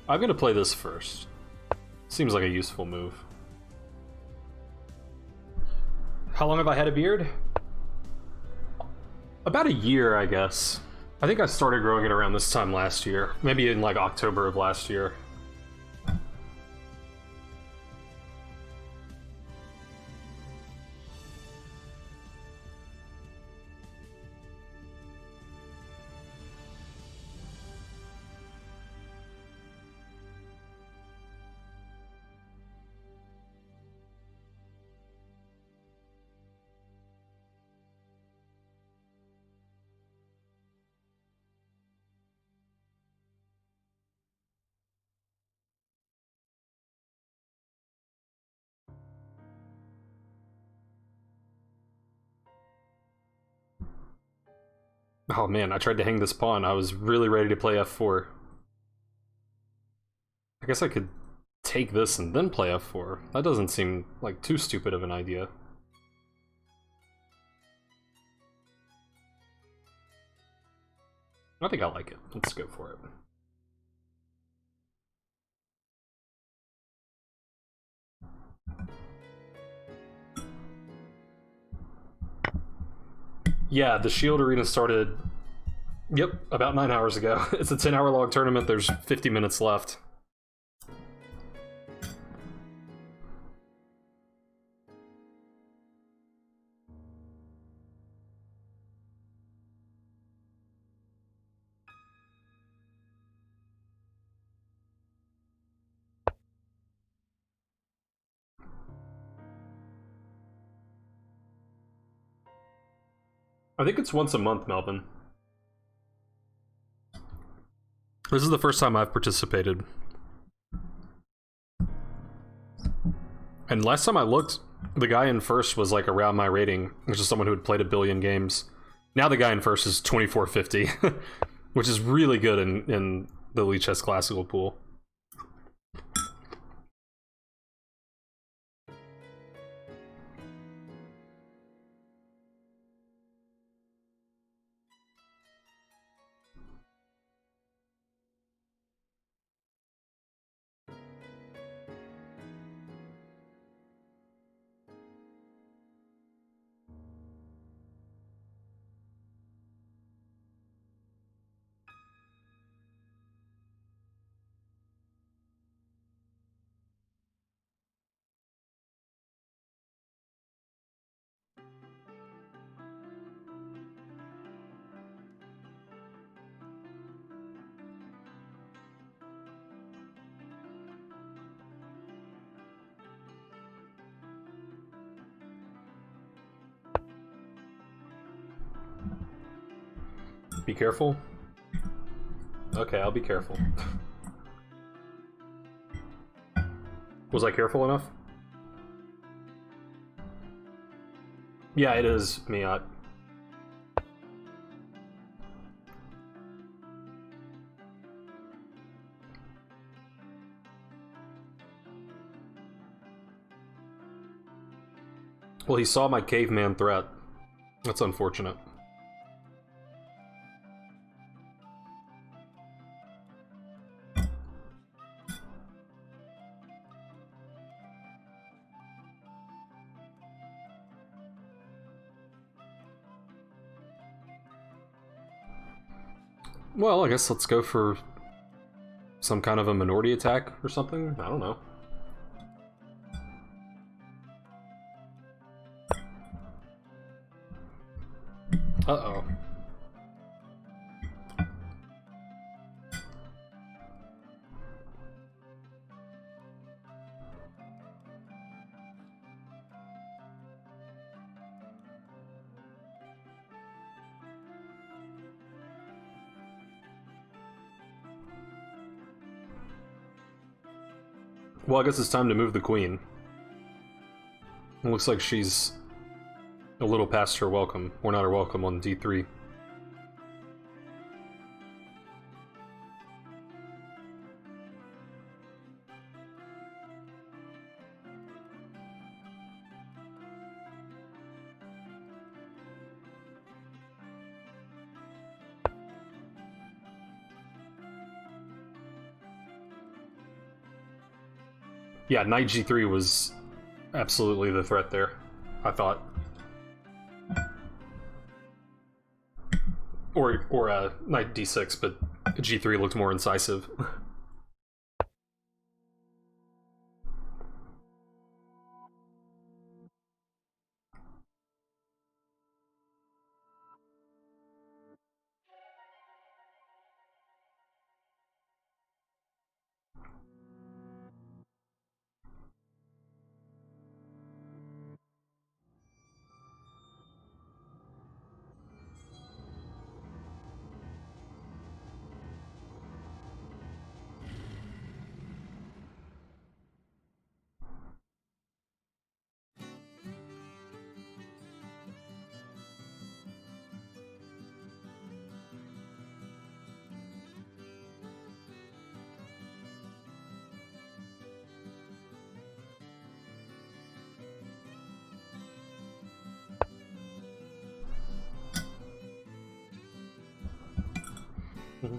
I'm gonna play this first. Seems like a useful move. How long have I had a beard? About a year, I guess. I think I started growing it around this time last year. Maybe in like October of last year. Oh man, I tried to hang this pawn. I was really ready to play f4. I guess I could take this and then play f4. That doesn't seem like too stupid of an idea. I think I like it. Let's go for it. Yeah, the Shield Arena started, yep, about 9 hours ago. It's a 10-hour long tournament. There's 50 minutes left. I think it's once a month, Melvin. This is the first time I've participated. And last time I looked, the guy in first was like around my rating, which is someone who had played 1 billion games. Now the guy in first is 2450, which is really good in the Lichess Classical pool. Be careful. Okay, I'll be careful. Was I careful enough? Yeah, it is, Miat. Well, he saw my caveman threat. That's unfortunate. Well, I guess let's go for some kind of a minority attack or something. I don't know. Uh-oh. Well, I guess it's time to move the queen. It looks like she's a little past her welcome. Or not her welcome on d3. Yeah, knight g3 was absolutely the threat there, I thought. Or knight d6, but g3 looked more incisive. I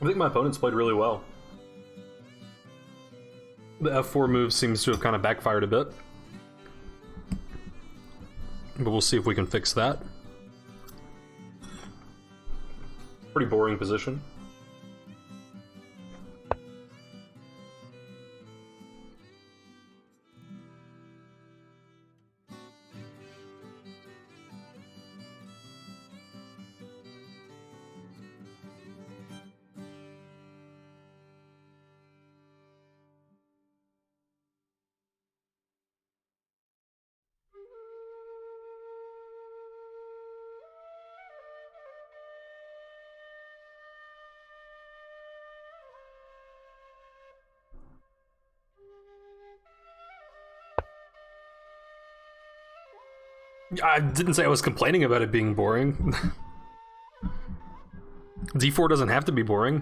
think my opponents played really well. The F4 move seems to have kind of backfired a bit. But we'll see if we can fix that. Pretty boring position. I didn't say I was complaining about it being boring. D4 doesn't have to be boring.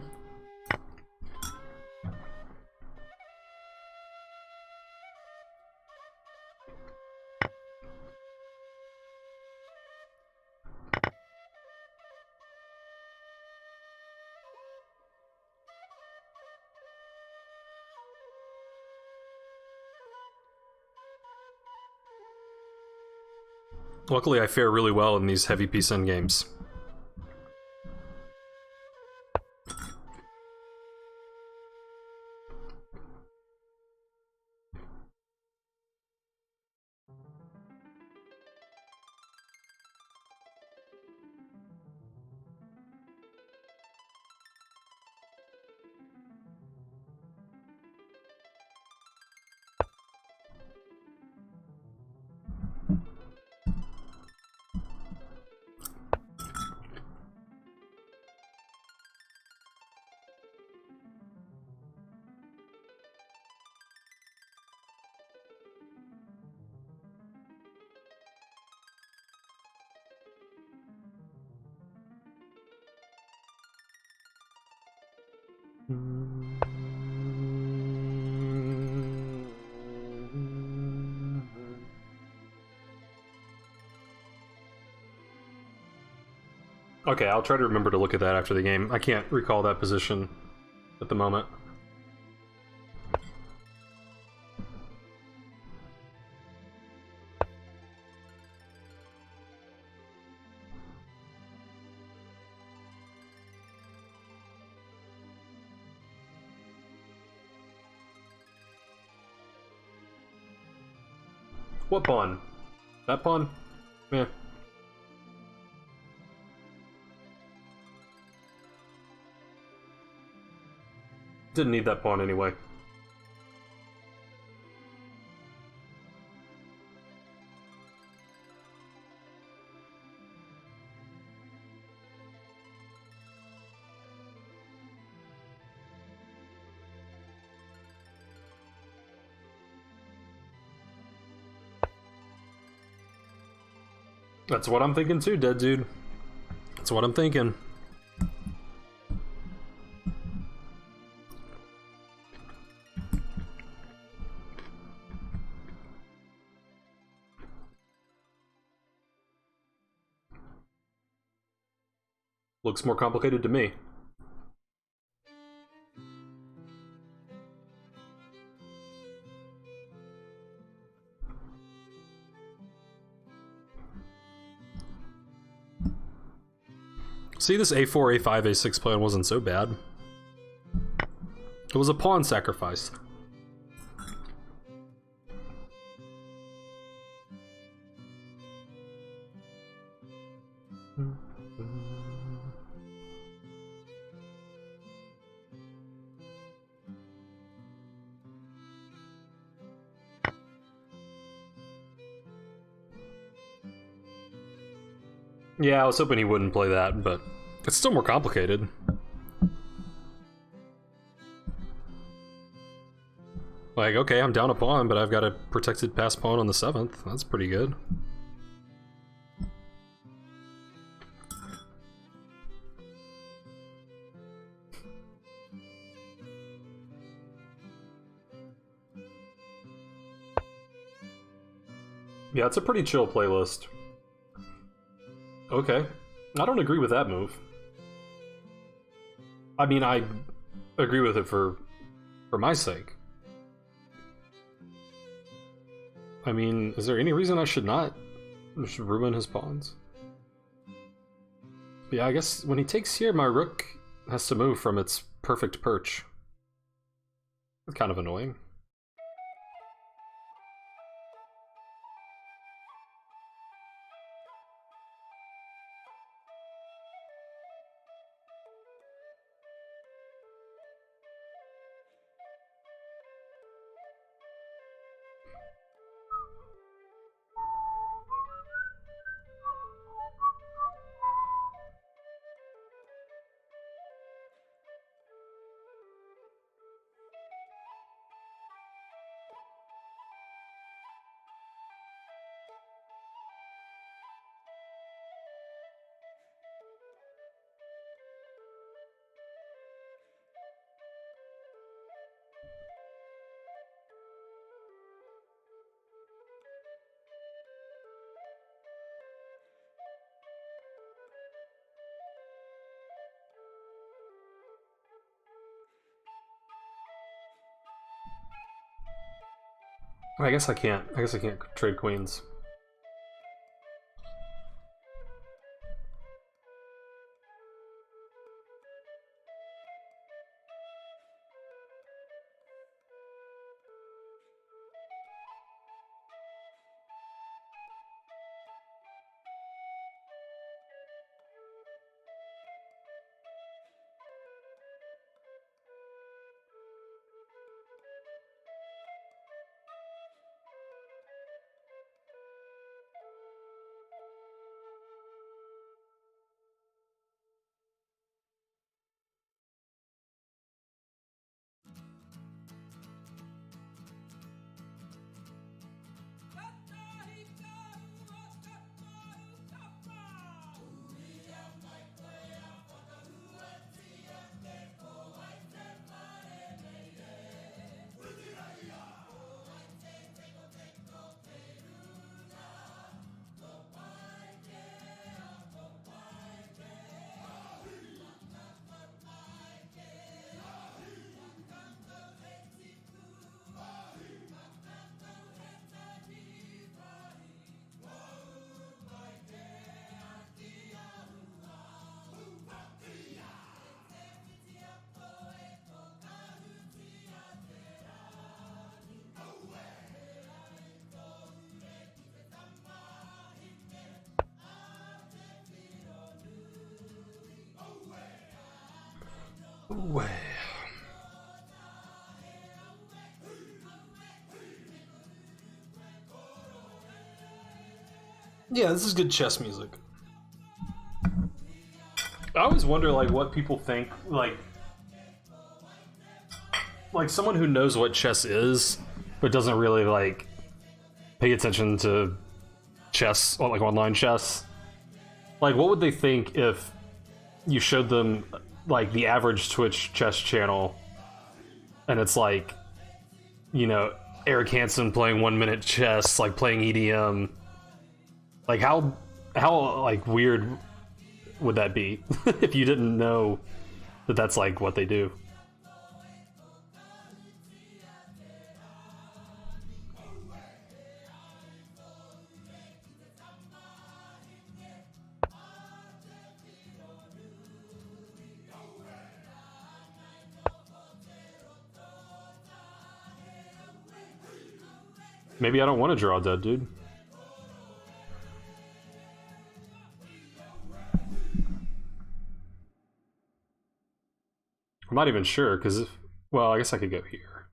Luckily, I fare really well in these heavy piece endgames. Okay, I'll try to remember to look at that after the game. I can't recall that position at the moment. What pawn? That pawn? Yeah. Didn't need that pawn anyway. That's what I'm thinking too, dead dude. That's what I'm thinking. Looks more complicated to me. See, this A4, A5, A6 plan wasn't so bad. It was a pawn sacrifice. Yeah, I was hoping he wouldn't play that, but it's still more complicated. Like, okay, I'm down a pawn, but I've got a protected pass pawn on the 7th. That's pretty good. Yeah, it's a pretty chill playlist. Okay. I don't agree with that move. I mean, I agree with it for my sake. I mean, is there any reason I should not just ruin his pawns? Yeah, I guess when he takes here, my rook has to move from its perfect perch. It's kind of annoying. I guess I can't. I guess I can't trade queens. Way. Yeah, this is good chess music. I always wonder, like, what people think, like someone who knows what chess is, but doesn't really like pay attention to chess, or like online chess. Like, what would they think if you showed them like the average Twitch chess channel, and it's like, you know, Eric Hansen playing 1 minute chess, like playing EDM. Like how like weird would that be if you didn't know that that's like what they do? Maybe I don't want to draw dead, dude. I'm not even sure, because if... Well, I guess I could go here.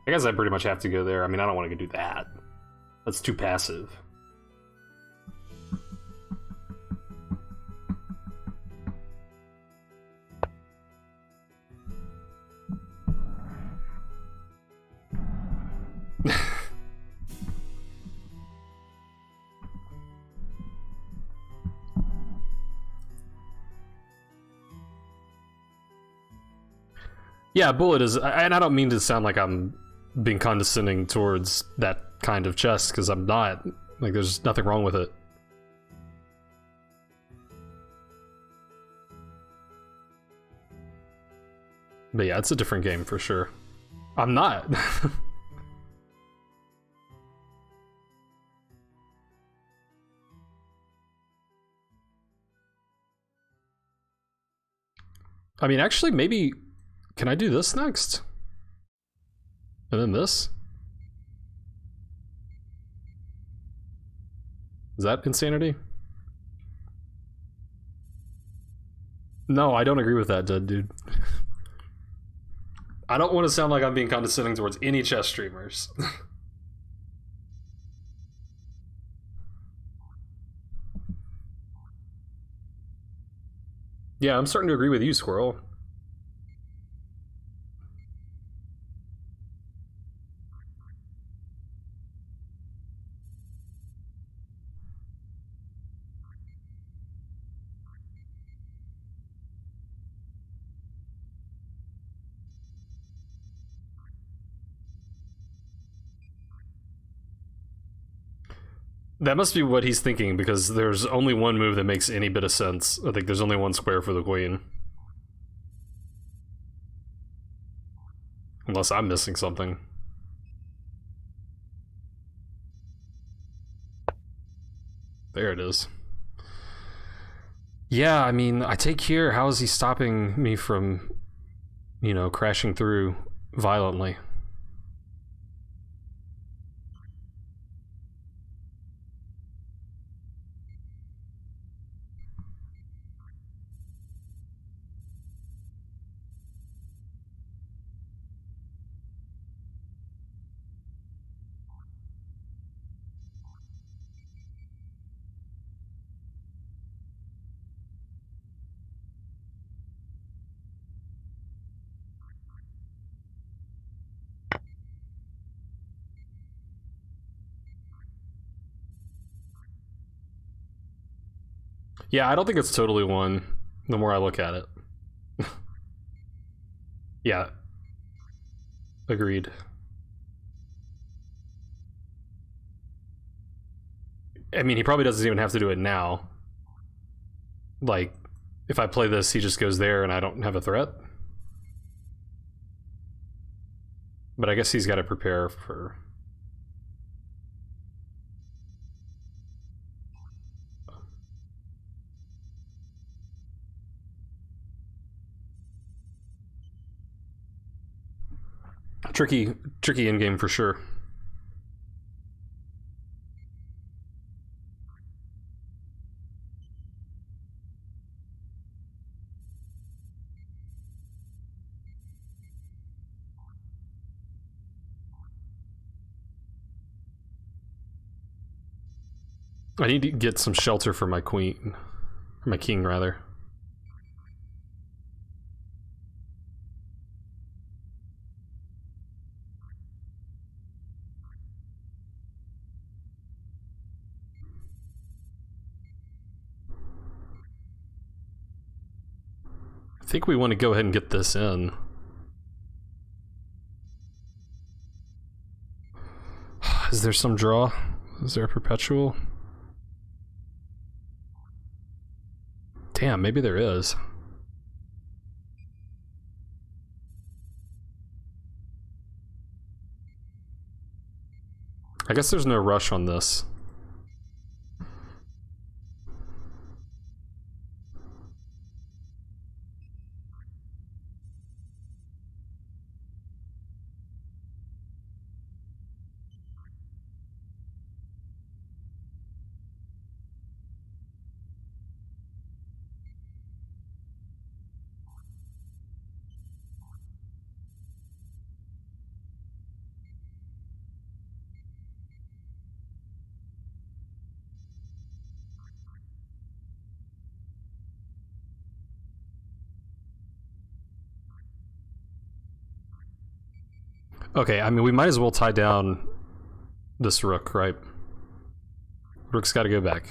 I guess I pretty much have to go there. I mean, I don't want to do that. That's too passive. Yeah, bullet is, and I don't mean to sound like I'm being condescending towards that kind of chest, because I'm not. Like, there's nothing wrong with it. But yeah, it's a different game for sure. I'm not. I mean, actually, maybe... Can I do this next? And then this? Is that insanity? No, I don't agree with that, dead dude. I don't want to sound like I'm being condescending towards any chess streamers. Yeah, I'm starting to agree with you, Squirrel. That must be what he's thinking, because there's only one move that makes any bit of sense. I think there's only one square for the queen. Unless I'm missing something. There it is. Yeah, I mean, I take here. How is he stopping me from, you know, crashing through violently? Yeah, I don't think it's totally one, the more I look at it. Yeah. Agreed. I mean, he probably doesn't even have to do it now. Like, if I play this, he just goes there and I don't have a threat. But I guess he's got to prepare for... Tricky in-game for sure. I need to get some shelter for my queen. Or my king, rather. I think we want to go ahead and get this in. Is there some draw? Is there a perpetual? Damn, maybe there is. I guess there's no rush on this. Okay, I mean, we might as well tie down this rook, right? Rook's gotta go back.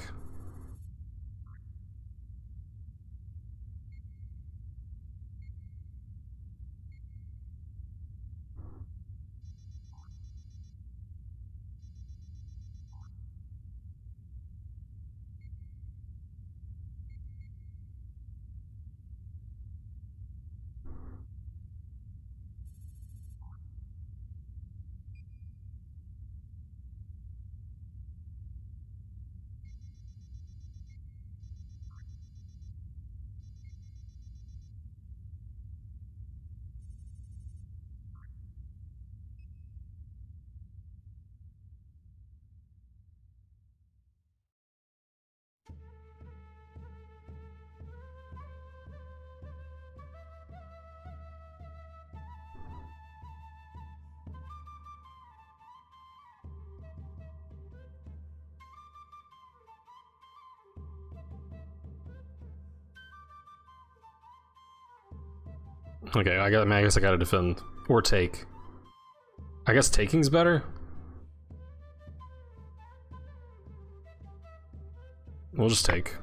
Okay, I guess I gotta defend. Or take. I guess taking's better? We'll just take.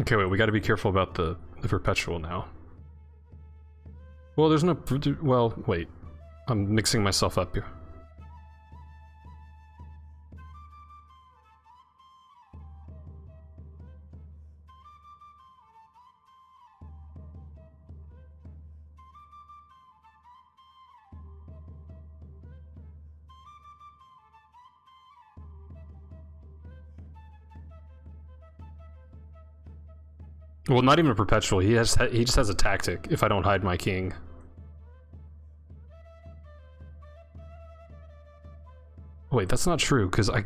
Okay, wait, we gotta be careful about the perpetual now. Well, there's no... well, wait. I'm mixing myself up here. Well, not even a perpetual. He just has a tactic. If I don't hide my king. Wait, that's not true because I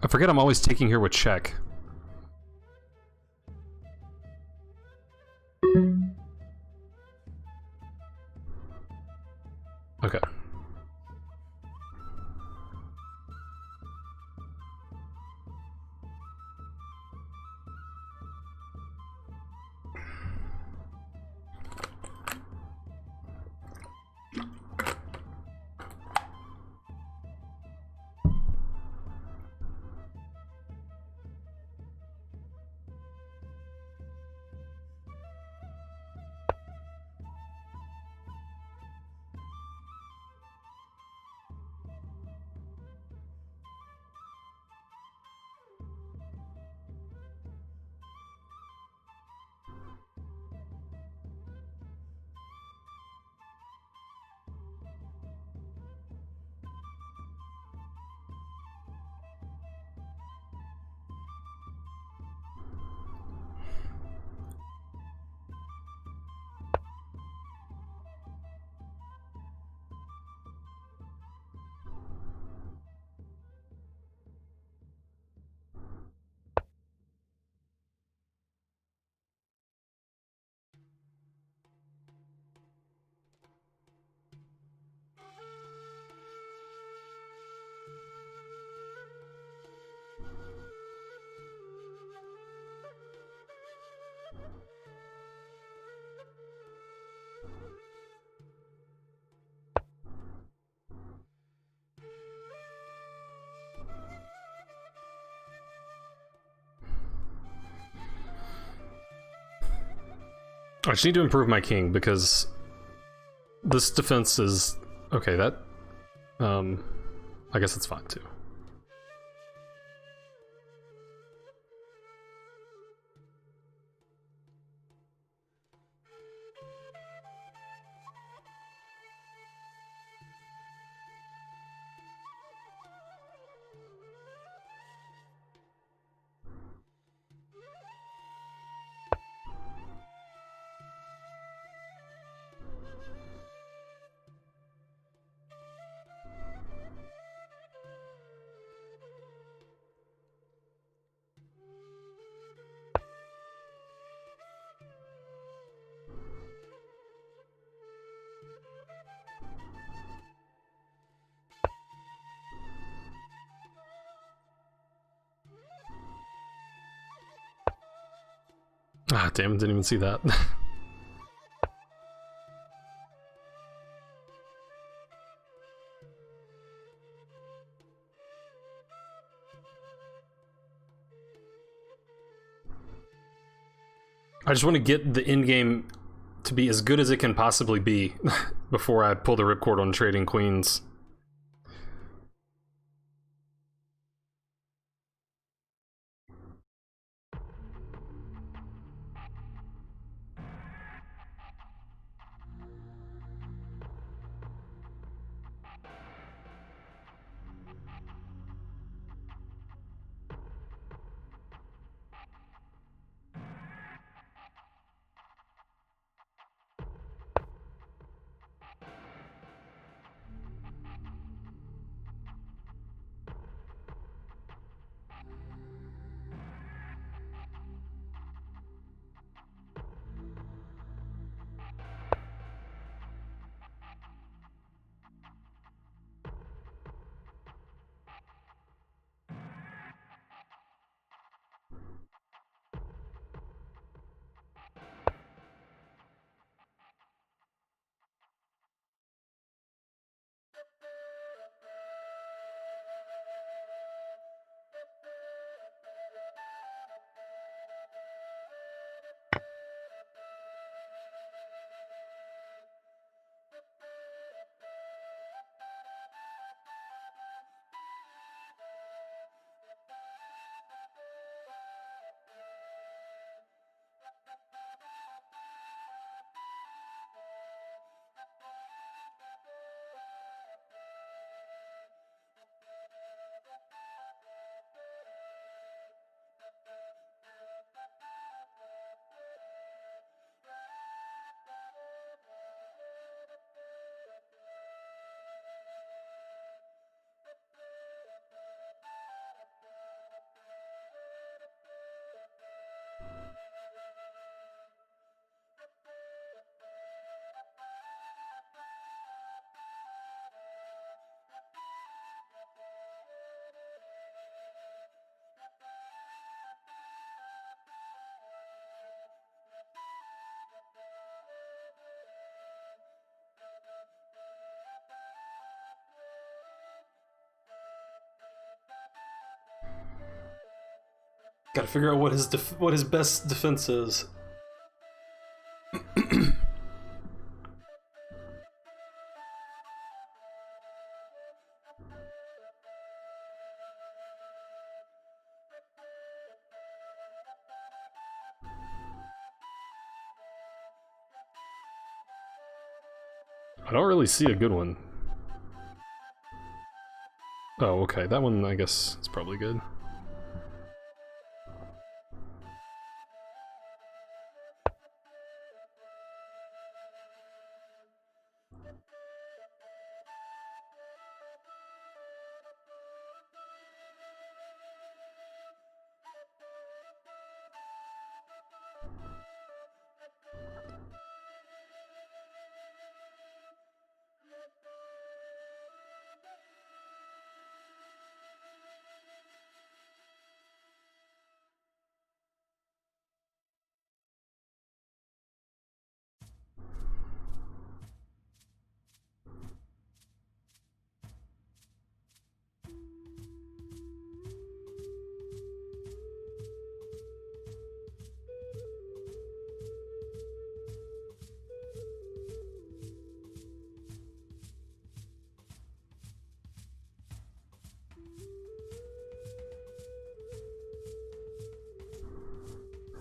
forget I'm always taking here with check. Okay. I just need to improve my king because this defense is okay. That I guess it's fine too. Ah, damn, didn't even see that. I just want to get the in-game to be as good as it can possibly be before I pull the ripcord on Trading Queens. Gotta figure out what his best defense is. I don't really see a good one. Oh, okay. That one, I guess, is probably good.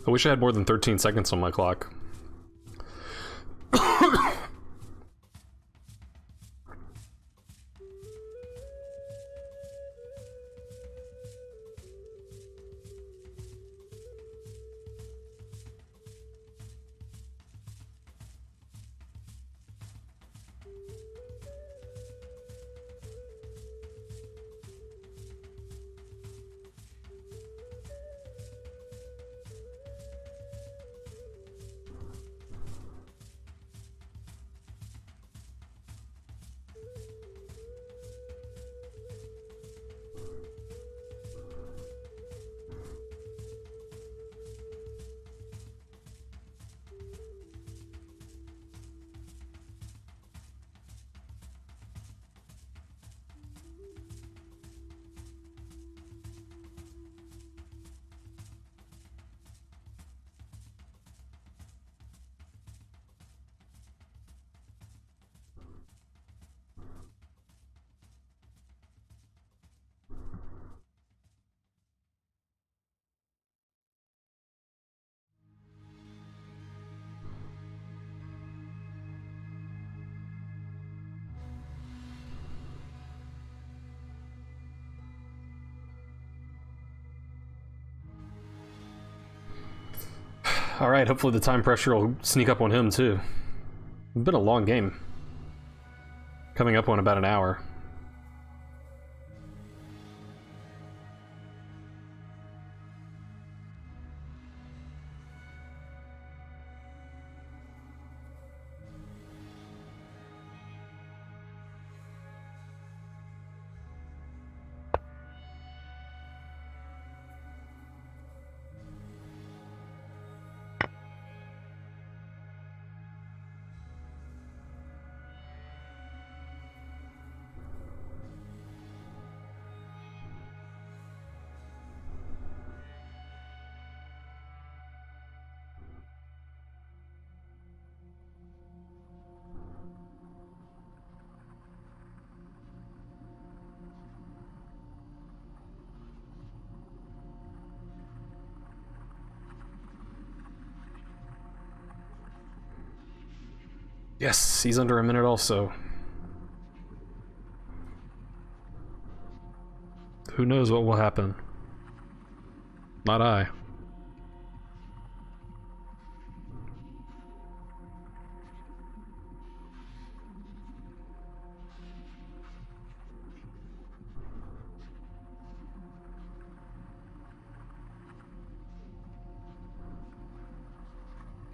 I wish I had more than 13 seconds on my clock. Alright, hopefully the time pressure will sneak up on him, too. It's been a long game. Coming up on about an hour. Yes, he's under a minute also. Who knows what will happen? Not I.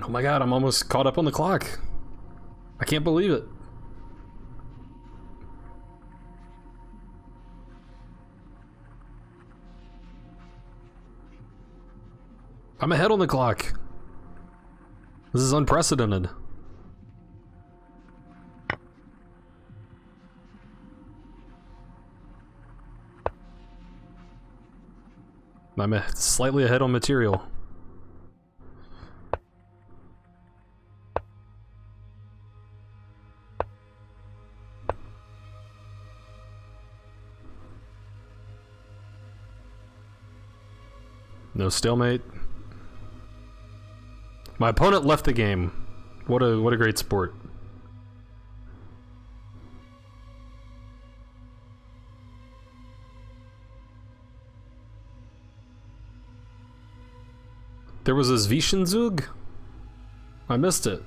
Oh my god, I'm almost caught up on the clock. I can't believe it. I'm ahead on the clock. This is unprecedented. I'm slightly ahead on material. No stalemate. My opponent left the game. What a great sport. There was a Zwischenzug? I missed it.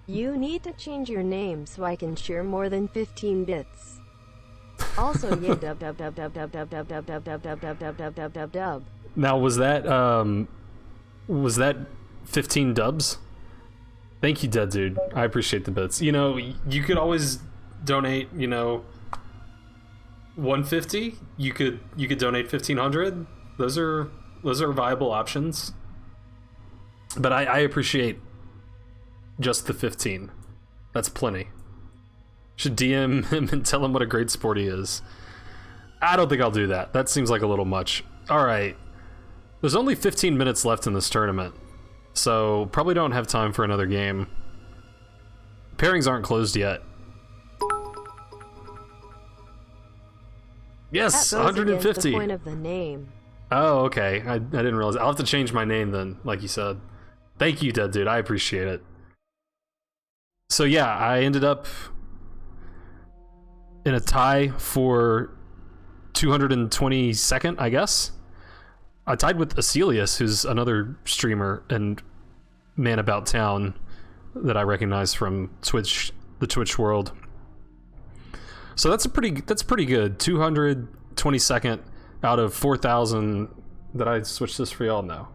You need to change your name so I can share more than 15 bits. Also, yeah, dub dub dub dub dub dub dub dub dub dub dub dub dub dub dub dub dub. Now was that 15 dubs? Thank you, Dead Dude. I appreciate the bits. You know, you could always donate, you know, 150. You could donate 1500. Those are viable options. But I appreciate just the 15. That's plenty. Should DM him and tell him what a great sport he is. I don't think I'll do that. That seems like a little much. Alright. There's only 15 minutes left in this tournament, so probably don't have time for another game. Pairings aren't closed yet. Yes, that goes 150. against the point of the name. Oh, okay. I didn't realize. I'll have to change my name then, like you said. Thank you, Dead Dude. I appreciate it. So yeah, I ended up in a tie for 222nd, I guess. I tied with Aselius, who's another streamer and man about town that I recognize from Twitch, the Twitch world. So that's pretty good. 222nd out of 4,000. Did I switch this for y'all? No.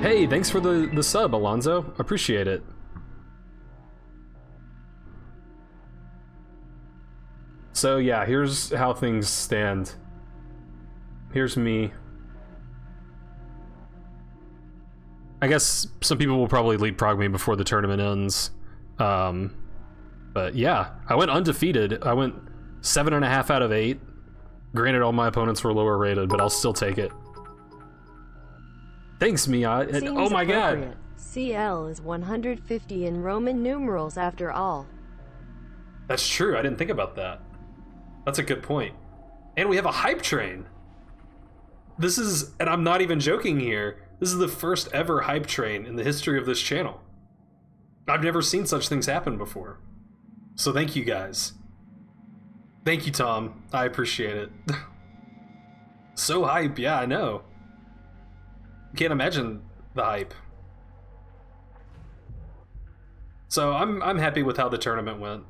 Hey, thanks for the sub, Alonzo. Appreciate it. So yeah, here's how things stand. Here's me. I guess some people will probably lead prog me before the tournament ends. But yeah, I went undefeated. I went 7.5 out of 8. Granted, all my opponents were lower rated, but I'll still take it. Thanks, Mia. Oh my god. CL is 150 in Roman numerals after all. That's true. I didn't think about that. That's a good point. And we have a hype train. This is, and I'm not even joking here, this is the first ever hype train in the history of this channel. I've never seen such things happen before. So thank you guys. Thank you, Tom. I appreciate it. So hype, yeah, I know. Can't imagine the hype. So I'm happy with how the tournament went.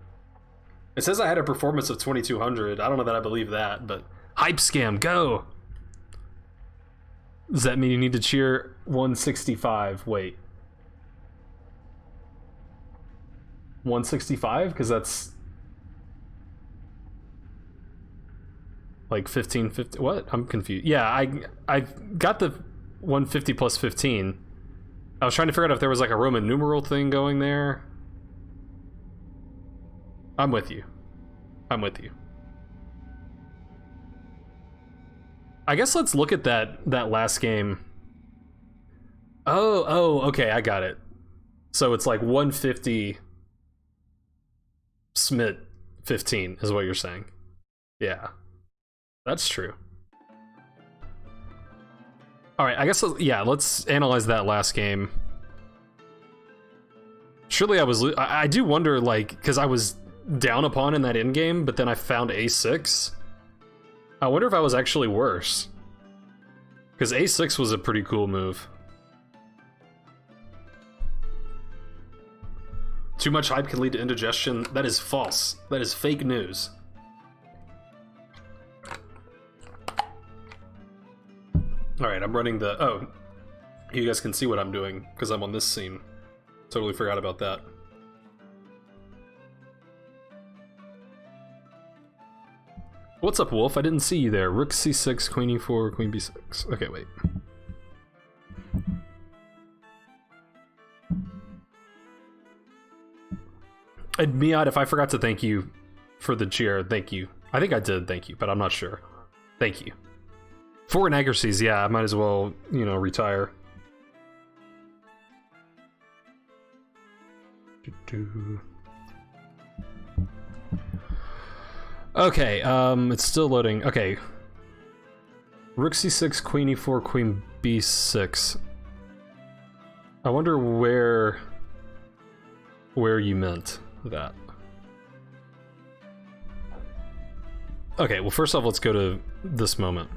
It says I had a performance of 2200. I don't know that I believe that, but hype scam, go. Does that mean you need to cheer 165? Wait. 165? Because that's like 1550. What? I'm confused. Yeah, I got the 150 plus 15. I was trying to figure out if there was like a Roman numeral thing going there. I'm with you. I'm with you. I guess let's look at that last game. Oh, okay, I got it. So it's like 150 Smit 15 is what you're saying. Yeah. That's true. Alright, I guess, yeah, let's analyze that last game. Surely I do wonder, like, because I was down upon in that endgame, but then I found A6. I wonder if I was actually worse. Because A6 was a pretty cool move. Too much hype can lead to indigestion. That is false. That is fake news. Alright, I'm running the... Oh, you guys can see what I'm doing, because I'm on this scene. Totally forgot about that. What's up, Wolf? I didn't see you there. Rook c6, queen e4, queen b6. Okay, wait. And Miad, if I forgot to thank you for the cheer, thank you. I think I did thank you, but I'm not sure. Thank you. For inaccuracies, yeah, I might as well, you know, retire. Okay, it's still loading. Okay. Rook c6, queen e4, queen b6. I wonder where you meant that. Okay, well first off, let's go to this moment.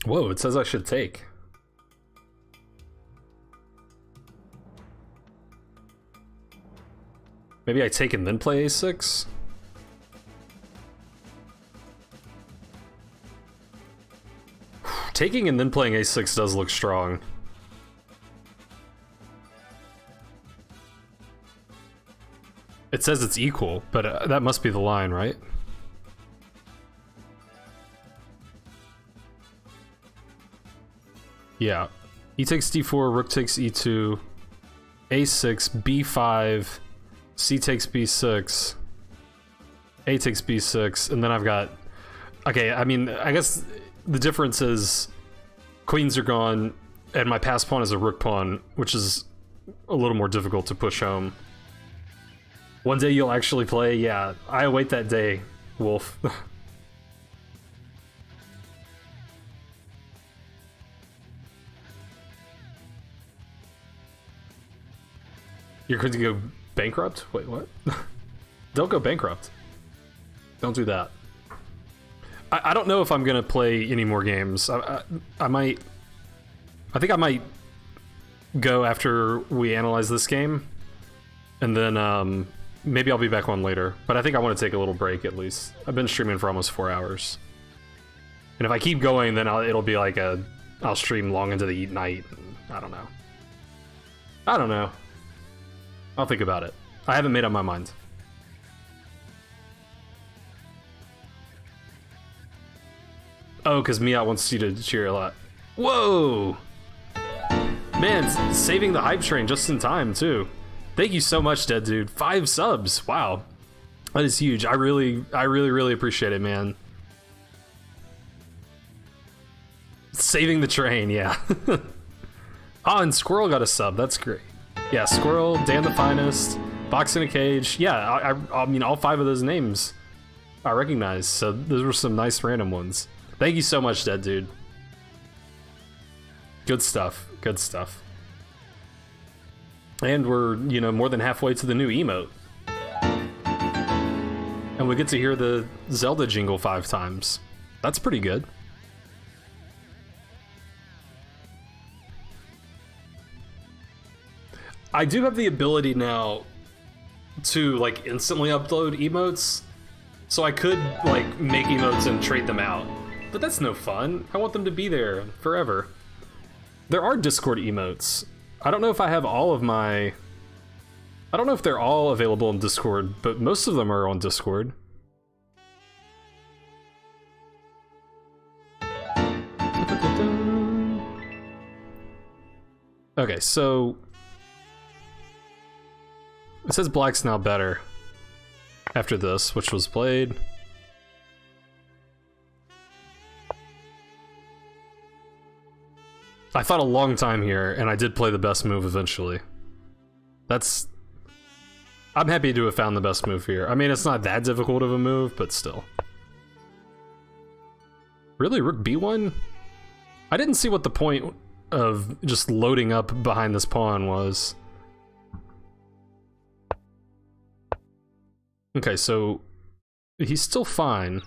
Whoa, it says I should take. Maybe I take and then play a6? Taking and then playing a6 does look strong. It says it's equal, but that must be the line, right? Yeah. E takes d4, rook takes e2, a6, b5, c takes b6, a takes b6, and then I've got... Okay, I mean, I guess the difference is queens are gone, and my pass pawn is a rook pawn, which is a little more difficult to push home. One day you'll actually play, yeah, I await that day, Wolf. You're going to go bankrupt? Wait, what? Don't go bankrupt. Don't do that. I don't know if I'm gonna play any more games. I might... I think I might go after we analyze this game. And then maybe I'll be back on later. But I think I want to take a little break at least. I've been streaming for almost 4 hours. And if I keep going, then it'll be like I'll stream long into the night. I don't know. I don't know. I'll think about it. I haven't made up my mind. Oh, because Miat wants you to cheer a lot. Whoa! Man, saving the hype train just in time, too. Thank you so much, Dead Dude. 5 subs. Wow. That is huge. I really appreciate it, man. Saving the train, yeah. Oh, and Squirrel got a sub. That's great. Yeah, Squirrel, Dan the Finest, Box in a Cage. Yeah, I mean, all 5 of those names I recognize, so those were some nice random ones. Thank you so much, Dead Dude. Good stuff. Good stuff. And we're, you know, more than halfway to the new emote. And we get to hear the Zelda jingle 5 times. That's pretty good. I do have the ability now to, like, instantly upload emotes. So I could, like, make emotes and trade them out. But that's no fun. I want them to be there forever. There are Discord emotes. I don't know if I have all of my... I don't know if they're all available in Discord, but most of them are on Discord. Okay, so... it says Black's now better after this, which was played. I thought a long time here, and I did play the best move eventually. That's... I'm happy to have found the best move here. I mean, it's not that difficult of a move, but still. Really? Rook B1? I didn't see what the point of just loading up behind this pawn was. Okay, so he's still fine.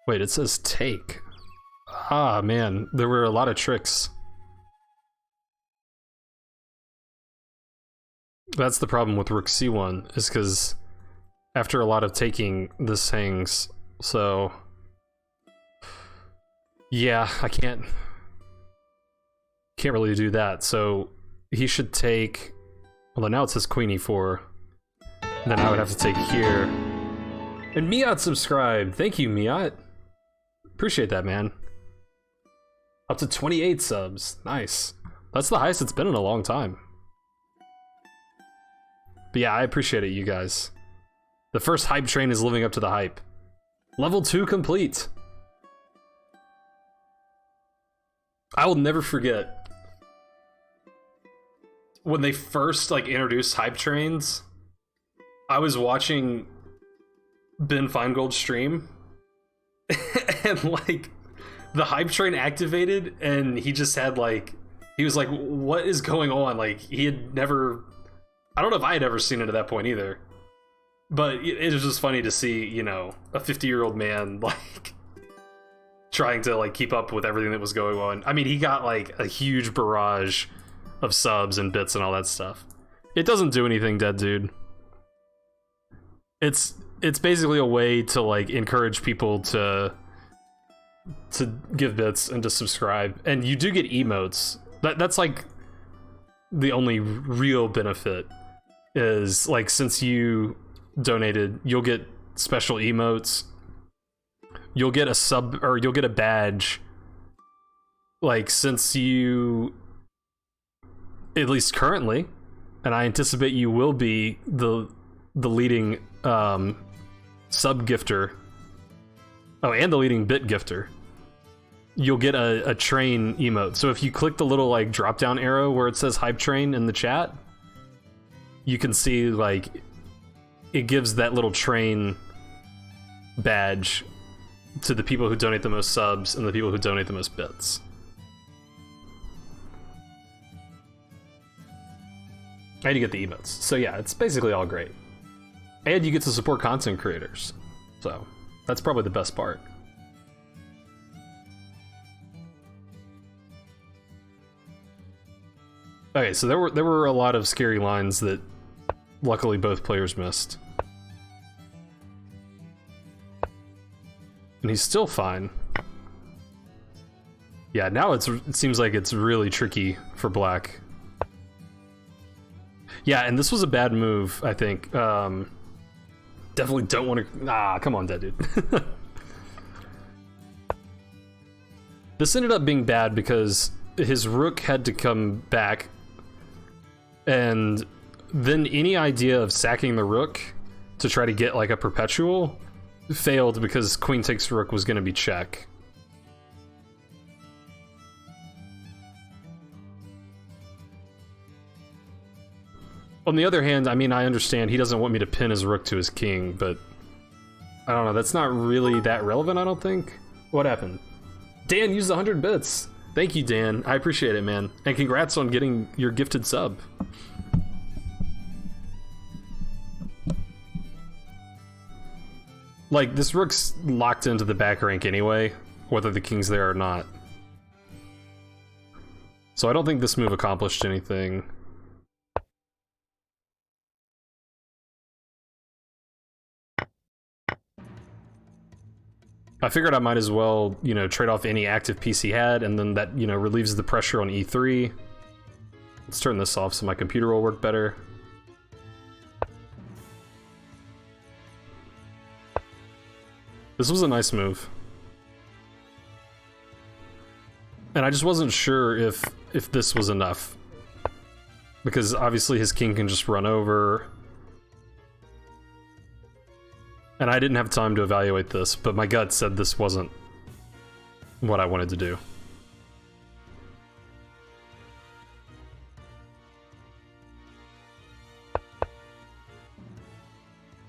Wait, it says take. Ah, man, there were a lot of tricks. That's the problem with Rook C1, is because after a lot of taking, this hangs, so... yeah, I can't really do that, so he should take... although now it says Queen E4. Then I would have to take here. And Miat subscribed! Thank you, Miat! Appreciate that, man. Up to 28 subs. Nice. That's the highest it's been in a long time. But yeah, I appreciate it, you guys. The first hype train is living up to the hype. Level 2 complete. I will never forget when they first like introduced hype trains. I was watching Ben Feingold's stream and like the hype train activated and he just had like, he was like, what is going on? Like he had never, I don't know if I had ever seen it at that point either, but it was just funny to see, you know, a 50-year-old man like trying to like keep up with everything that was going on. I mean, he got like a huge barrage of subs and bits and all that stuff. It doesn't do anything, Dead Dude. It's basically a way to like encourage people to give bits and to subscribe, and you do get emotes. That's like the only real benefit is like, since you donated, you'll get special emotes. You'll get a sub, or you'll get a badge. Like, since you, at least currently, and I anticipate you will be the leading sub gifter. Oh, and the leading bit gifter. You'll get a train emote. So if you click the little like drop down arrow where it says hype train in the chat, you can see like it gives that little train badge to the people who donate the most subs and the people who donate the most bits. And you get the emotes. So yeah, it's basically all great. And you get to support content creators. So that's probably the best part. Okay, so there were a lot of scary lines that luckily both players missed. And he's still fine. Yeah, now it seems like it's really tricky for Black. Yeah, and this was a bad move, I think. Definitely don't want to... Ah, come on, Dead Dude. This ended up being bad because his rook had to come back, and then any idea of sacking the rook to try to get like a perpetual failed because queen takes rook was going to be check. On the other hand, I mean, I understand he doesn't want me to pin his rook to his king, but I don't know, that's not really that relevant, I don't think. What happened? Dan used 100 bits. Thank you, Dan. I appreciate it, man. And congrats on getting your gifted sub. Like, this rook's locked into the back rank anyway, whether the king's there or not. So I don't think this move accomplished anything. I figured I might as well, you know, trade off any active piece he had, and then that, you know, relieves the pressure on e3. Let's turn this off so my computer will work better. This was a nice move. And I just wasn't sure if this was enough. Because obviously his king can just run over. And I didn't have time to evaluate this, but my gut said this wasn't what I wanted to do.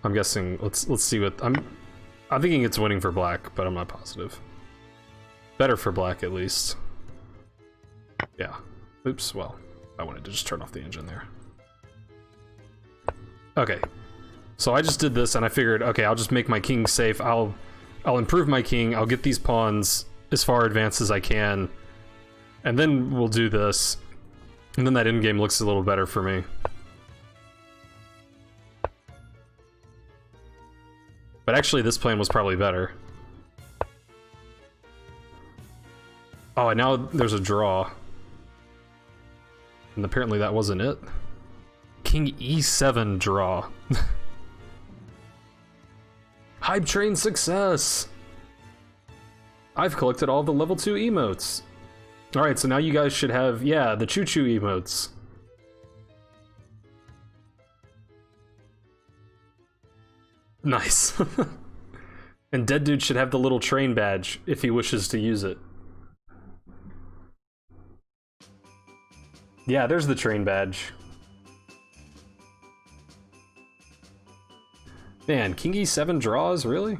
I'm guessing, let's see what, I'm thinking it's winning for black, but I'm not positive. Better for black, at least. Yeah. Oops, well, I wanted to just turn off the engine there. Okay. So I just did this, and I figured, okay, I'll just make my king safe. I'll improve my king. I'll get these pawns as far advanced as I can, and then we'll do this. And then that endgame looks a little better for me. But actually, this plan was probably better. Oh, and now there's a draw. And apparently that wasn't it. King e7 draw. Hype train success! I've collected all the level 2 emotes. Alright, so now you guys should have, yeah, the choo-choo emotes. Nice. And Dead Dude should have the little train badge if he wishes to use it. Yeah, there's the train badge. Man, King E7 draws, really?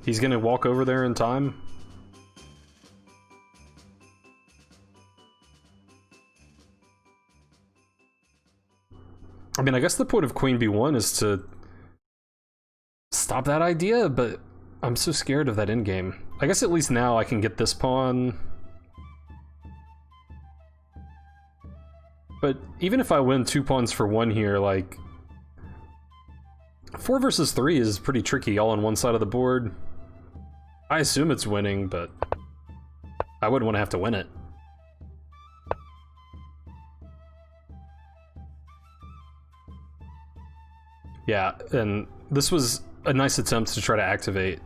He's gonna walk over there in time? I mean, I guess the point of Queen B1 is to stop that idea, but I'm so scared of that endgame. I guess at least now I can get this pawn. But even if I win 2 pawns for 1 here, like 4 versus 3 is pretty tricky, all on one side of the board. I assume it's winning, but I wouldn't want to have to win it. Yeah, and this was a nice attempt to try to activate.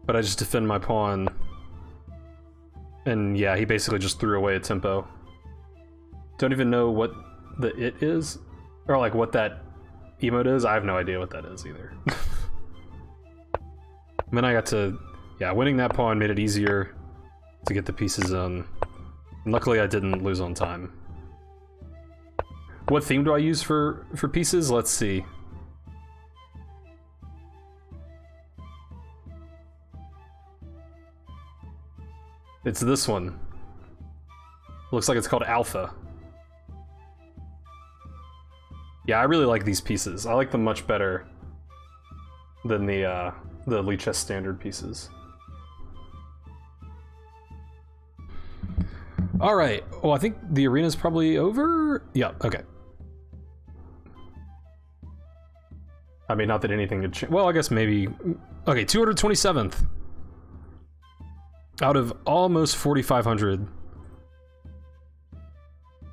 But I just defend my pawn. And yeah, he basically just threw away a tempo. Don't even know what the it is, or like what that emote is. I have no idea what that is either. And then I got to, yeah, winning that pawn made it easier to get the pieces in. And luckily I didn't lose on time. What theme do I use for pieces? Let's see. It's this one. Looks like it's called Alpha. Yeah, I really like these pieces. I like them much better than the Lichess standard pieces. All right. Well, I think the arena's probably over. Yeah. Okay. I mean, not that anything could change. Well, I guess maybe. Okay, 227th. Out of almost 4,500.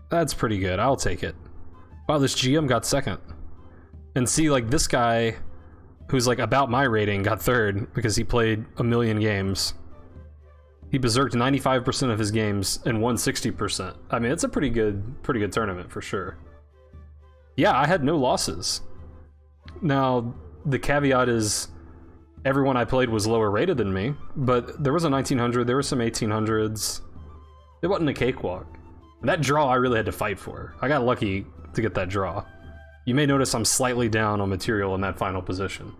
That's pretty good. I'll take it. Wow, this GM got second. And see, like, this guy, who's like about my rating, got third because he played a million games. He berserked 95% of his games and won 60%. I mean, it's a pretty good tournament for sure. Yeah, I had no losses. Now, the caveat is everyone I played was lower rated than me, but there was a 1900, there were some 1800s. It wasn't a cakewalk. That draw I really had to fight for. I got lucky to get that draw. You may notice I'm slightly down on material in that final position.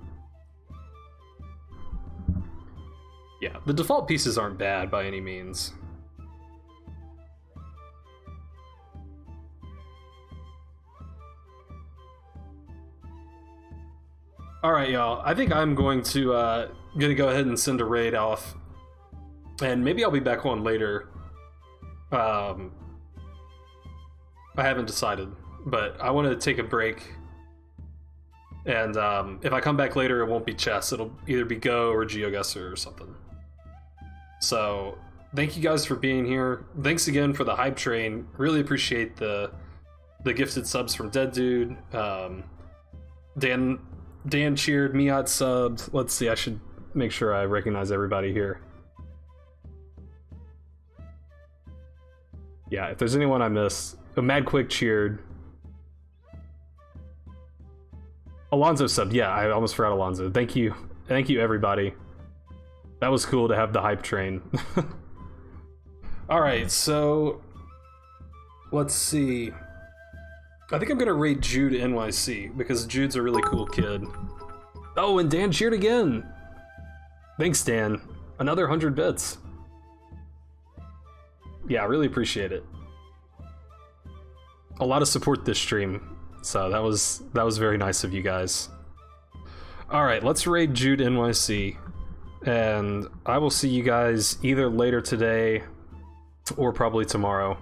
Yeah, the default pieces aren't bad by any means. Alright, y'all. I think I'm going to go ahead and send a raid off. And maybe I'll be back on later. I haven't decided, but I want to take a break. And if I come back later, it won't be chess. It'll either be Go or GeoGuessr or something. So, thank you guys for being here. Thanks again for the hype train. Really appreciate the gifted subs from Dead Dude. Dan cheered, Miat subbed. Let's see, I should make sure I recognize everybody here. Yeah, if there's anyone I missed. Oh, Mad Quick cheered. Alonzo subbed. Yeah, I almost forgot Alonzo. Thank you everybody. That was cool to have the hype train. Alright, so let's see. I think I'm gonna rate Jude NYC because Jude's a really cool kid. Oh, and Dan cheered again. Thanks, Dan. Another 100 bits. Yeah, I really appreciate it. A lot of support this stream, so that was very nice of you guys. Alright, let's raid Jude NYC. And I will see you guys either later today or probably tomorrow.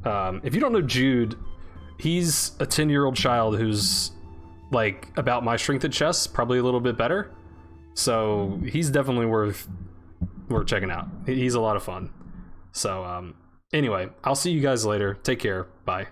If you don't know Jude, he's a 10-year-old child who's like about my strength at chess, probably a little bit better. So he's definitely worth checking out. He's a lot of fun. So anyway, I'll see you guys later. Take care. Bye.